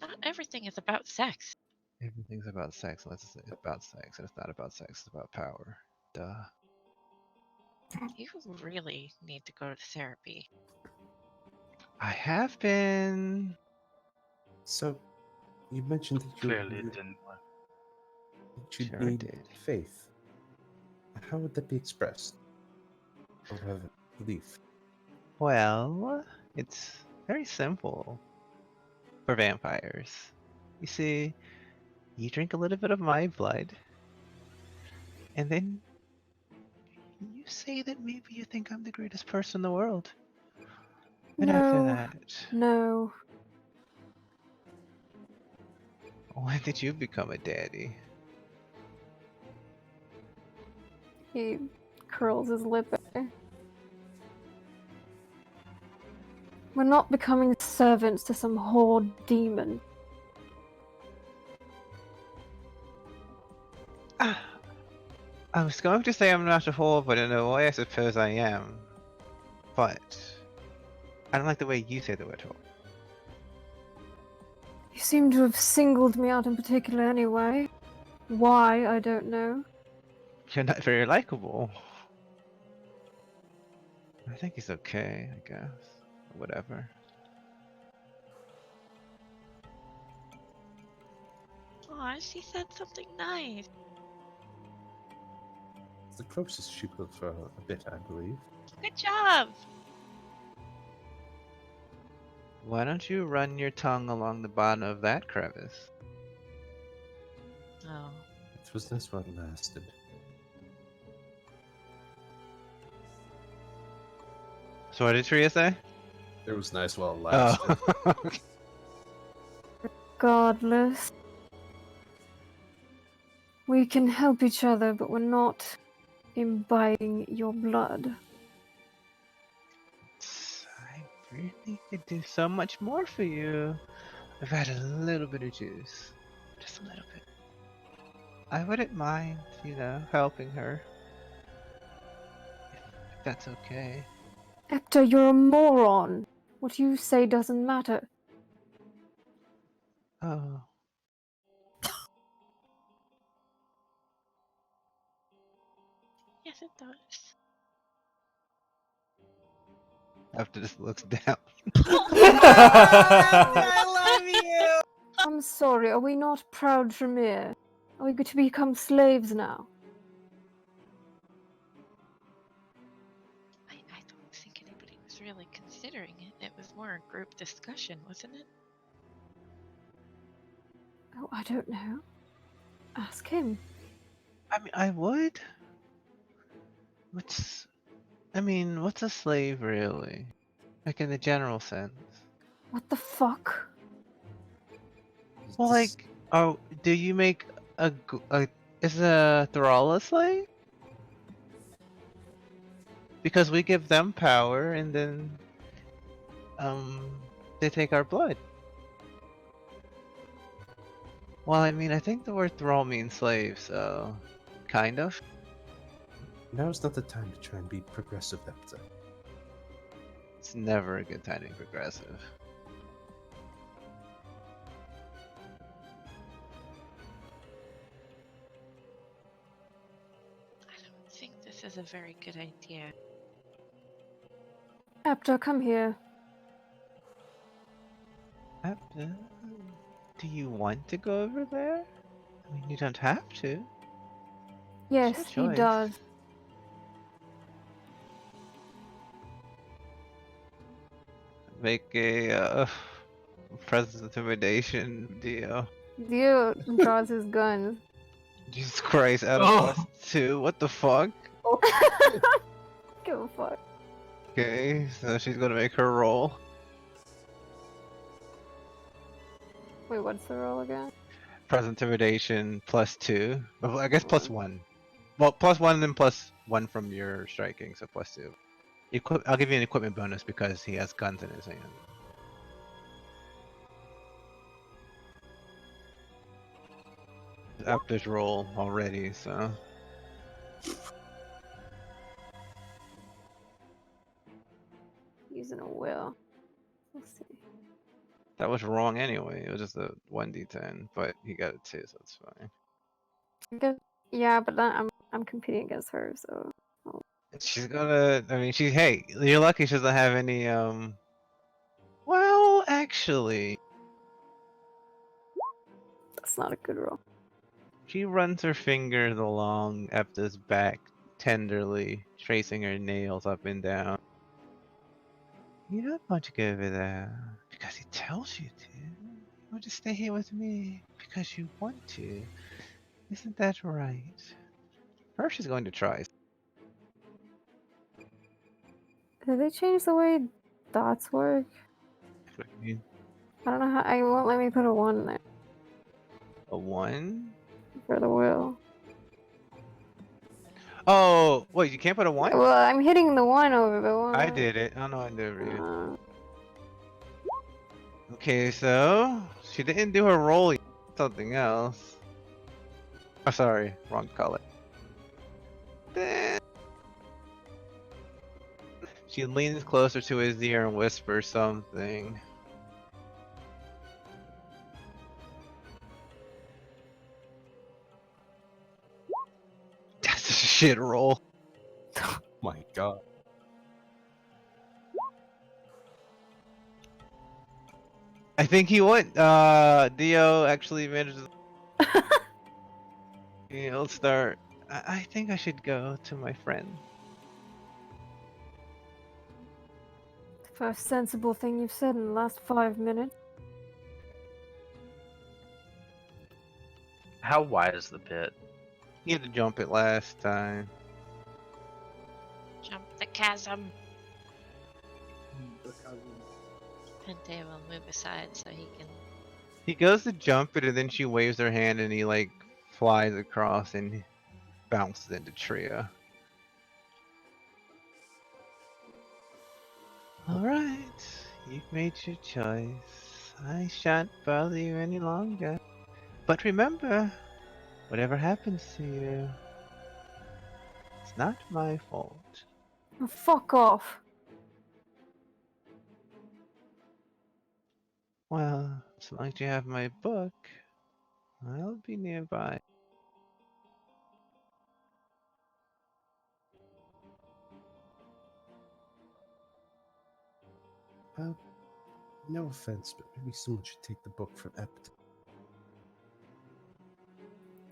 Not everything is about sex. Everything's about sex, unless it's about sex, and it's not about sex, it's about power. Duh. You really need to go to therapy. I have been. So, you mentioned that Clearly it didn't work. that you Sure need did. faith. How would that be expressed? Or have belief? Well, it's very simple for vampires. You see, you drink a little bit of my blood, and then you say that maybe you think I'm the greatest person in the world. And after that, No. when did you become a daddy? He curls his lip at her. We're not becoming servants to some horde demon. I was going to say I'm not a whore, but in a way I suppose I am. But I don't like the way you say the word whore. You seem to have singled me out in particular anyway. Why, I don't know. You're not very likable. I think he's okay, I guess. Whatever. Aw, she said something nice. It's the closest she put for a bit, I believe. Good job. Why don't you run your tongue along the bottom of that crevice? Oh. It was this what lasted. So what did Tria say? It was nice while it lasted. Oh. Regardless. We can help each other, but we're not imbibing your blood. I really could do so much more for you. I've had a little bit of juice. Just a little bit. I wouldn't mind, helping her. If that's okay. Hector, you're a moron. What you say doesn't matter. Oh. Yes, it does. After this looks down. I love you. I'm sorry, are we not proud Tremere? Are we going to become slaves now? I don't think anybody was really considering it. It was more a group discussion, wasn't it? Oh, I don't know. Ask him. I mean, I would. What's a slave really? Like in the general sense. What the fuck? Well, like, oh, do you make is a thrall a slave? Because we give them power and then they take our blood. Well, I mean, I think the word thrall means slave, so kind of. Now's not the time to try and be progressive, Epta. It's never a good time to be progressive. I don't think this is a very good idea. Apta, come here. Do you want to go over there? I mean, you don't have to. Yes, It's he your choice. does. Make a presence intimidation deal. Dio draws his gun. Jesus Christ, out of +2. What the fuck? Give a fuck. Okay, so she's gonna make her roll. Wait, what's the roll again? Presence intimidation +2. Well, I guess +1. Well, +1 and then +1 from your striking, so +2. I'll give you an equipment bonus because he has guns in his hand. Up this roll already, so. Using a will. Let's see. That was wrong anyway. It was just a 1d10, but he got a 2, so it's fine. Yeah, but then I'm competing against her, so. She's gonna. I mean, hey, you're lucky she doesn't have any. Well, actually, That's not a good roll. she runs her fingers along Epta's back tenderly, tracing her nails up and down. You don't want to go over there because he tells you to. You want to stay here with me because you want to. Isn't that right? First, she's going to try. Did they change the way dots work? I mean, I don't know how. I won't let me put a 1 there a 1? for the will. Oh, wait, you can't put a 1? Well, I'm hitting the 1 over the 1. I did it. I don't know I did it for you. Okay, so she didn't do her roll yet. Something else. Oh, sorry, wrong color. She leans closer to his ear and whispers something. That's a shit roll. Oh my god. I think he went. Dio actually managed. Yeah, let's start. I think I should go to my friend. First sensible thing you've said in the last 5 minutes. How wide is the pit? You had to jump it last time. Jump the chasm. Pente will move aside so he can. He goes to jump it and then she waves her hand and he like flies across and bounces into Tria. Alright, you've made your choice. I shan't bother you any longer. But remember, whatever happens to you, it's not my fault. Oh, fuck off. Well, as long as you have my book, I'll be nearby. No offense, but maybe someone should take the book from Ept.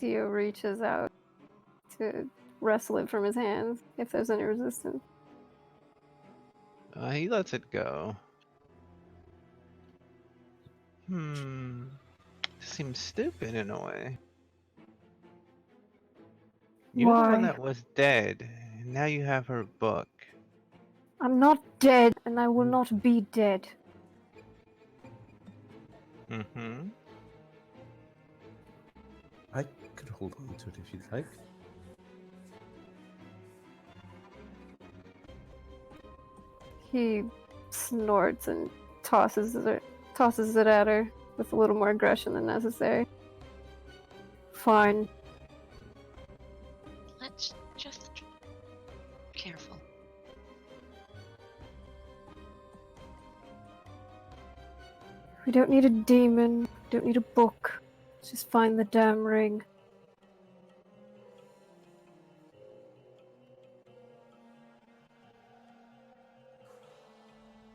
Dio reaches out to wrestle it from his hands if there's any resistance. He lets it go. Seems stupid in a way. You're the one Why? that was dead. And now you have her book. I'm not dead, and I will not be dead. Mm-hmm. I could hold on to it if you'd like. He snorts and tosses it at her with a little more aggression than necessary. Fine. Let's just careful. We don't need a demon. We don't need a book. Let's just find the damn ring.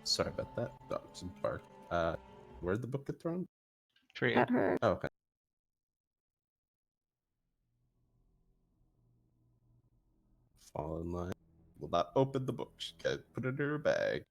Sorry about that. Dogs and bark. Where'd the book get thrown? Tree. At her. Oh, okay. Fall in line. Will not open the book. She can't put it in her bag.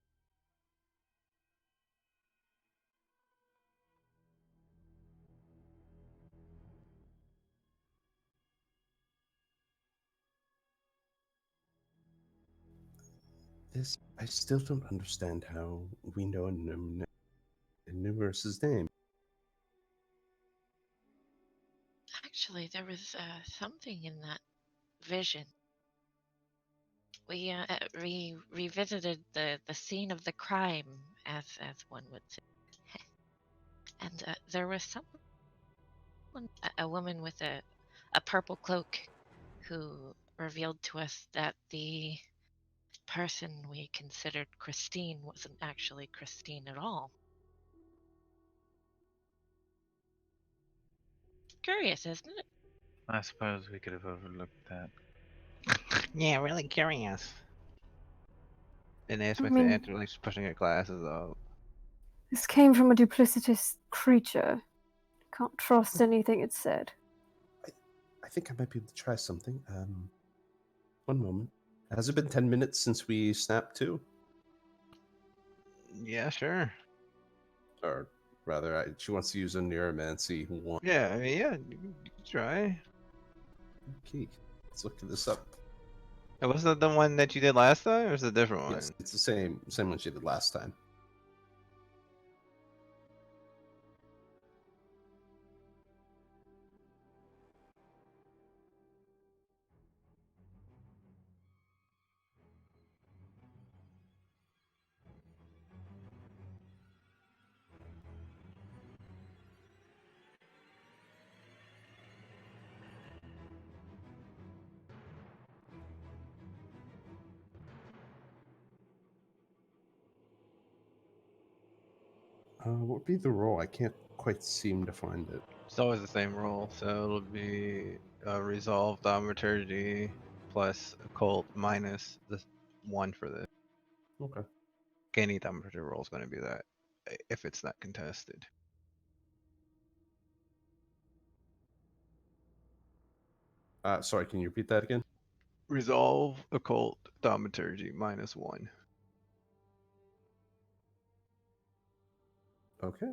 This, I still don't understand how we know Numerous' name. Actually, there was something in that vision. We revisited the scene of the crime, as one would say, and there was a woman with a purple cloak who revealed to us that the person we considered Christine wasn't actually Christine at all. Curious, isn't it? I suppose we could have overlooked that. Yeah, really curious. And asked I my mean- aunt, like she's pushing her glasses out. This came from a duplicitous creature. Can't trust anything it said. I think I might be able to try something. One moment. Has it been 10 minutes since we snapped to? Yeah, sure. Or rather, she wants to use a neuromancy one. Yeah, I mean, yeah, you can try. Okay, let's look this up. Was that the one that you did last time, or is it a different one? Yes, it's the same one she did last time. What would be the roll? I can't quite seem to find it. It's always the same roll, so it'll be resolve thaumaturgy plus occult minus the 1 for this. Okay. Any thaumaturgy roll is going to be that if it's not contested. Sorry, can you repeat that again? Resolve occult thaumaturgy minus 1. Okay.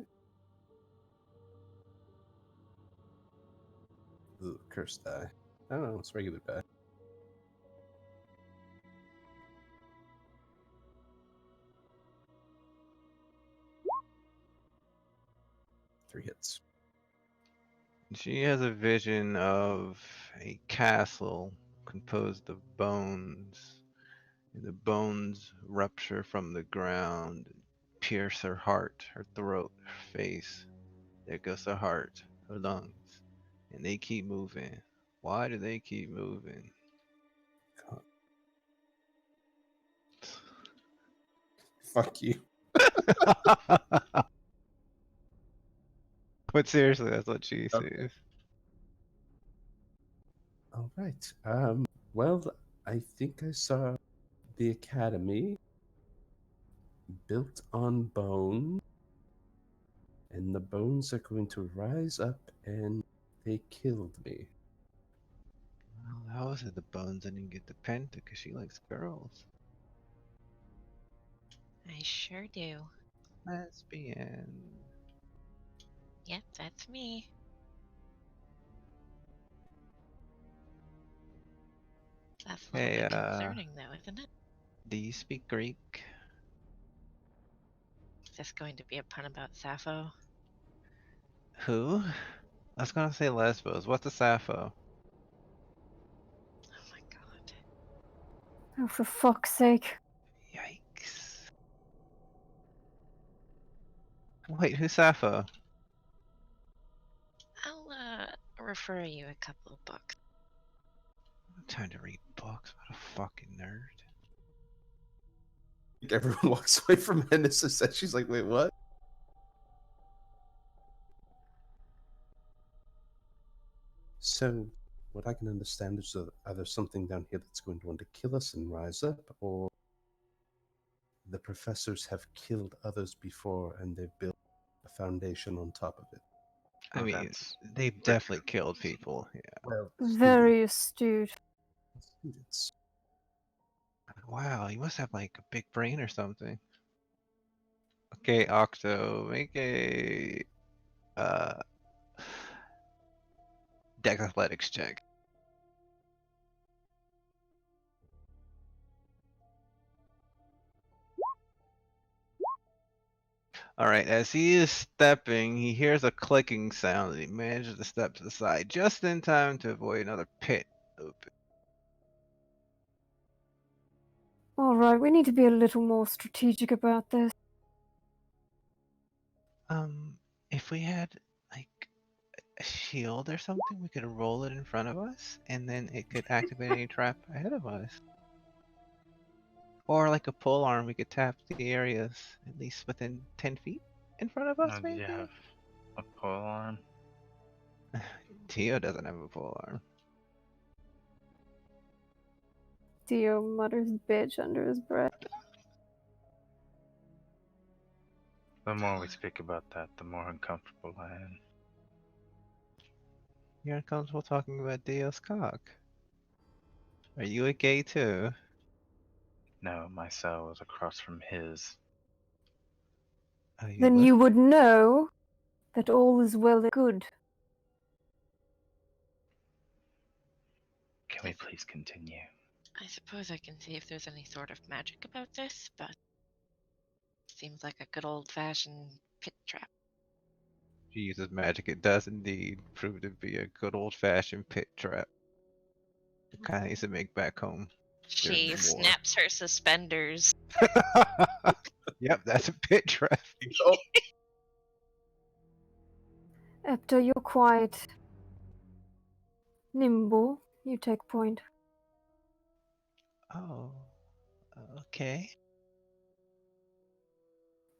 Ugh, cursed die. I don't know, it's regular die. Three hits. She has a vision of a castle composed of bones. And the bones rupture from the ground, pierce her heart, her throat, her face. There goes her heart, her lungs. And they keep moving. Why do they keep moving? God. Fuck you. But seriously, that's what she Okay. sees. All right. Well, I think I saw the academy built on bone and the bones are going to rise up, and they killed me. Well, how is it the bones didn't get the penta because she likes girls? I sure do. Lesbian. Yep, that's me. That's a little Hey, bit concerning, though, isn't it? do you speak Greek? Is this going to be a pun about Sappho? Who? I was gonna say Lesbos. What's a Sappho? Oh my god. Oh, for fuck's sake. Yikes. Wait, who's Sappho? I'll refer you a couple of books. Time to read books. What a fucking nerd. Everyone walks away from Hennis and she's like, wait, what? So, what I can understand is that either something down here that's going to want to kill us and rise up, or the professors have killed others before and they've built a foundation on top of it. I mean, they've definitely killed people. Yeah. Well, Very astute. students. Wow, you must have like a big brain or something. Okay, Octo, make a dex athletics check. Alright, as he is stepping, he hears a clicking sound and he manages to step to the side just in time to avoid another pit open. Alright, we need to be a little more strategic about this. If we had like a shield or something, we could roll it in front of us and then it could activate any trap ahead of us. Or like a pole arm, we could tap the areas at least within 10 feet in front of us, Do maybe? you have a pole arm? Tio doesn't have a pole arm. Dio mutters bitch under his breath. The more we speak about that, the more uncomfortable I am. You're uncomfortable talking about Dio's cock. Are you a gay too? No, my cell is across from his. Are you Then you would know that all is well and good. Can we please continue? I suppose I can see if there's any sort of magic about this, but seems like a good old-fashioned pit trap. She uses magic. It does indeed prove to be a good old-fashioned pit trap. It kind of needs to make back home. She There's more. snaps her suspenders. Yep, that's a pit trap. Epta, you're quite nimble. You take point. Oh, okay.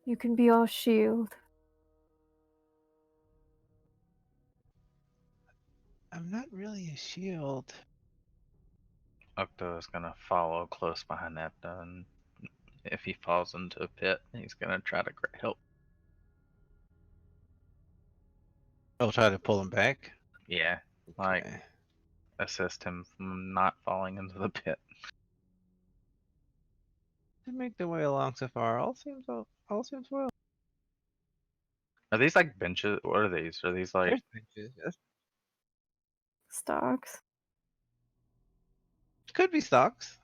You can be our shield. I'm not really a shield. Octo is gonna follow close behind Epta, and if he falls into a pit, he's gonna try to help. I'll try to pull him back. Yeah, like assist him from not falling into the pit. To make their way along so far, all seems well. Are these like benches? What are these? Are these like There's benches, yes. Stocks. Could be stocks.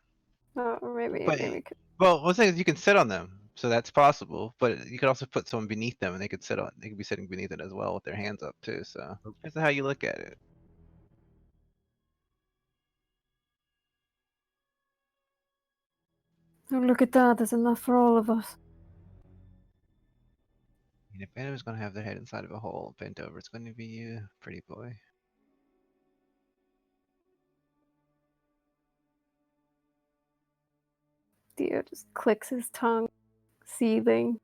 Oh, maybe. But, maybe. well, one thing is you can sit on them, so that's possible. But you could also put someone beneath them, and they could sit on. They could be sitting beneath it as well with their hands up too. So depends on how you look at it. Oh, look at that. There's enough for all of us. And if anyone's gonna have their head inside of a hole bent over, it's going to be you, pretty boy. Dio just clicks his tongue, seething.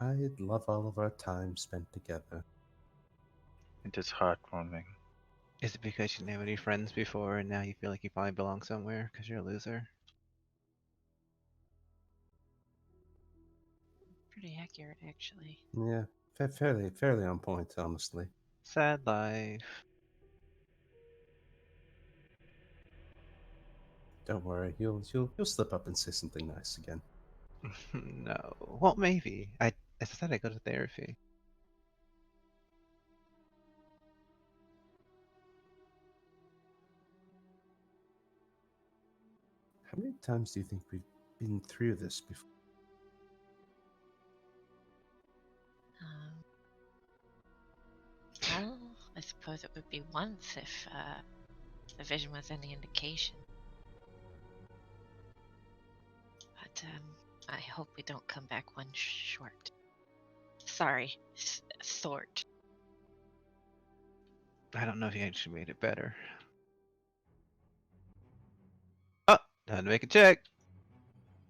I'd love all of our time spent together. It is heartwarming. Is it because you didn't have any friends before, and now you feel like you finally belong somewhere because you're a loser? pretty accurate, actually. Yeah, fairly on point, honestly. Sad life. Don't worry, you'll slip up and say something nice again. No. Well, maybe. I said I go to therapy. How many times do you think we've been through this before? Well, I suppose it would be once if the vision was any indication. But I hope we don't come back one short. Sorry, short. I don't know if you actually made it better. Oh, time to make a check.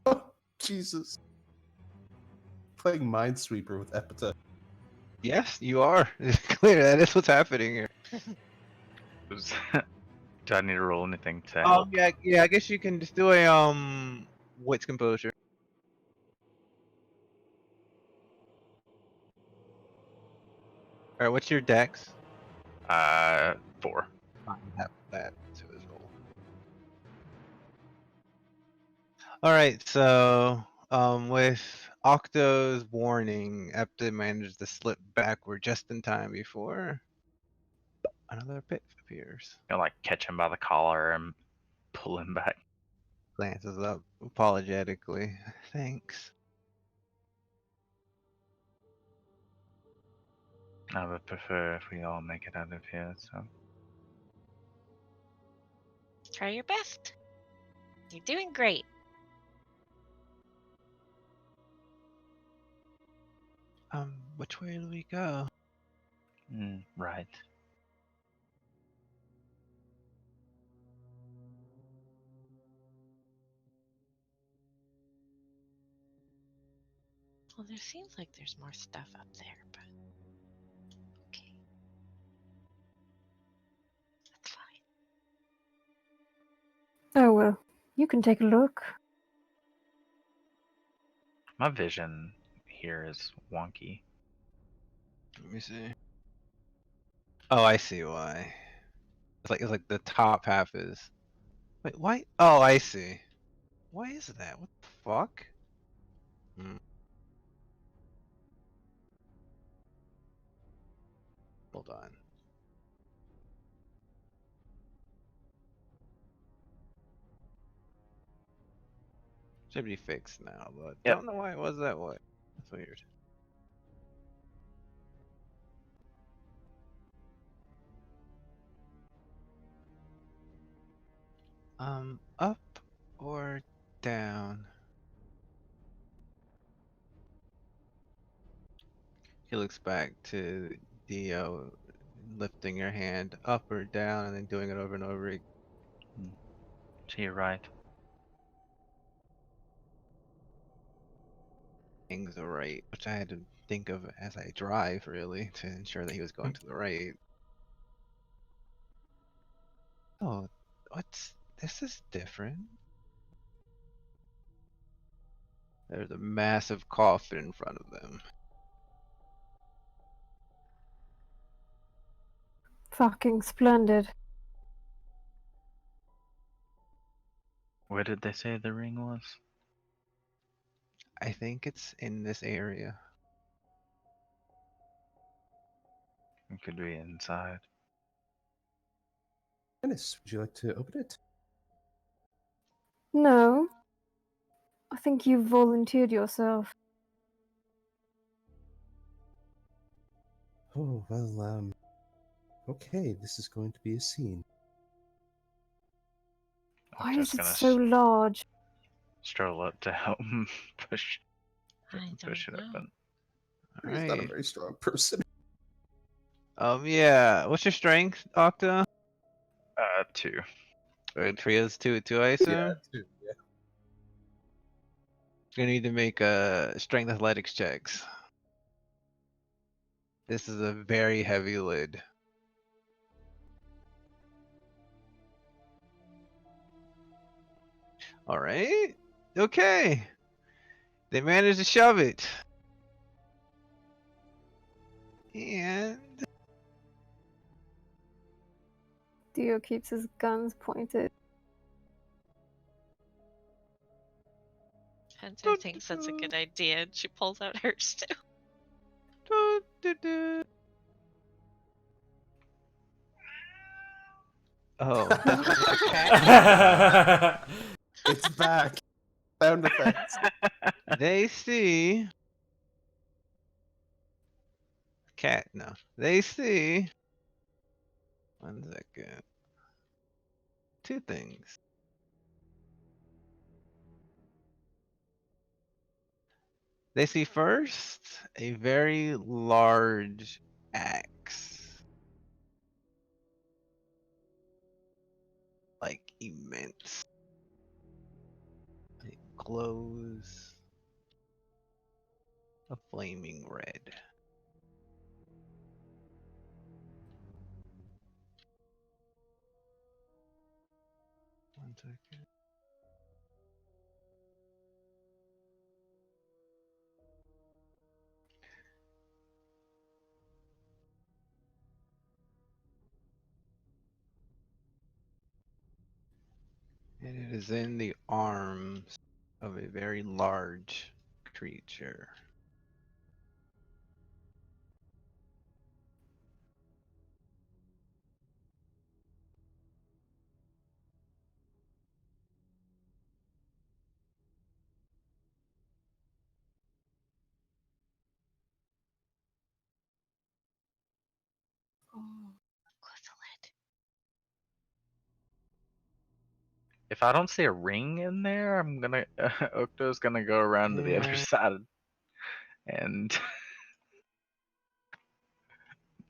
Oh, Jesus. Playing Minesweeper with Epitaph. Yes, you are. It's clear. That is what's happening here. Do I need to roll anything to Oh help? yeah. I guess you can just do a wits composure. All right, what's your dex? 4. Fine, have that to his roll. All right, so with Octo's warning, Epta managed to slip backward just in time before another pit appears. Like catch him by the collar and pull him back. Glances up apologetically. Thanks. I would prefer if we all make it out of here, so. Try your best. You're doing great. Which way do we go? Right. Well, there seems like there's more stuff up there, but okay. That's fine. Oh well, you can take a look. My vision here is wonky. Let me see. Oh, I see why. It's like the top half is. Wait, why? Oh, I see. Why is that? What the fuck? Hold on. Should be fixed now, but Yep. don't know why it was that way. That's weird. Up or down? He looks back to Dio, lifting your hand up or down, and then doing it over and over again. To your right. Things are right, which I had to think of as I drive, really, to ensure that he was going to the right. Oh, this is different. There's a massive coffin in front of them. Fucking splendid. Where did they say the ring was? I think it's in this area. It could be inside. Dennis, would you like to open it? No. I think you volunteered yourself. Oh, well, okay, this is going to be a scene. Why Just is it gonna so large? stroll up to help him push I it don't know. open. He's not a very strong person. Yeah. What's your strength, Octa? 2. Tria's two, I assume? Yeah, 2, yeah. You're gonna need to make strength athletics checks. This is a very heavy lid. Alright. Okay. They managed to shove it. And Dio keeps his guns pointed. Hunter thinks that's a good idea, and she pulls out hers too. Oh, that's what the cat. It's back. Sound effects. They see cat. No, they see. 1 second. 2 things. They see first a very large axe. Like immense. It glows a flaming red. One second. And it is in the arms of a very large creature. Close the lid. If I don't see a ring in there, I'm gonna Okto's gonna go around to the other side and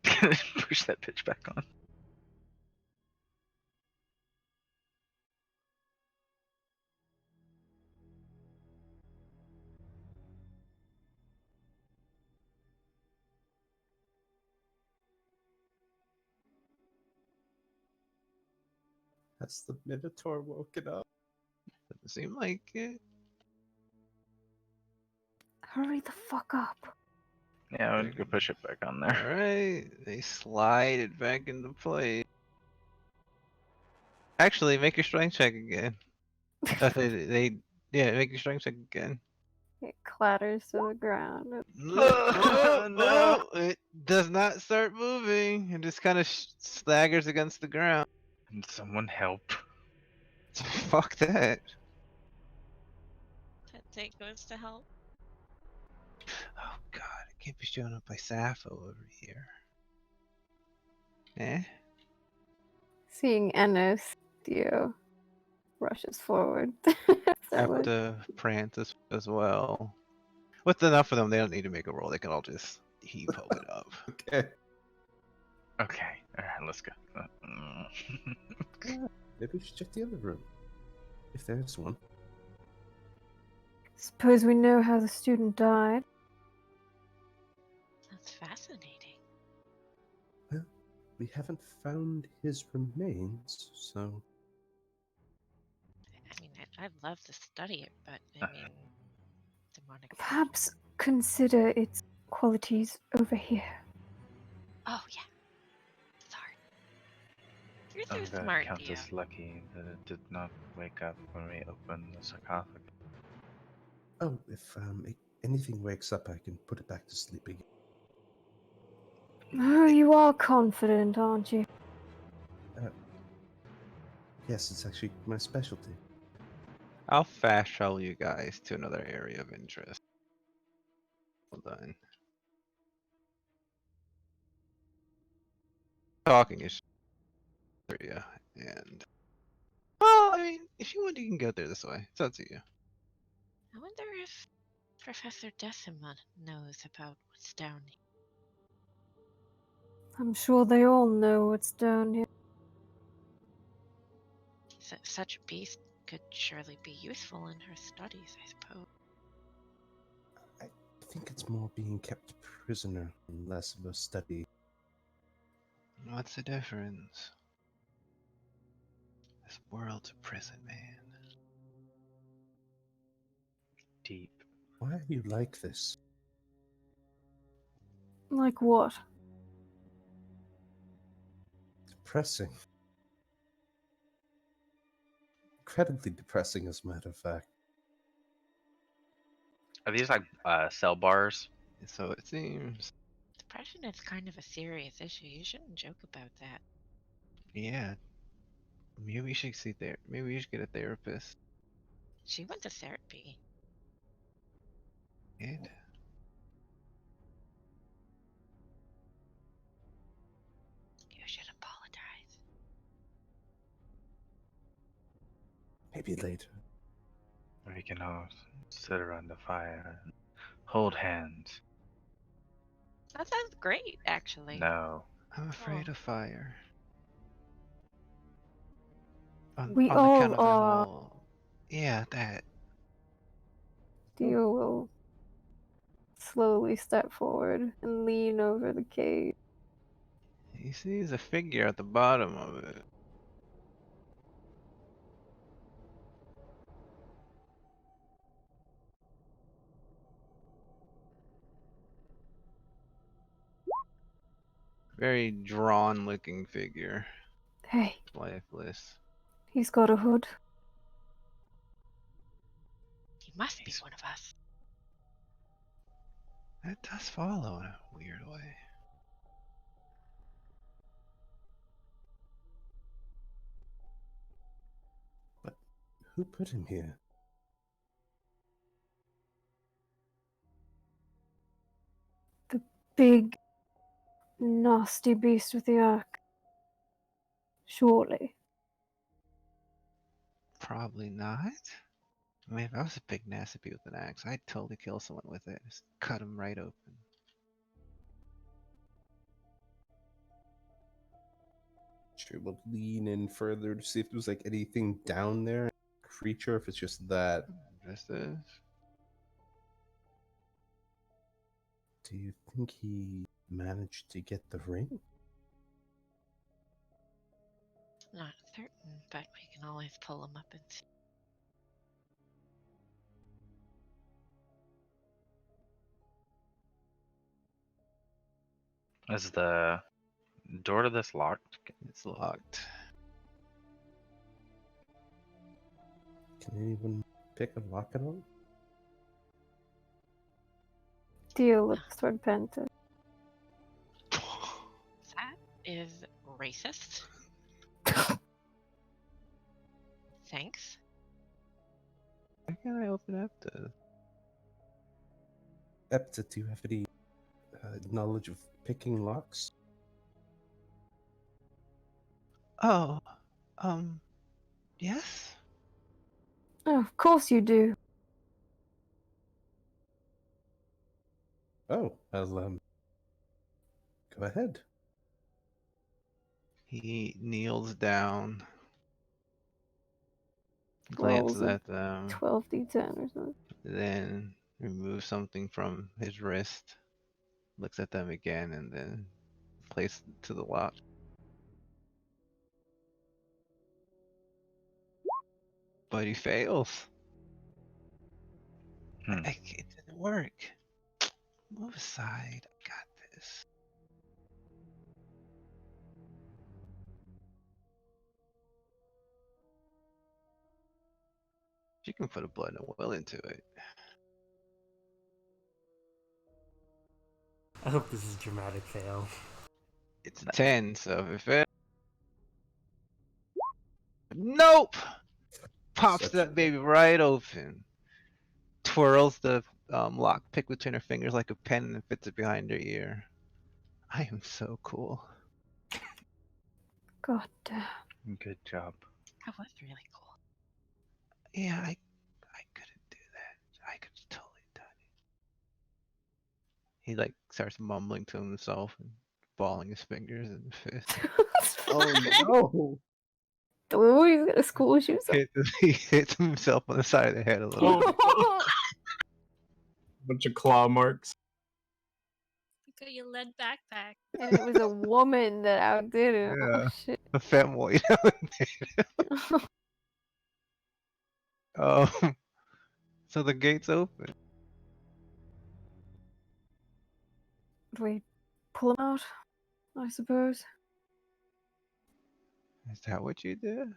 push that bitch back on. That's the Minotaur woken up. Doesn't seem like it. Hurry the fuck up. Yeah, I'm gonna push it back on there. Alright, they slide it back into place. Actually, make your strength check again. Yeah, make your strength check again. It clatters to the ground. No, it does not start moving. It just kind of staggers against the ground. Can someone help? Fuck that. Tente goes to help. Oh god, I can't be showing up by Sappho over here. Eh? Seeing Enos, Dio rushes forward. Have to prance as well. With enough of them, they don't need to make a roll. They can all just poke it up. Okay. Okay, alright, let's go. Maybe we should check the other room. If there's one. Suppose we know how the student died. That's fascinating. Well, we haven't found his remains, so. I mean, I'd love to study it, but I mean, demonic. Perhaps consider its qualities over here. Oh yeah. Sorry. You're I'm so gonna smart, count Dio. this lucky that it did not wake up when we opened the sarcophagus. Oh, if anything wakes up, I can put it back to sleep again. Oh, you are confident, aren't you? Yes, it's actually my specialty. I'll fast travel you guys to another area of interest. Hold on. Talking is area, and well, I mean, if you want, you can go there this way. It's up to you. I wonder if Professor Decima knows about what's down here. I'm sure they all know what's down here. Such a beast could surely be useful in her studies, I suppose. I think it's more being kept prisoner and less of a study. What's the difference? This world's a prison, man. Deep. Why are you like this? Like what? depressing. Incredibly depressing, as a matter of fact. Are these like cell bars? So it seems. Depression is kind of a serious issue. You shouldn't joke about that. Yeah. Maybe we should see there. Maybe we should get a therapist. She went to therapy. And You should apologize. Maybe later. We can all sit around the fire and hold hands. That sounds great, actually. No. I'm afraid of fire. We on all account of the are. whole. Yeah, that. Dio will slowly step forward and lean over the cage. He sees a figure at the bottom of it. Very drawn looking figure. Hey, Lifeless. he's got a hood. He must be one of us. That does follow in a weird way. But who put him here? The big, nasty beast with the arc. Surely. Probably not. I mean, if I was a big nasty beast with an axe, I'd totally kill someone with it. Just cut him right open. Sure, we'll lean in further to see if there's like anything down there. Creature, if it's just that. Just this. Do you think he managed to get the ring? Not certain, but we can always pull him up and see. Is the door to this locked? It's locked. Can anyone pick a lock at all? Dio looks toward Penta. That is racist. Thanks. Why can't I open up this? Epta, do you have any knowledge of picking locks? Oh, yes? Oh, of course you do. Oh, I'll, go ahead. He kneels down, Rolls glances a at them, 12d10 or something. then removes something from his wrist, looks at them again, and then places it to the lock. But he fails. It didn't work. Move aside. I got this. You can put a blood and will into it. I hope this is a dramatic fail. It's a 10, so if it. Nope! Pops that baby right open. Twirls the lock pick between her fingers like a pen and fits it behind her ear. I am so cool. God damn. Good job. That was really cool. Yeah, I couldn't do that. I could have totally done it. He like starts mumbling to himself and balling his fingers in the fist. Oh no! Oh, he's gonna school shoes. He hits himself on the side of the head a little bit. Bunch of claw marks. Look at your lead backpack. And it was a woman that outdid him. Yeah. Oh shit. A femoid. So the gate's open. Do we pull him out? I suppose. Is that what you do?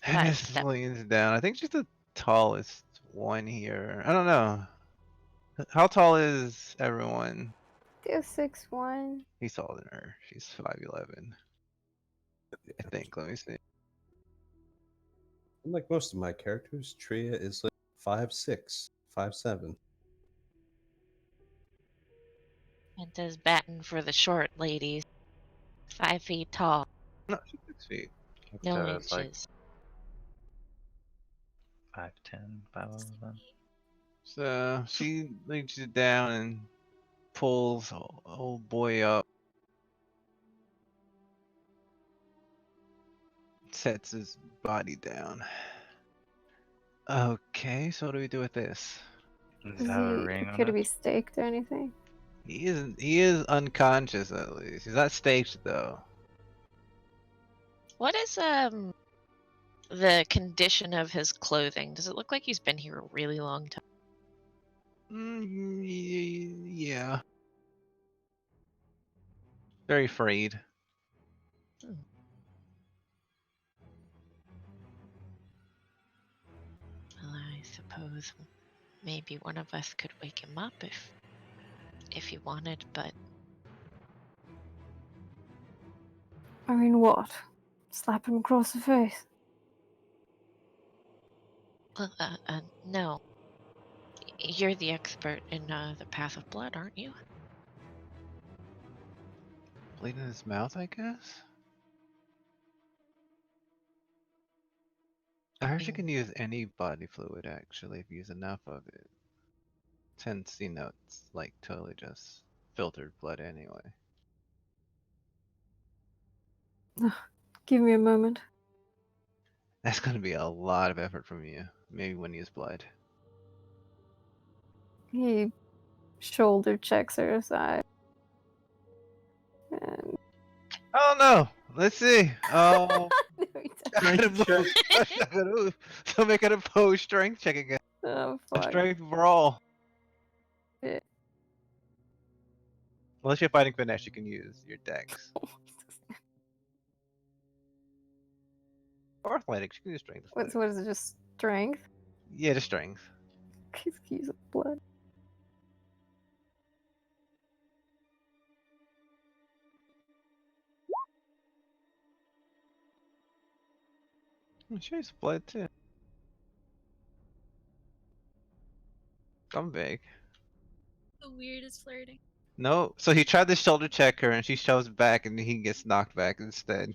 And That- this leans down. I think she's the tallest one here. I don't know. How tall is everyone? They're 6'1". He's taller than her. She's 5'11". I think. Let me see. Unlike most of my characters, Tria is like 5'6", 5'7". It does batting for the short ladies. 5 feet tall. No, she's 6 feet. No It's like inches. 5'10", 5'11". So she leads you down and pulls old boy up. Sets his body down. Okay, so what do we do with this? Does Does it have a he ring appear on to it? be staked or anything? He is unconscious at least. He's not staked though. What is the condition of his clothing? Does it look like he's been here a really long time? Yeah. Very frayed. Well, I suppose maybe one of us could wake him up if you wanted, but I mean, what? Slap him across the face? well, no. You're the expert in the path of blood, aren't you? Bleed in his mouth, I guess? I heard you can use any body fluid actually if you use enough of it. Since, you know, it's like totally just filtered blood anyway. Give me a moment. That's gonna be a lot of effort from you. Maybe when you use blood. He shoulder checks her aside. And Oh no! Let's see. Oh, Strength check. So make an opposed strength check again. Oh, A fuck. strength brawl. Yeah. Unless you're fighting finesse, you can use your dex. Or athletics, you can use strength. What is it, just strength? Yeah, just strength. Excuse me, blood. She has blood too. Some big. The weirdest flirting. No, so he tried to shoulder check her and she shoves back and he gets knocked back instead.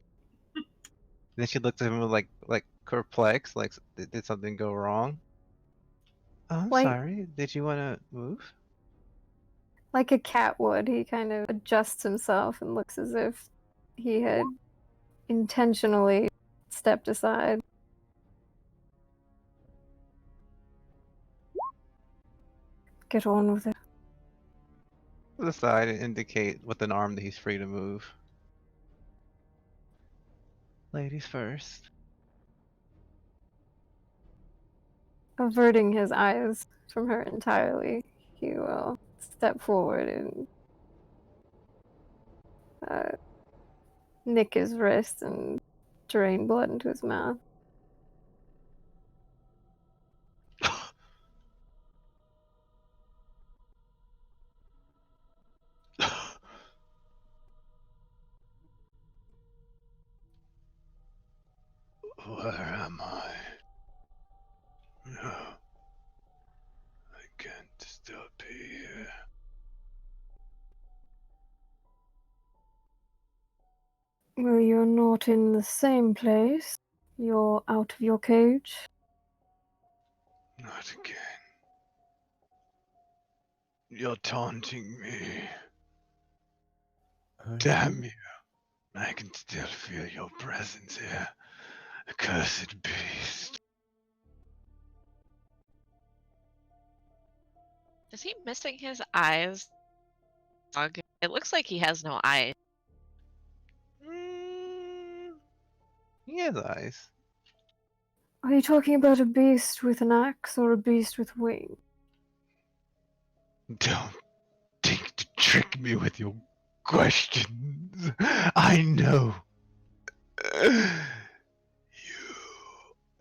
Then she looks at him with like perplexed, like did something go wrong? Oh, I'm Like- sorry. Did you want to move? Like a cat would, he kind of adjusts himself and looks as if he had intentionally stepped aside. Get on with it. To the side and indicate with an arm that he's free to move. Ladies first. Averting his eyes from her entirely, he will step forward and nick his wrist and drain blood into his mouth. Where am I? No. I can't still be here. Well, you're not in the same place. You're out of your cage. Not again. You're taunting me. Damn you. I can still feel your presence here. Accursed beast. Is he missing his eyes? It looks like he has no eyes. He has eyes. Are you talking about a beast with an axe or a beast with wings? Don't think to trick me with your questions. I know. You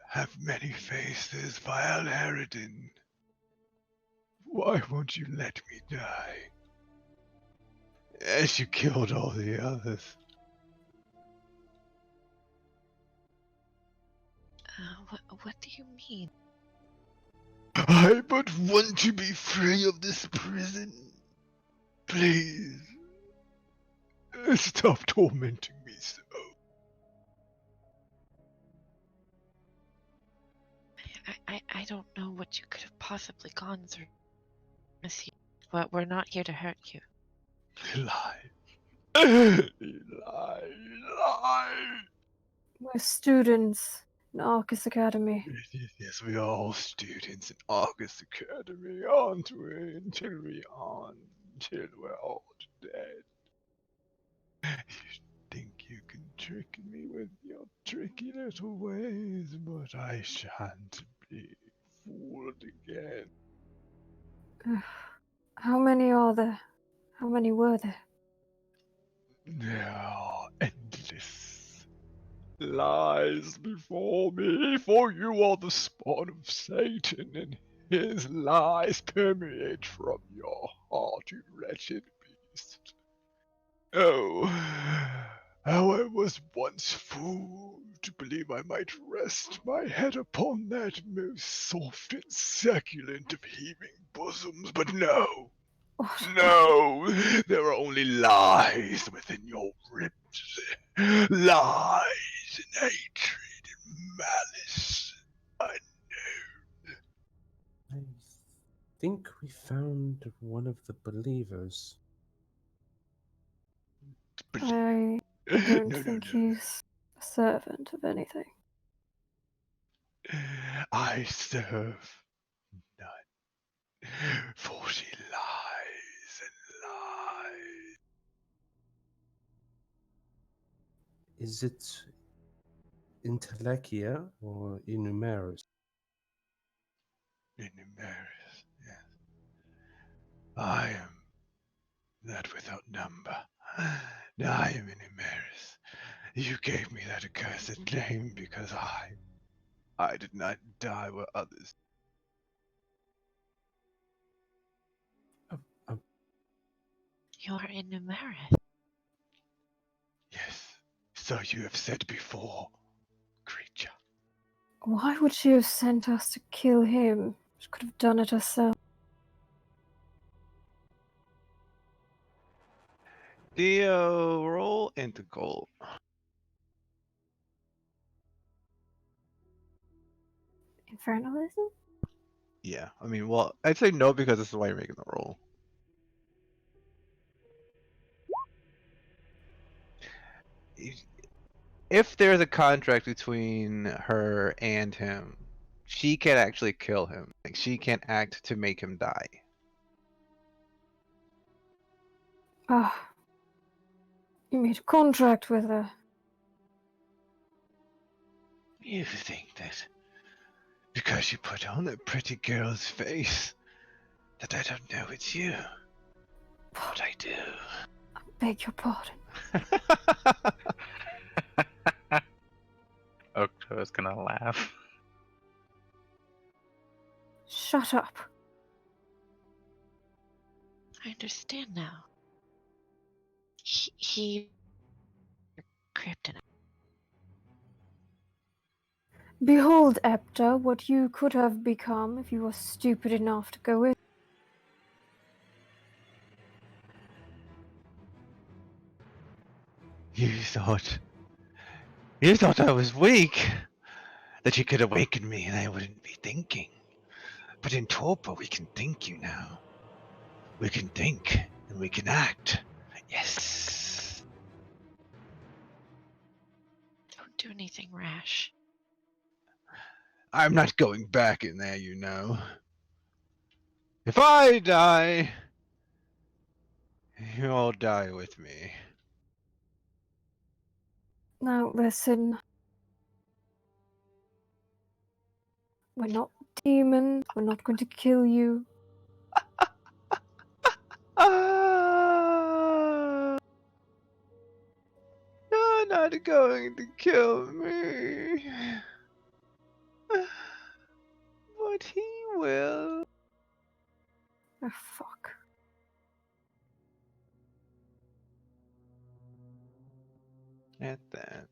have many faces, vile Harridan. Why won't you let me die? As you killed all the others. What do you mean? I but want to be free of this prison. Please. Stop tormenting me so. I don't know what you could have possibly gone through, Monsieur. But we're not here to hurt you. Lie. Lie. We're students in Arkys Academy. Yes, we are all students in Arkys Academy, aren't we? Until we're all dead. You think you can trick me with your tricky little ways, but I shan't be fooled again. How many are there? How many were there? There are endless lies before me, for you are the spawn of Satan, and his lies permeate from your heart, you wretched beast. Oh, how I was once fooled to believe I might rest my head upon that most soft and succulent of heaving bosoms, but no! No! There are only lies within your ribs. Lies and hatred and malice. I think we found one of the believers. I don't think he's a servant of anything. I serve none. 40 lies and lies. Is it Intellecia or Innumerus? Innumerus, yes. I am that without number. I am Innumerus. You gave me that accursed name because I did not die where others. You're in Numeris. Yes, so you have said before, creature. Why would she have sent us to kill him? She could have done it herself. Theo, roll into gold. Infernalism? Yeah, I mean, well, I'd say no because this is why you're making the roll. If there's a contract between her and him, she can actually kill him. Like, she can act to make him die. Ah. You made a contract with her. You think that because you put on that pretty girl's face that I don't know it's you. But I do. I beg your pardon. Octo's gonna laugh. Shut up. I understand now. He kryptonite. Behold, Epta, what you could have become if you were stupid enough to go in. You thought I was weak, that you could awaken me and I wouldn't be thinking. But in torpor, we can think, you know. We can think and we can act. Yes. Don't do anything rash. I'm not going back in there, you know. If I die, you'll die with me. Now, listen. We're not demons. We're not going to kill you. not going to kill me. But he will. Oh, fuck. At that.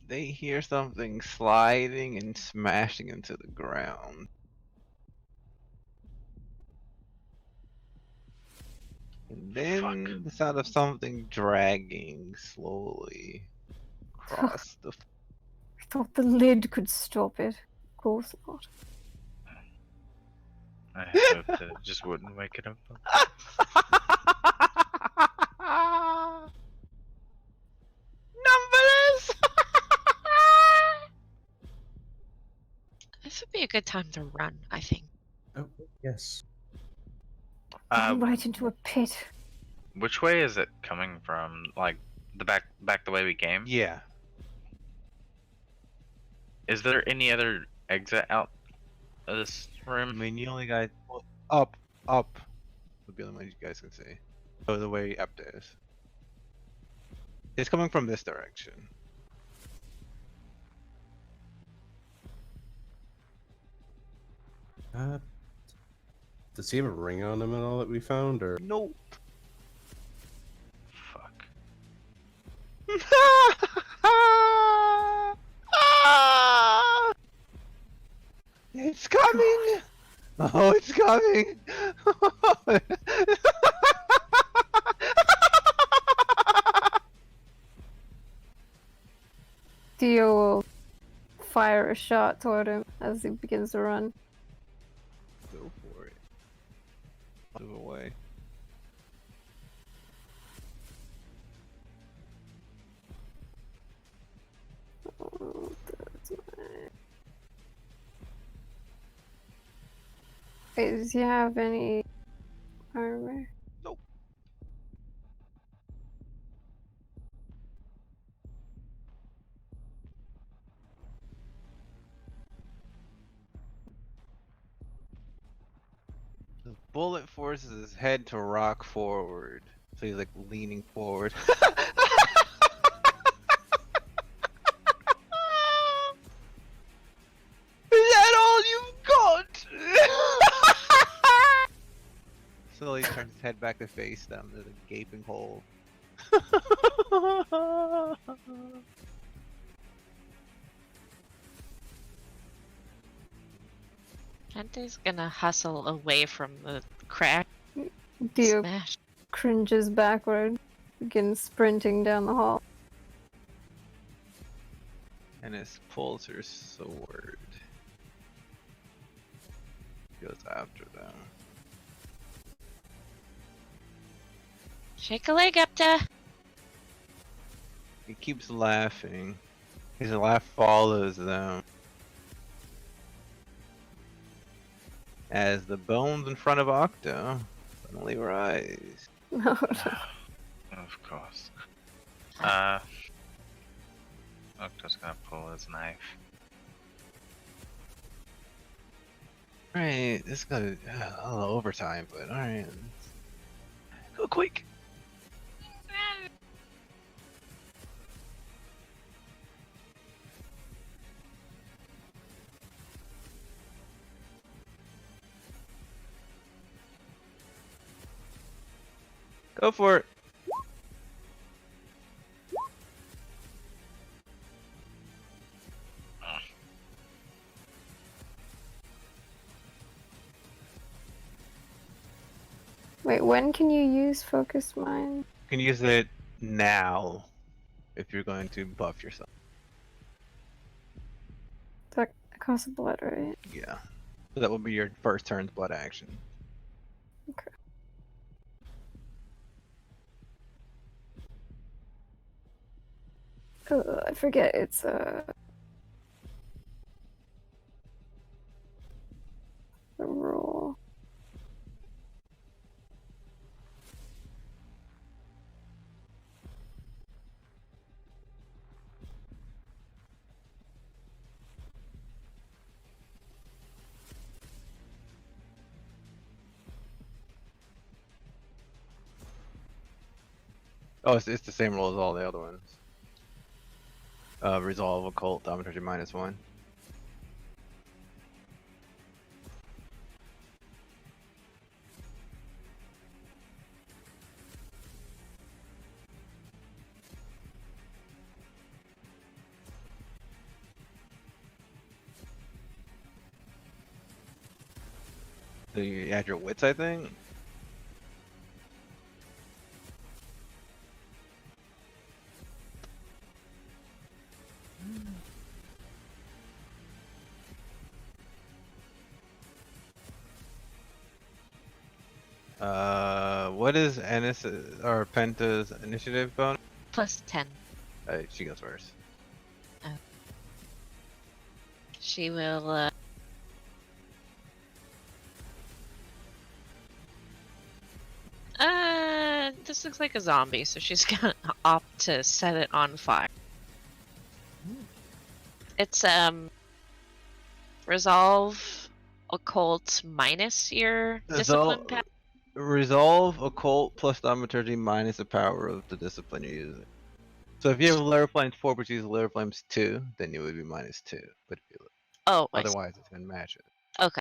They hear something sliding and smashing into the ground. And then the sound of something dragging slowly across the. I thought the lid could stop it. Of course not. I hoped it just wouldn't wake it up. Numberless! This would be a good time to run, I think. Oh, yes. Run right into a pit. Which way is it coming from? Like the back the way we came? Yeah. Is there any other exit out of this I room? mean, you only got up would be the only one you guys can see. Go the way upstairs. It's coming from this direction. Does he have a ring on him at all that we found, or? Nope. Fuck. It's coming! Oh, it's coming! Dio will fire a shot toward him as he begins to run. Go for it. Move away. Oh, that's my... Wait, does he have any armor? Nope. The bullet forces his head to rock forward. So he's like leaning forward. Is that all you've got? Slowly turns his head back to face them. There's a gaping hole. Kente's gonna hustle away from the crack. Dio Smash. cringes backward, begins sprinting down the hall. And his pulls her sword. Goes after them. Shake a leg, Epta. He keeps laughing. His laugh follows them. As the bones in front of Octo suddenly rise. No, Of course. Octo's gonna pull his knife. Alright, this is gonna a little overtime, but alright. Go quick! Go for it! Wait, when can you use Focused Mind? You can use it now if you're going to buff yourself. That costs blood, right? Yeah. So that will be your first turn's blood action. Okay. I forget it's a rule. Oh, it's the same roll as all the other ones. Resolve occult, thaumaturgy -1. So you add your wits, I think. What is Ennis or Penta's initiative bonus? +10. She goes first. She will. This looks like a zombie, so she's gonna opt to set it on fire. It's resolve occult minus your discipline power. Resolve occult plus thaumaturgy minus the power of the discipline you're using. So if you have Lair Flames 4 but you use Lair Flames 2, then you would be -2. But if you otherwise it's gonna match it. Okay.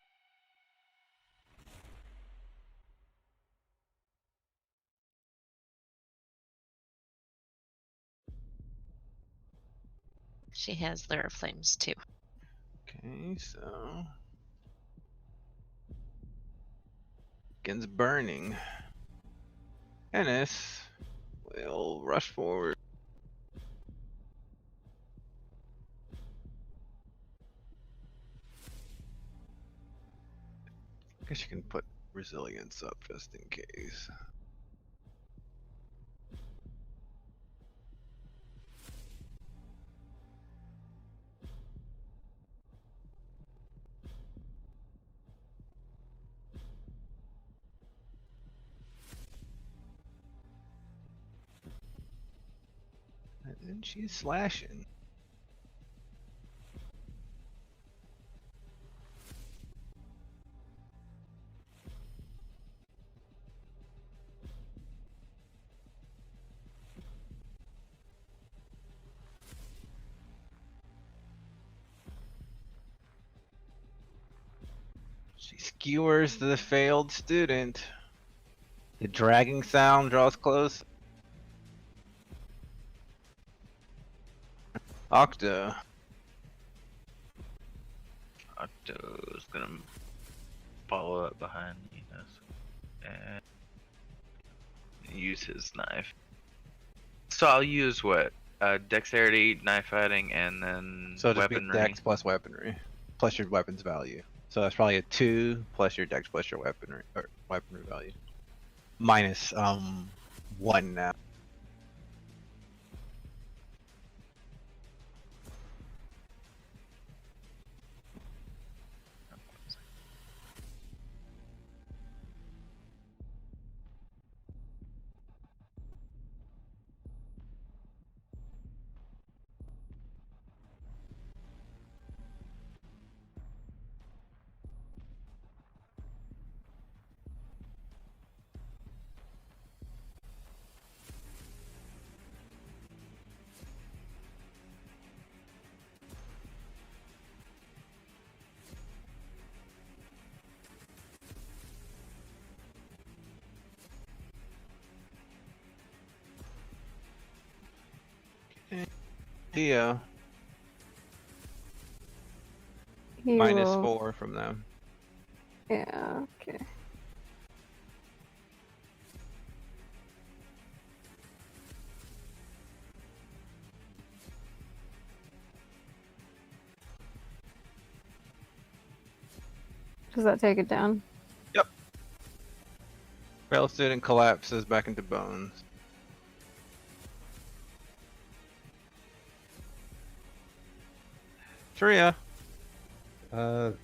She has Lair Flames too. Okay, so begins burning. Ennis will rush forward. I guess you can put resilience up just in case. And then she's slashing. She skewers the failed student. The dragging sound draws close. Octo. Octo's gonna follow up behind Enos and use his knife. So I'll use what? Dexterity, knife fighting, and then So just be weaponry. dex plus weaponry, plus your weapon's value. So that's probably a 2 plus your dex plus your weaponry or weaponry value. Minus 1 now. Theo. He Minus will- 4 from them. Yeah, okay. Does that take it down? Yep. Failed student collapses back into bones. Tria. Hold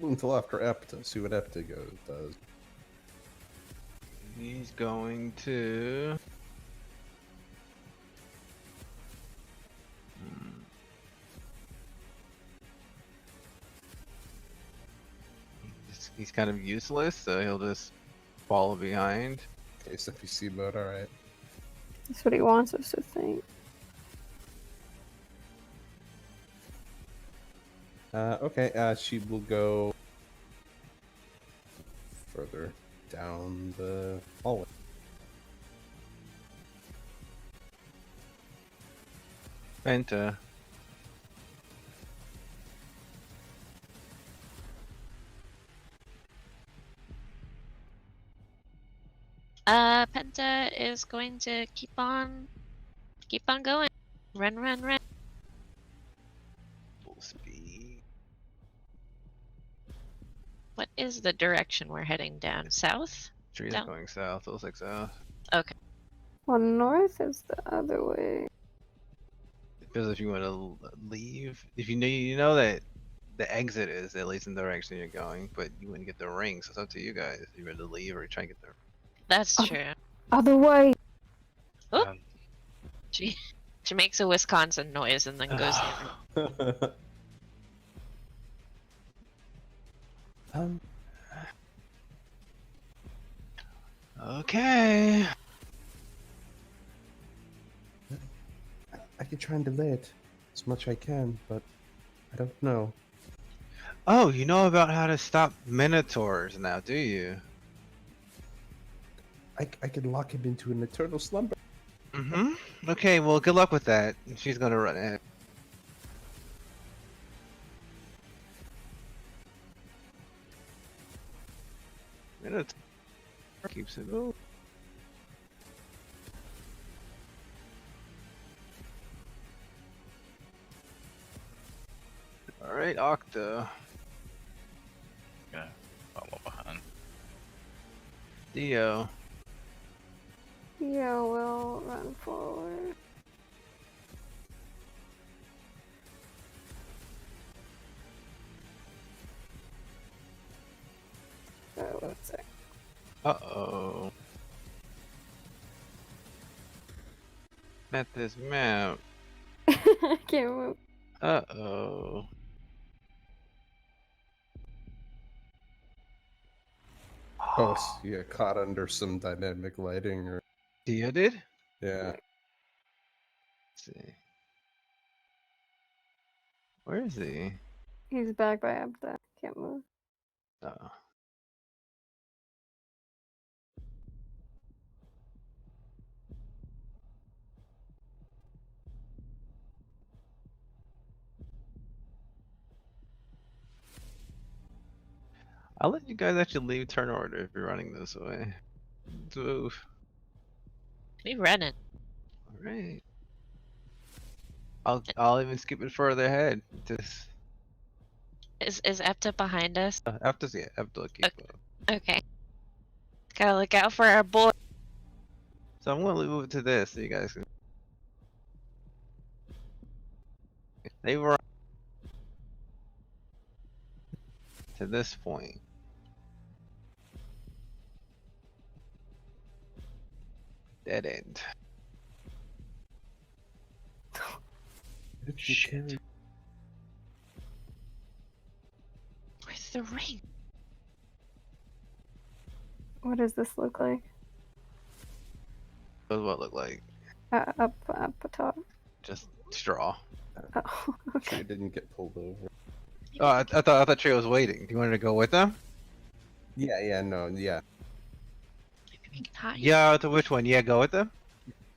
until after Epta. See what Epta does. He's going to. He's kind of useless, so he'll just follow behind. Case FPC mode, alright. That's what he wants us to think. Okay, she will go further down the hallway. Penta. Penta is going to keep on going. Run. Full speed. What is the direction we're heading down? South? Tree's Down? going south. Looks like south. Okay. Well, north is the other way. Because if you want to leave, if you know that the exit is at least in the direction you're going, but you wouldn't get the ring, so it's up to you guys. If you want to leave or try and get the. That's true. Other way. Oop. She makes a Wisconsin noise and then goes the other. Okay. I could try and delay it as much I can, but I don't know. Oh, you know about how to stop minotaurs now, do you? I could lock him into an eternal slumber. Mm-hmm. Okay, well, good luck with that. She's gonna run it. Minotaur keeps it moving. Alright, Octa. Gonna follow behind. Dio. Yeah, we'll run forward. Oh, let's see. Uh-oh. At this map. I can't move. Uh-oh. Oh, so you got caught under some dynamic lighting, or Dio did? yeah. Let's see. Where is he? He's back by up there. Can't move. Oh. I'll let you guys actually leave turn order if you're running this way. Let's move. We running. Alright. I'll even skip it further ahead. Just Is Epta behind us? after keep up. Okay. Gotta look out for our boy. So I'm gonna move it to this so you guys can. They were to this point. Dead end. Shit. Where's the ring? What does this look like? What does what look like? Up top. Just straw. Oh, okay. Tree didn't get pulled over. Oh, I thought Trey was waiting. Do you want to go with them? Yeah, yeah. Yeah, to which one? Yeah, go with them.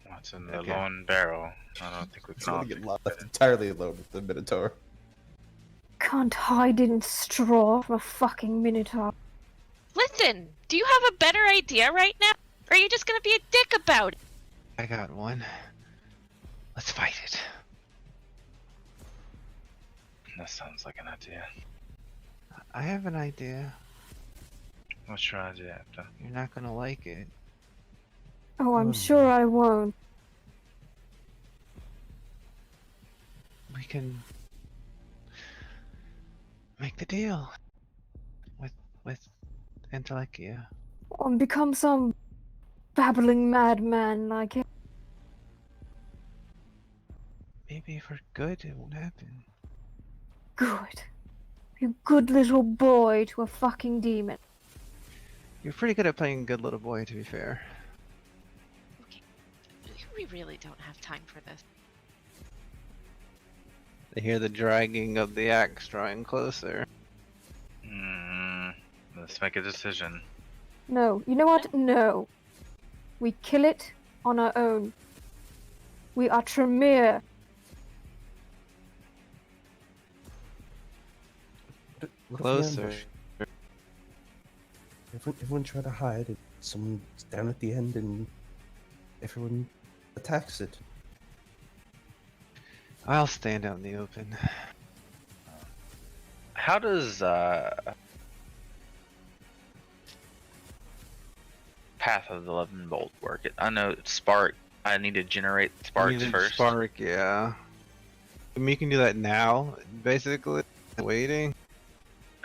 What's in the Okay. lone barrel? I don't think we It's can all gonna get left entirely alone with the Minotaur. Can't hide in straw from a fucking minotaur. Listen, do you have a better idea right now? Or are you just gonna be a dick about it? I got one. Let's fight it. That sounds like an idea. I have an idea. What's your idea, After? You're not gonna like it. Oh, I'm sure I won't. We can make the deal with Intellectia. Or become some babbling madman like him. Maybe for good it won't happen. Good. You good little boy to a fucking demon. You're pretty good at playing good little boy, to be fair. We really don't have time for this. They hear the dragging of the axe drawing closer. Let's make a decision. No, you know what? No. We kill it on our own. We are Tremere. What if we Closer. ambush? Everyone try to hide, and someone's down at the end, and everyone attacks it. I'll stand out in the open. How does Path of the 11 Bolt work? I know spark. I need to generate sparks You need to first. Spark, yeah. I mean, you can do that now, basically. Waiting.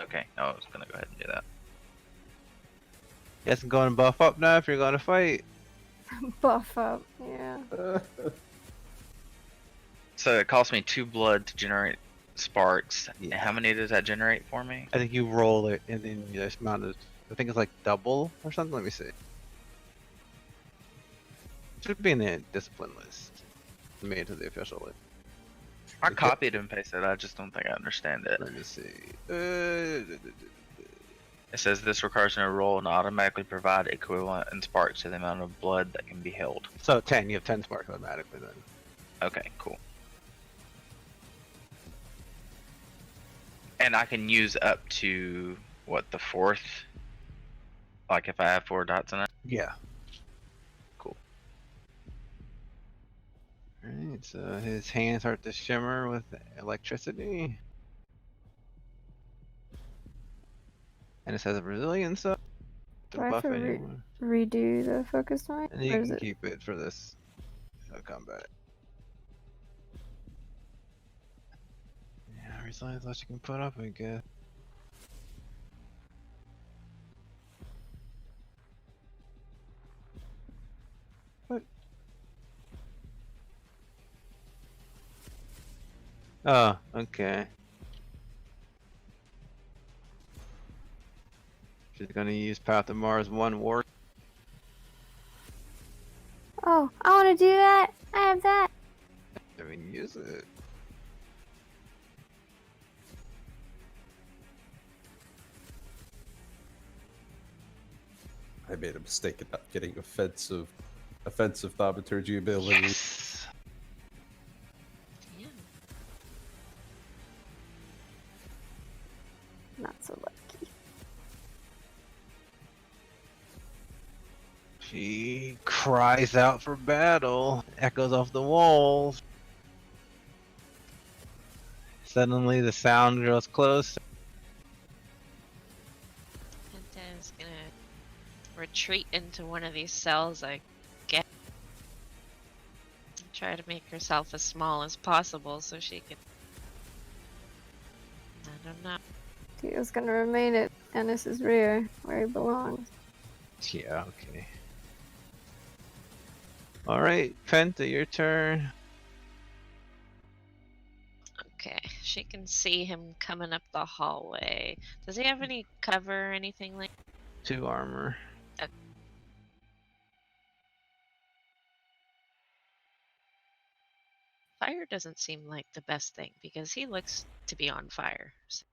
Okay, I was gonna go ahead and do that. You guys can go and buff up now if you're going to fight. Buff up, yeah. So it costs me 2 blood to generate sparks. And how many does that generate for me? I think you roll it and then you just amount of, I think it's like double or something. Let me see. Should be in the discipline list. Made to the official list. I copied and pasted. I just don't think I understand it. Let me see. It says this requires no roll and automatically provide equivalent in sparks to the amount of blood that can be held. So 10, you have 10 sparks automatically then. Okay, cool. And I can use up to, what, the 4th? Like if I have 4 dots in it? Yeah. Cool. Alright, so his hands start to shimmer with electricity. And it says resilience up. Do I have to redo the focus time? And you Or is can it... keep it for this combat. Yeah, resilience less you can put up, I guess. What? Oh, okay. She's gonna use Path of Mars 1 war. Oh, I want to do that. I have that. I mean, use it. I made a mistake in not getting offensive thaumaturgy ability. Yes. Not so lucky. She cries out for battle, echoes off the walls. Suddenly the sound grows close. Penta's gonna retreat into one of these cells, I guess. Try to make herself as small as possible so she can... I don't know. Tio's gonna remain at Ennis's rear, where he belongs. Yeah, okay. Alright, Penta, your turn. Okay, she can see him coming up the hallway. Does he have any cover or anything like? 2 armor. Okay. Fire doesn't seem like the best thing because he looks to be on fire. So.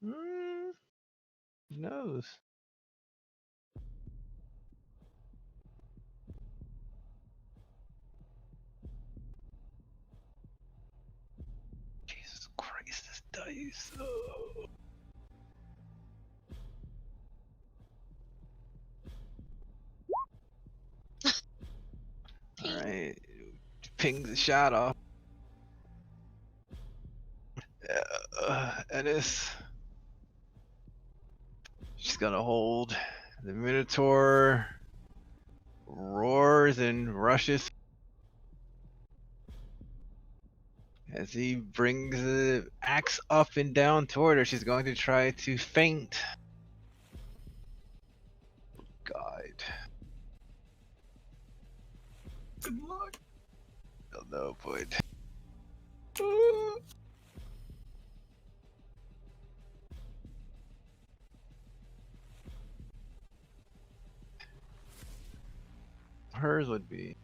Who knows? Jesus Christ, this dice. Oh. Alright, pings the shot off. Ennis. She's gonna hold. The Minotaur roars and rushes as he brings the axe up and down toward her. She's going to try to feint. God. Good luck. Oh no, bud. hers would be.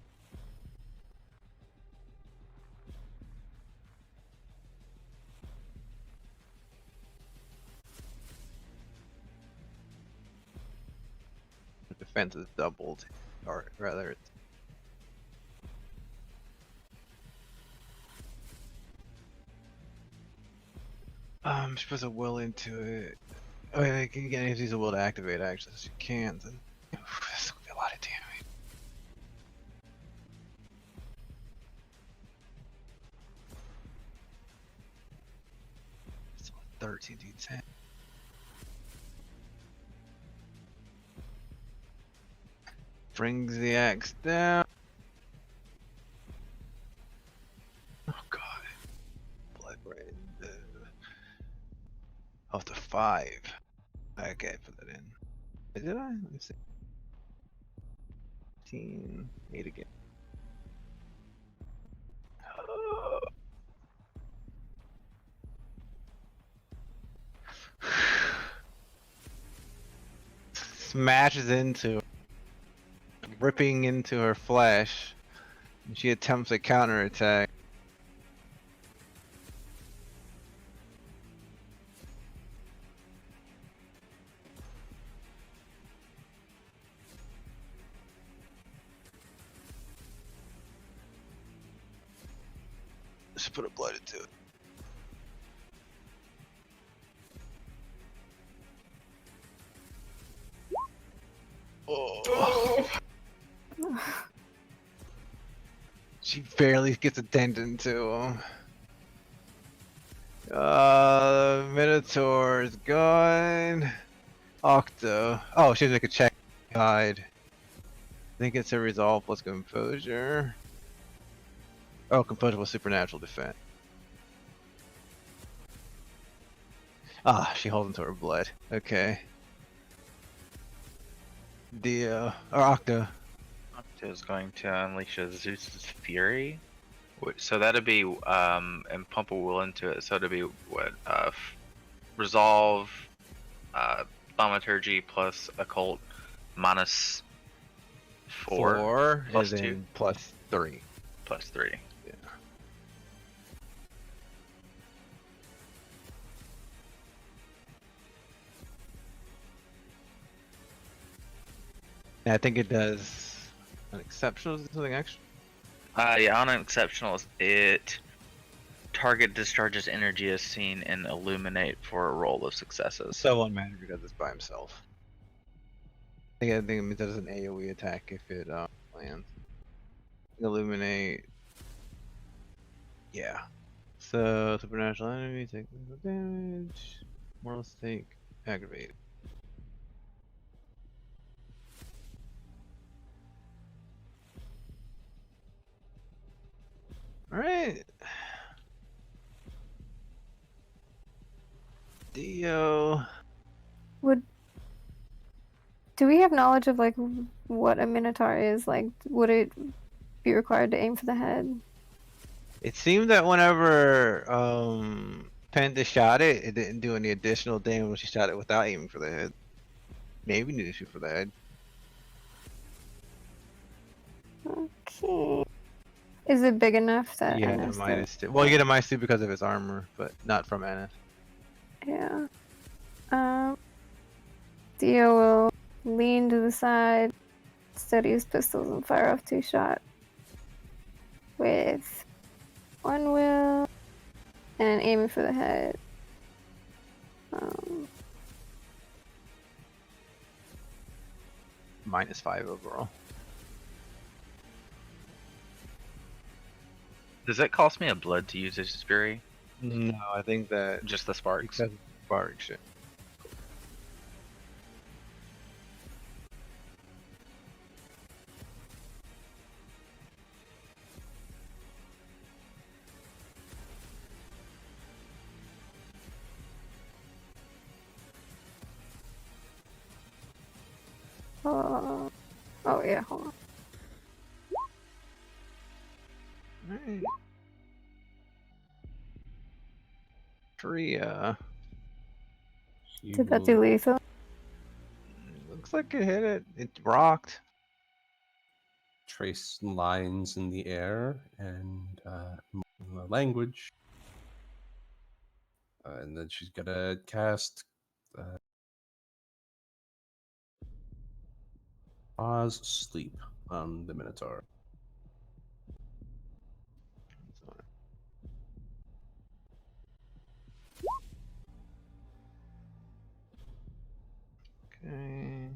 The defense is doubled, or rather, it's. She puts a will into it. Oh, yeah, you can use a will to activate. Actually, so she can't. Then this will be a lot of damage. It's 13d10. Brings the axe down. Oh god. Blood right in the... Up to 5. Okay, put that in. Did I? Let me see. 15. 8 again. Smashes into, ripping into her flesh. And she attempts a counterattack. Just put a blood into it. Oh. She barely gets a dent into him. Minotaur is gone. Octo. Oh, she has to make a check. Hide. I think it's a resolve plus composure. Oh, composure plus supernatural defense. Ah, she holds into her blood. Okay. Dio. Or Octo. Octo is going to unleash a Zeus's Fury. So that'd be, and pump a will into it. So it'd be what? Resolve, Thaumaturgy plus Occult minus 4 plus and 2 then plus 3. Plus 3. Yeah. And I think it does an exceptional, something extra. Yeah, on an exceptional, it target discharges energy as seen in Illuminate for a roll of successes. So it won't matter because it's by himself. I think it does an AoE attack if it lands. Illuminate. Yeah. So supernatural enemy take damage. Mortal stake activated. Alright. Dio. Do we have knowledge of like what a minotaur is? Like, would it be required to aim for the head? It seemed that whenever Penta shot it, it didn't do any additional damage when she shot it without aiming for the head. Maybe we need to shoot for the head. Okay. Is it big enough that Yeah, Ennis the -2. Well, you get a -2 because of his armor, but not from Ennis. Yeah. Dio will lean to the side, steady his pistols, and fire off 2 shots. With 1 will, and aiming for the head. -5 overall. Does it cost me a blood to use Zeus's Fury? No, I think that just the sparks. Because of spark shit. Oh yeah, hold on. Alright. Tria. Did that do lethal? Looks like it hit it. It rocked. trace lines in the air and the language. And then she's gonna cast Pause Sleep on the Minotaur. Okay.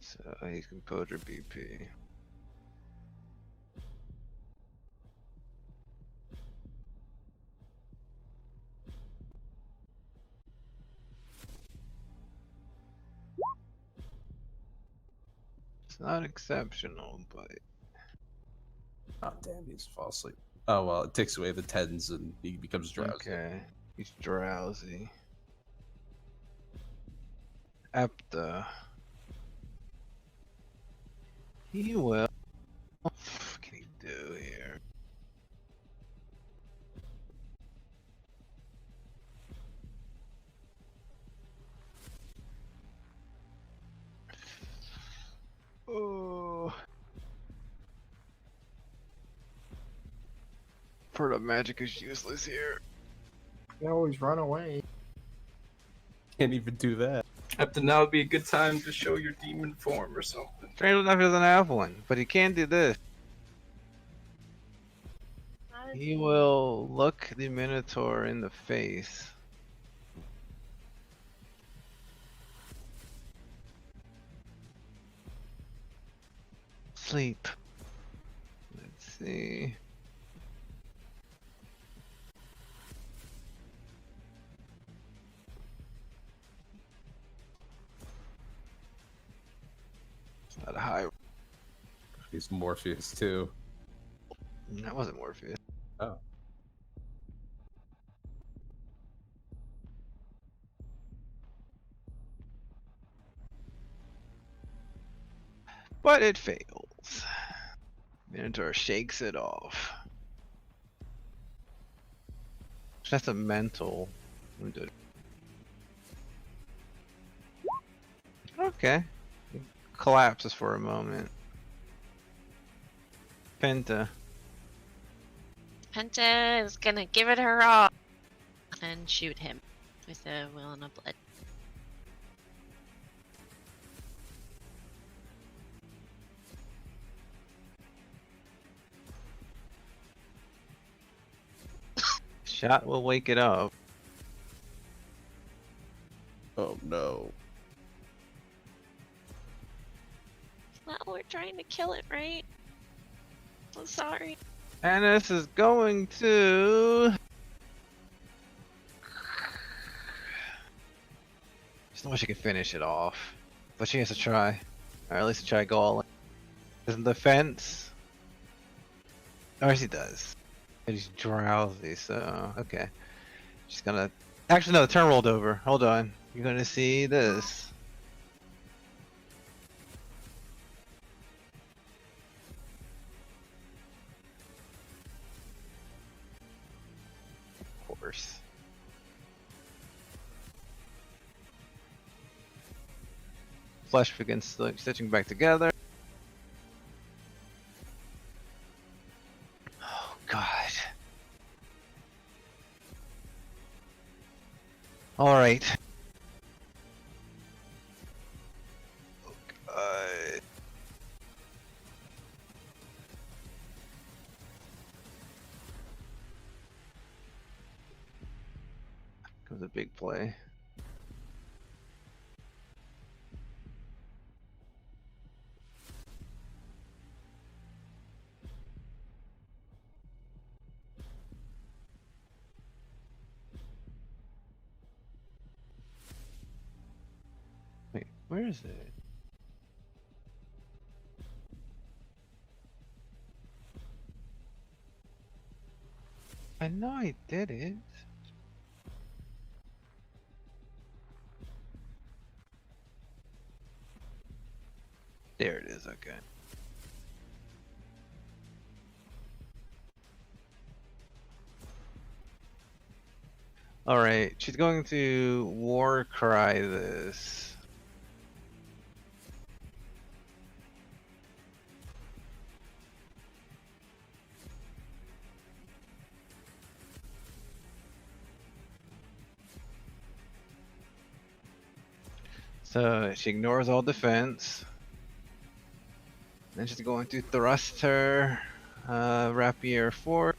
So he's Composure BP. It's not exceptional, but Oh damn, he's fall asleep. Oh well, it takes away the tens and he becomes drowsy. okay. He's drowsy. Epta. He will. What can he do here? Oh. Product magic is useless here. You always run away. Can't even do that. Up to now would be a good time to show your demon form or something. Strange enough, he doesn't have one, but he can do this. He will look the Minotaur in the face. Sleep. Let's see. It's not a high. He's Morpheus too. That wasn't Morpheus. Oh. But it fails. Minotaur shakes it off. That's a mental. Let me do it. Okay. It collapses for a moment. Penta. Penta is gonna give it her all and shoot him with a will and a blood. Shot will wake it up. Oh no. Well, we're trying to kill it, right? I'm sorry. And this is going to. Just wish she could finish it off. But she has to try. Or at least try to go all in. Isn't the fence? Or she does. She's drowsy, so okay. She's gonna. Actually, no, the turn rolled over. Hold on. You're gonna see this. Of course. Flesh begins stitching back together. Oh God. All right. Oh God. Comes a big play. Wait, where is it? I know I did it. There it is, okay. Alright, she's going to war cry this. So she ignores all defense. Then she's going to thrust her rapier forward.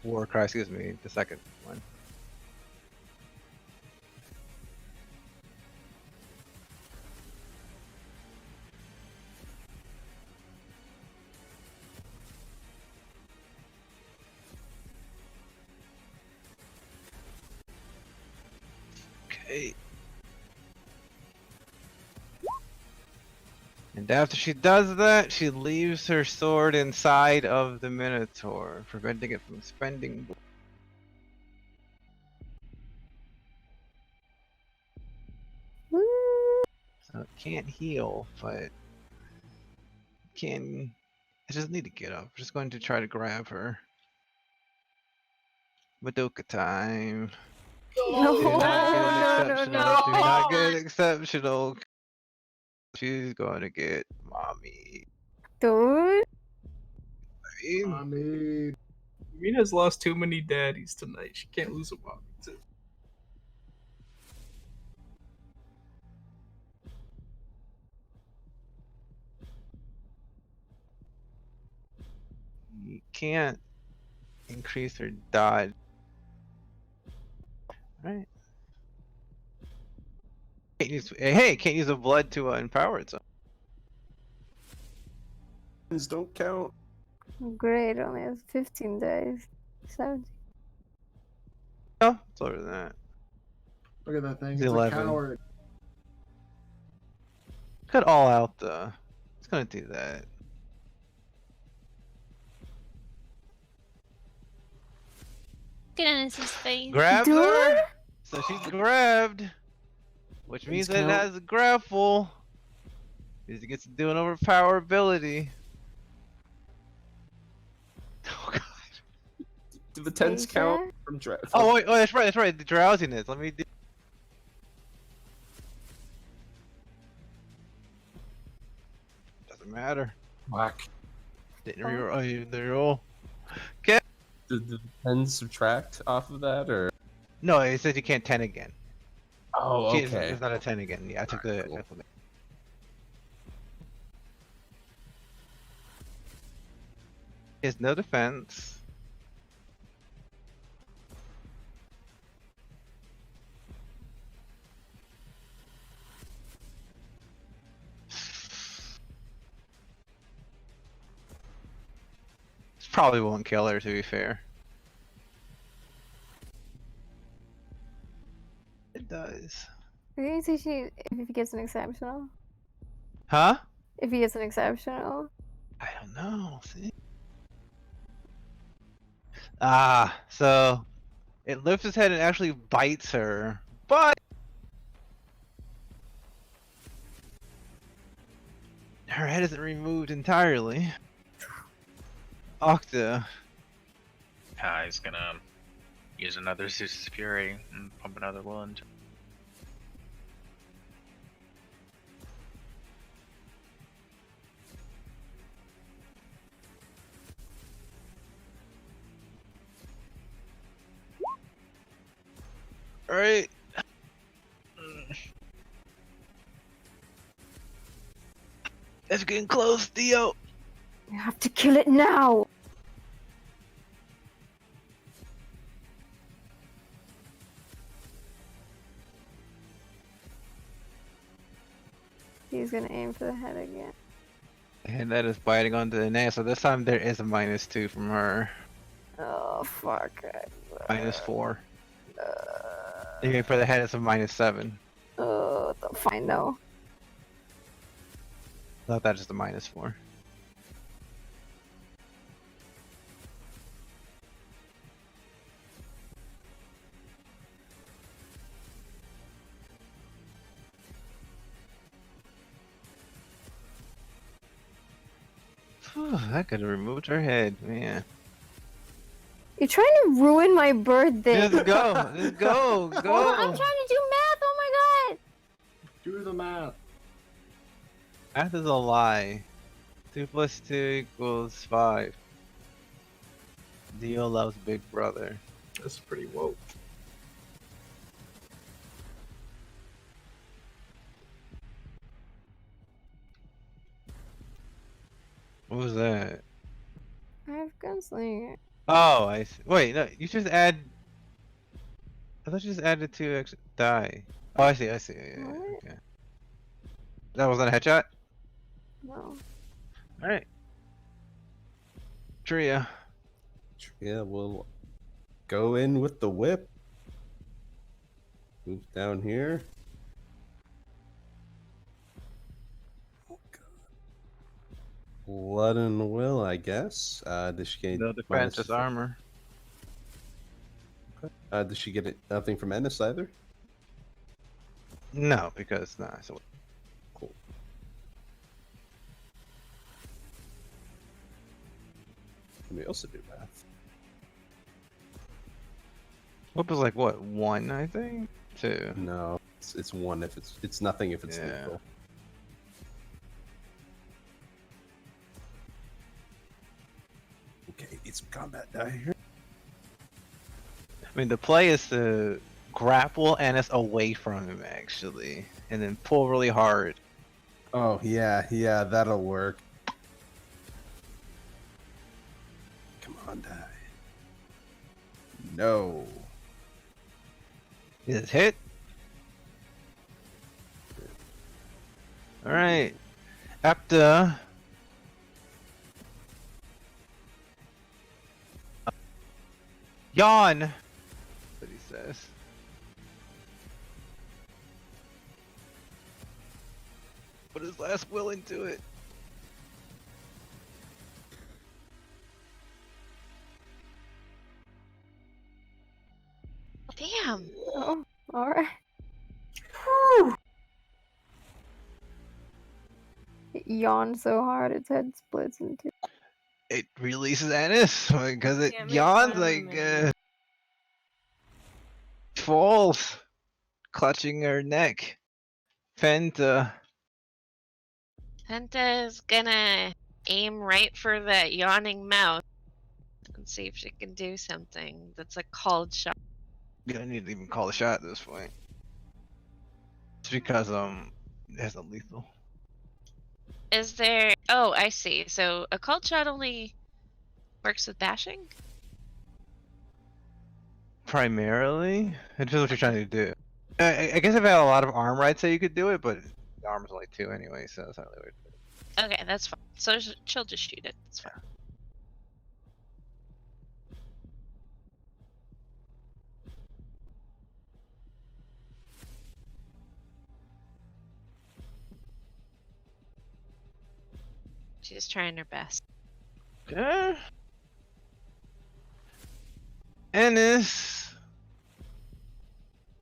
War cry, excuse me, the second one. Okay. And after she does that, she leaves her sword inside of the Minotaur, preventing it from spending. So it can't heal, but can. I just need to get up. I'm just going to try to grab her. Madoka time. No, Do not get an no, exceptional. no. Do not get an exceptional. She's going to get mommy. Dude. Mommy. Mina's lost too many daddies tonight. She can't lose a mommy too. You can't increase her dodge. Alright. Hey, can't use the blood to empower it. So. Don't count. Great, only has 15 days. 17. No, it's over than that. Look at that thing. It's It's 11. a coward. Cut all out though. It's gonna do that. Get in his face. Grab her. So she's grabbed, which means that it count. has a grapple. Means it gets to do an overpower ability. Oh god. Do the tens count from draft? Oh wait, oh that's right, that's right. The drowsiness. Let me do. Doesn't matter. Whack. Didn't reroll. Oh, you didn't reroll. Okay. Did the tens subtract off of that, or? No, it says you can't 10 again. Oh, She okay. It's not a 10 again. Yeah, I took the. Cool. He has no defense. This probably won't kill her, to be fair. It does. Are you say she if he gets an exceptional? Huh? If he gets an exceptional? I don't know. See? Ah, so it lifts its head and actually bites her, but her head isn't removed entirely. Octa. He's gonna use another Zeus's Fury and pump another wound. Alright. It's getting close, Theo. You have to kill it now! He's gonna aim for the head again. And that is biting onto the nail, so this time there is a -2 from her. Oh, fuck. -4. Even for the head, it's a -7. Oh, fine though. I thought that is the -4. That could have removed her head, man. You're trying to ruin my birthday. Just go, just go, go. Oh, I'm trying to do math. Oh my god. Do the math. Math is a lie. 2 plus 2 equals 5. Dio loves Big Brother. That's pretty woke. What was that? I have gunslinger. Oh, I see. Wait, no, you just add. I thought you just added 2 extra die. Oh, I see, yeah, okay. That wasn't a headshot? No. Alright. Tria. Yeah, we'll go in with the whip. Move down here. Blood and will, I guess. Does she get No defense, just armor. Okay. Does she get nothing from Ennis either? No, because so cool. Let me also do math. Whip is like what, 1, I think? 2. No, it's 1 if it's nothing if it's Yeah. lethal. Okay, need some combat die here. I mean, the play is to grapple Ennis away from him, actually, and then pull really hard. Oh, yeah, that'll work. Come on, die. No. Is it hit? Alright. After yawn, what he says. Put his last will into it. Damn. Oh, alright. It yawns so hard its head splits in two. It releases Ennis because it Can't make yawns fun of like falls, clutching her neck. Penta. Penta's gonna aim right for that yawning mouth and see if she can do something. That's a called shot. You don't need to even call a shot at this point. It's because it has a lethal. Is there? Oh, I see. So a called shot only works with bashing. Primarily, it depends what you're trying to do. I guess if I had a lot of armor, I'd say you could do it, but the armor's only 2 anyway, so it's not really weird. Okay, that's fine. So she'll just shoot it. That's fine. She's trying her best. Okay. Ennis,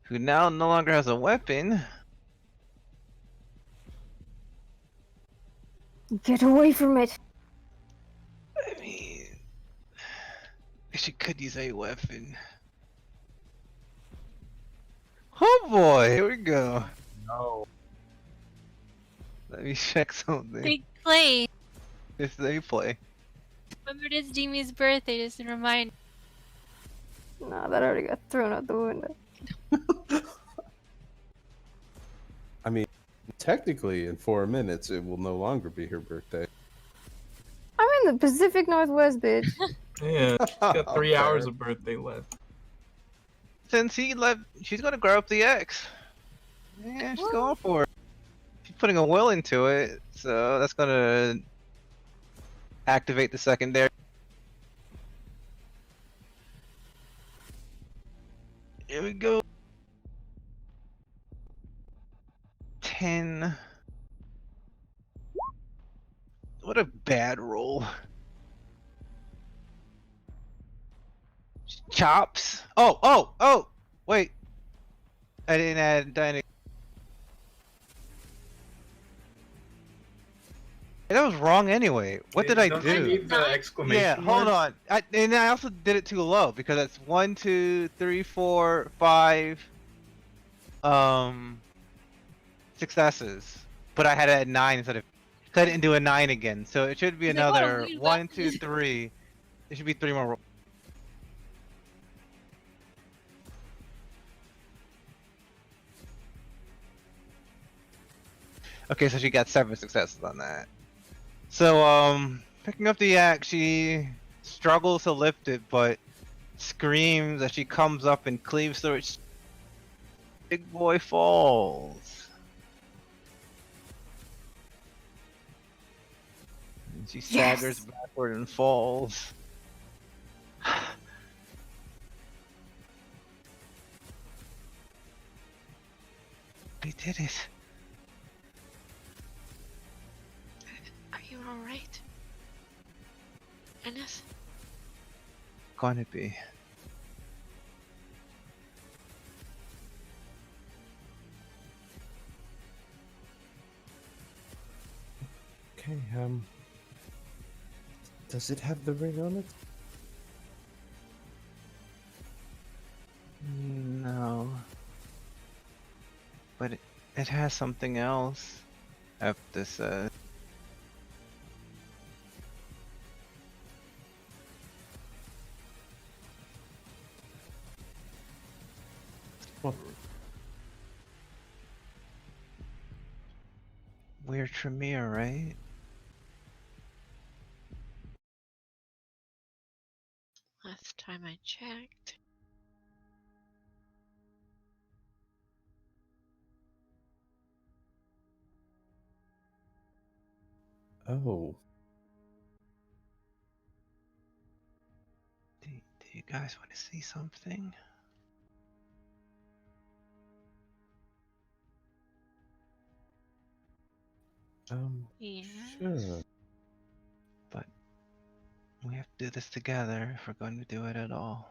who now no longer has a weapon. Get away from it! I mean, she could use a weapon. Oh boy, here we go. No. Let me check something. Big play. It's they play. Remember, it's Demi's birthday, just a reminder. Nah, that already got thrown out the window. I mean, technically, in 4 minutes, it will no longer be her birthday. I'm in the Pacific Northwest, bitch. Yeah, she's got 3 hours of birthday left. Since he left, she's gonna grow up the X. Yeah, she's going for it. She's putting a will into it, so that's gonna activate the secondary. Here we go. 10. What a bad roll. Chops. Oh! Wait. I didn't add dining. That was wrong anyway. What did I Don't do? you need the exclamation Yeah, hold mark? on. And I also did it too low because that's 1, 2, 3, 4, 5 successes. But I had it at 9 instead of cut it into a 9 again. So it should be He's like, "Oh, another you 1, left 2, me." 3. There should be 3 more rolls. Okay, so she got 7 successes on that. So, picking up the axe, she struggles to lift it, but screams as she comes up and cleaves through it. Big boy falls. And she staggers backward and falls. We did it. Are you alright? Ennis? Gonna be. Okay, does it have the ring on it? No. But it has something else. After says. What? We're Tremere, right? Last time I checked. Oh. Do you guys want to see something? Yeah. Sure. But we have to do this together if we're going to do it at all.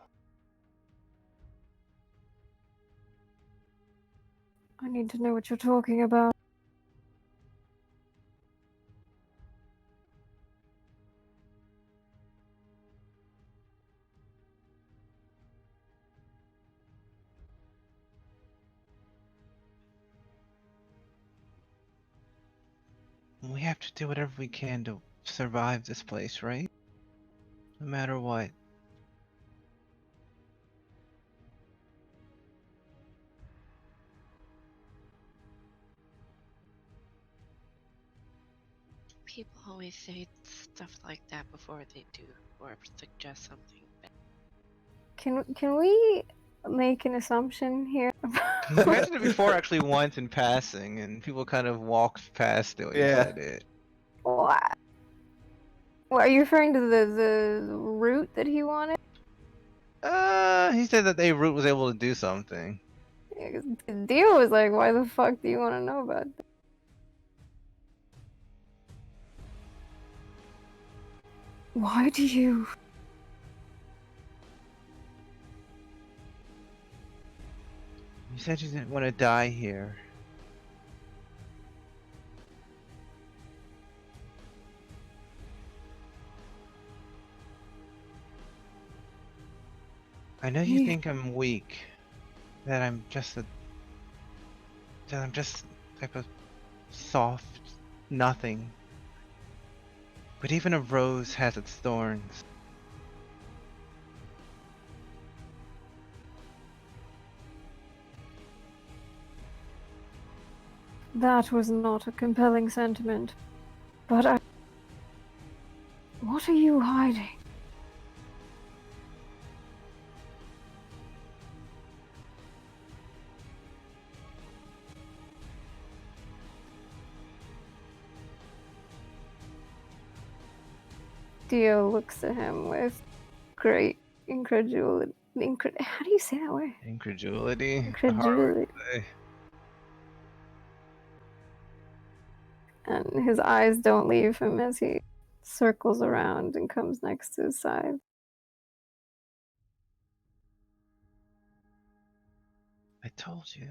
I need to know what you're talking about. We have to do whatever we can to survive this place, right? No matter what. People always say stuff like that before they do or suggest something. Can we make an assumption here? I mentioned it before actually once in passing, and people kind of walked past it when you said it. What? Are you referring to the route that he wanted? He said that root was able to do something. Yeah, 'cause the deal was like, why the fuck do you want to know about that? Why do you? You said you didn't want to die here. I know you think I'm weak. That I'm just type of soft nothing. But even a rose has its thorns. That was not a compelling sentiment. But what are you hiding? Dio looks at him with great incredulity. How do you say that word? Incredulity. Incredulity. And his eyes don't leave him as he circles around and comes next to his side. I told you.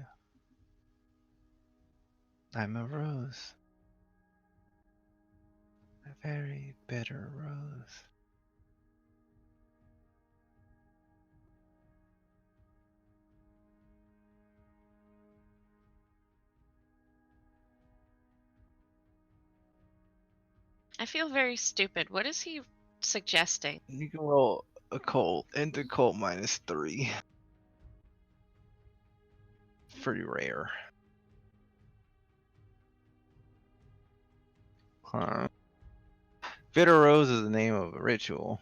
I'm a rose. A very bitter rose. I feel very stupid. What is he suggesting? You can roll occult, into occult -3. Pretty rare. Huh. Bitter Rose is the name of a ritual.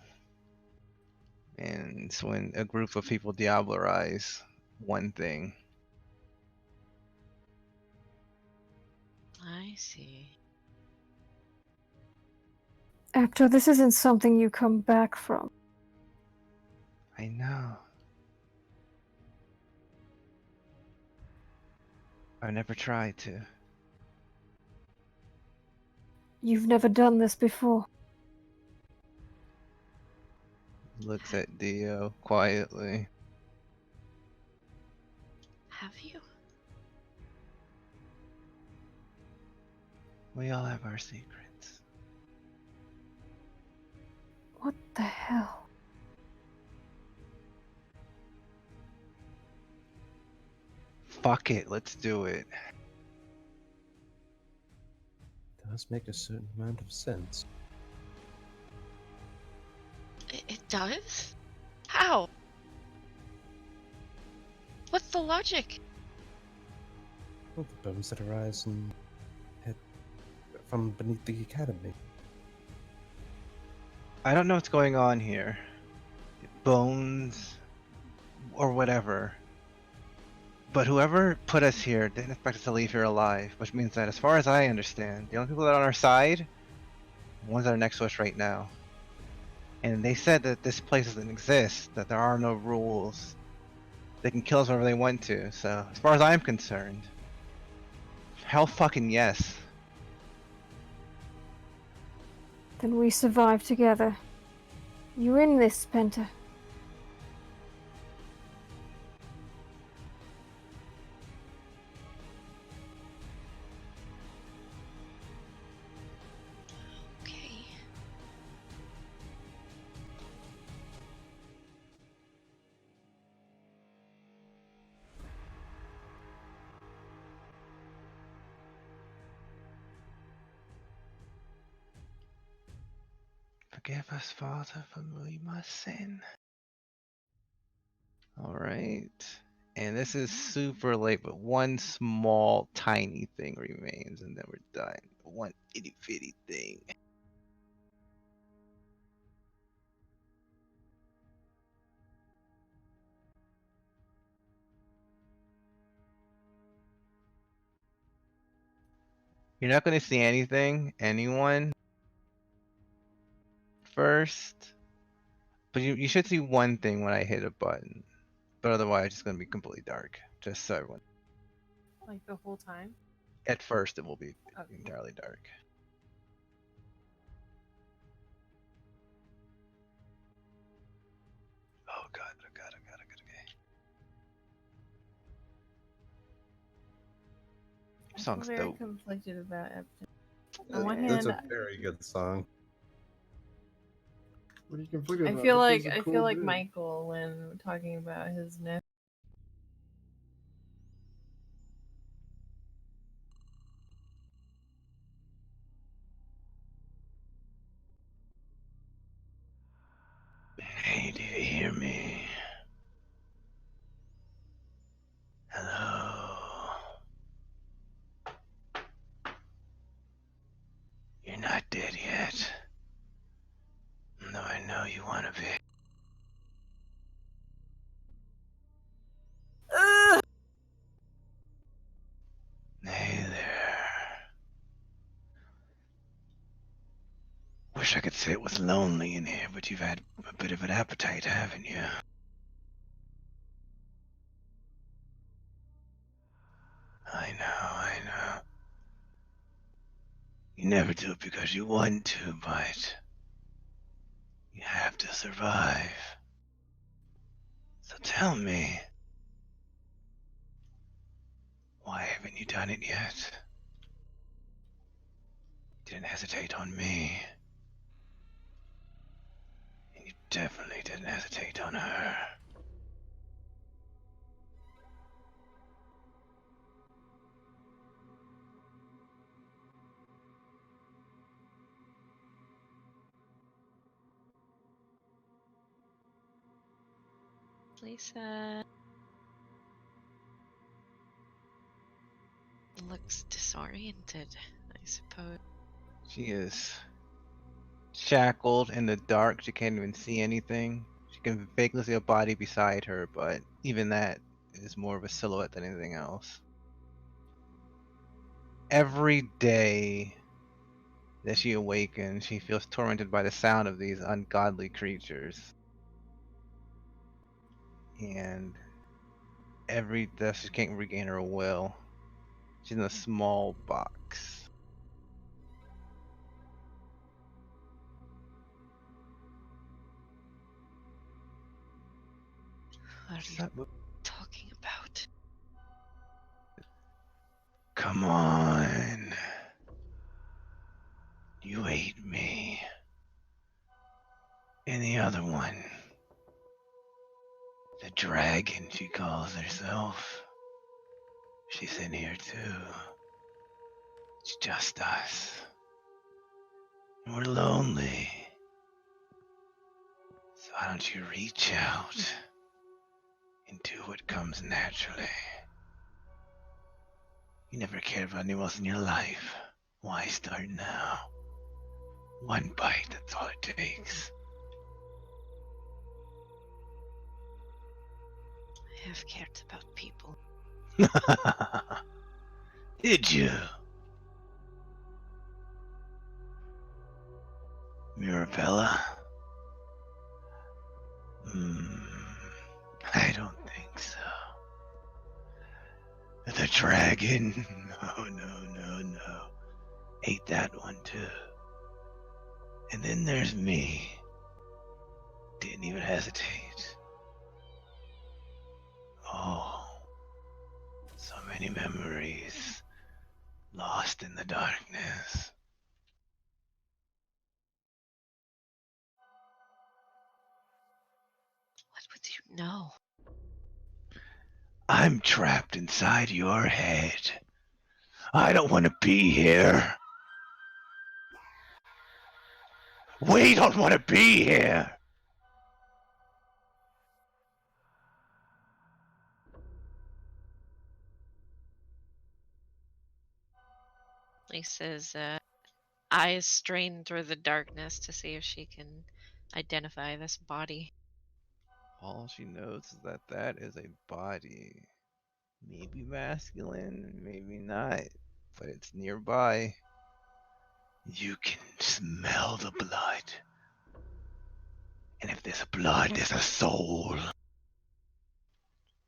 And it's when a group of people diablerize one thing. I see. Actor, this isn't something you come back from. I know. I never tried to. You've never done this before. Looks at Dio quietly. Have you? We all have our secrets. What the hell? Fuck it, let's do it. Does make a certain amount of sense. It does? How? What's the logic? Well, the bones that arise from beneath the academy. I don't know what's going on here. Bones or whatever. But whoever put us here didn't expect us to leave here alive, which means that as far as I understand, the only people that are on our side are the ones that are next to us right now. And they said that this place doesn't exist, that there are no rules. They can kill us whenever they want to, so as far as I'm concerned, hell fucking yes. Then we survive together. You're in this, Penta. Okay. Forgive us, Father, for we must sin. Alright. And this is super late, but one small, tiny thing remains, and then we're done. One itty bitty thing. You're not going to see anyone first, but you should see one thing when I hit a button. But otherwise, it's going to be completely dark. Just so everyone. Like the whole time? At first, it will be Okay. entirely dark. Oh god, oh god, oh god, oh god, okay. I feel Song's very dope. conflicted about Epton. On one That's hand, a very good song. What are you conflicted I about? feel That like was a I cool feel like dude. Michael when talking about his nephew. Hey, do you hear me? Hello? You're not dead yet. Though I know you want to be. Hey there. Wish I could say it was lonely in here, but you've had a bit of an appetite, haven't you? I know. You never do it because you want to, but you have to survive. So tell me, why haven't you done it yet? You didn't hesitate on me. And you definitely didn't hesitate on her. Lisa looks disoriented, I suppose. She is shackled in the dark. She can't even see anything. She can vaguely see a body beside her, but even that is more of a silhouette than anything else. Every day that she awakens, she feels tormented by the sound of these ungodly creatures. And every death, she can't regain her will. She's in a small box. What are you talking about? Come on. You ate me. And the other one. The dragon, she calls herself. She's in here too. It's just us. And we're lonely. So why don't you reach out and do what comes naturally? You never cared about anyone else in your life. Why start now? One bite, that's all it takes. I have cared about people. Did you? Mirabella? I don't think so. The dragon? No. Ate that one too. And then there's me. Didn't even hesitate. Oh, so many memories lost in the darkness. What would you know? I'm trapped inside your head. I don't want to be here. We don't want to be here. Lisa's eyes strain through the darkness to see if she can identify this body. All she knows is that that is a body. Maybe masculine, maybe not, but it's nearby. You can smell the blood. And if there's blood, there's a soul.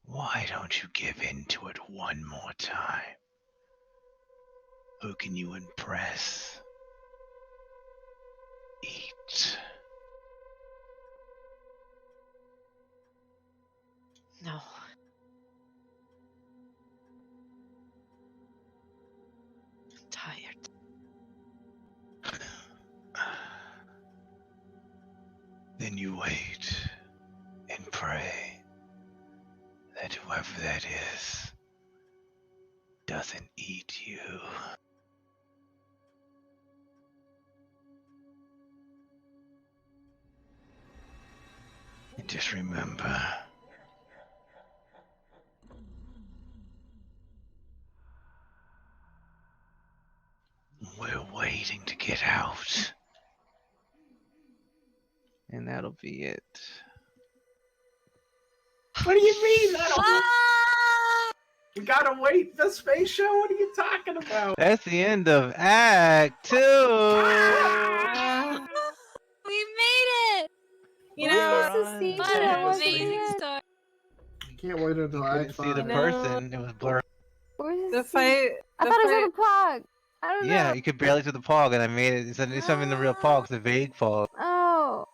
Why don't you give in to it one more time? Who can you impress? Eat. No. I'm tired. Then you wait and pray that whoever that is doesn't eat you. And just remember, we're waiting to get out. And that'll be it. What do you mean? We gotta wait the space show? What are you talking about? That's the end of Act 2! We made it! You know, What an amazing story. Can't wait until I Act couldn't see the 5. person, it was blurry. The fight. I thought I saw the pog. I don't Yeah, know. you could barely see the pog, and I made it. It's not even the real pog, it's a vague pog. Oh.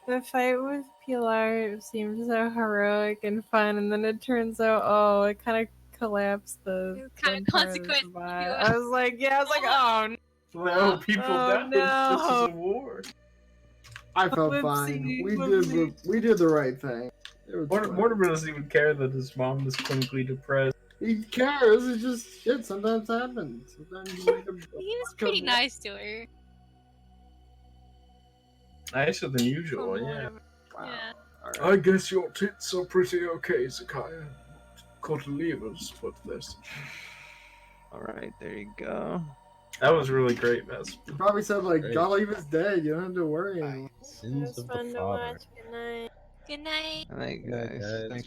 The fight with Pilar seemed so heroic and fun, and then it turns out, oh, it kind of collapsed the Kind of consequence. I was like, oh No, people died. no. This is a war. I felt Whoopsie, fine. whoopsie. We did the right thing. Mortimer doesn't even care that his mom is clinically depressed. He cares. It's just shit sometimes happens. Sometimes you make He was pretty nice to her. Nicer than usual, yeah. Wow. Yeah. Alright. I guess your tits are pretty okay, Zakaya. Got levers, but there's. Alright, there you go. That was really great, Mess. You probably said, like, Great. Golliver's dead. You don't have to worry anymore. Sins of the father. Good night. Good night, Good night, guys. guys. Thanks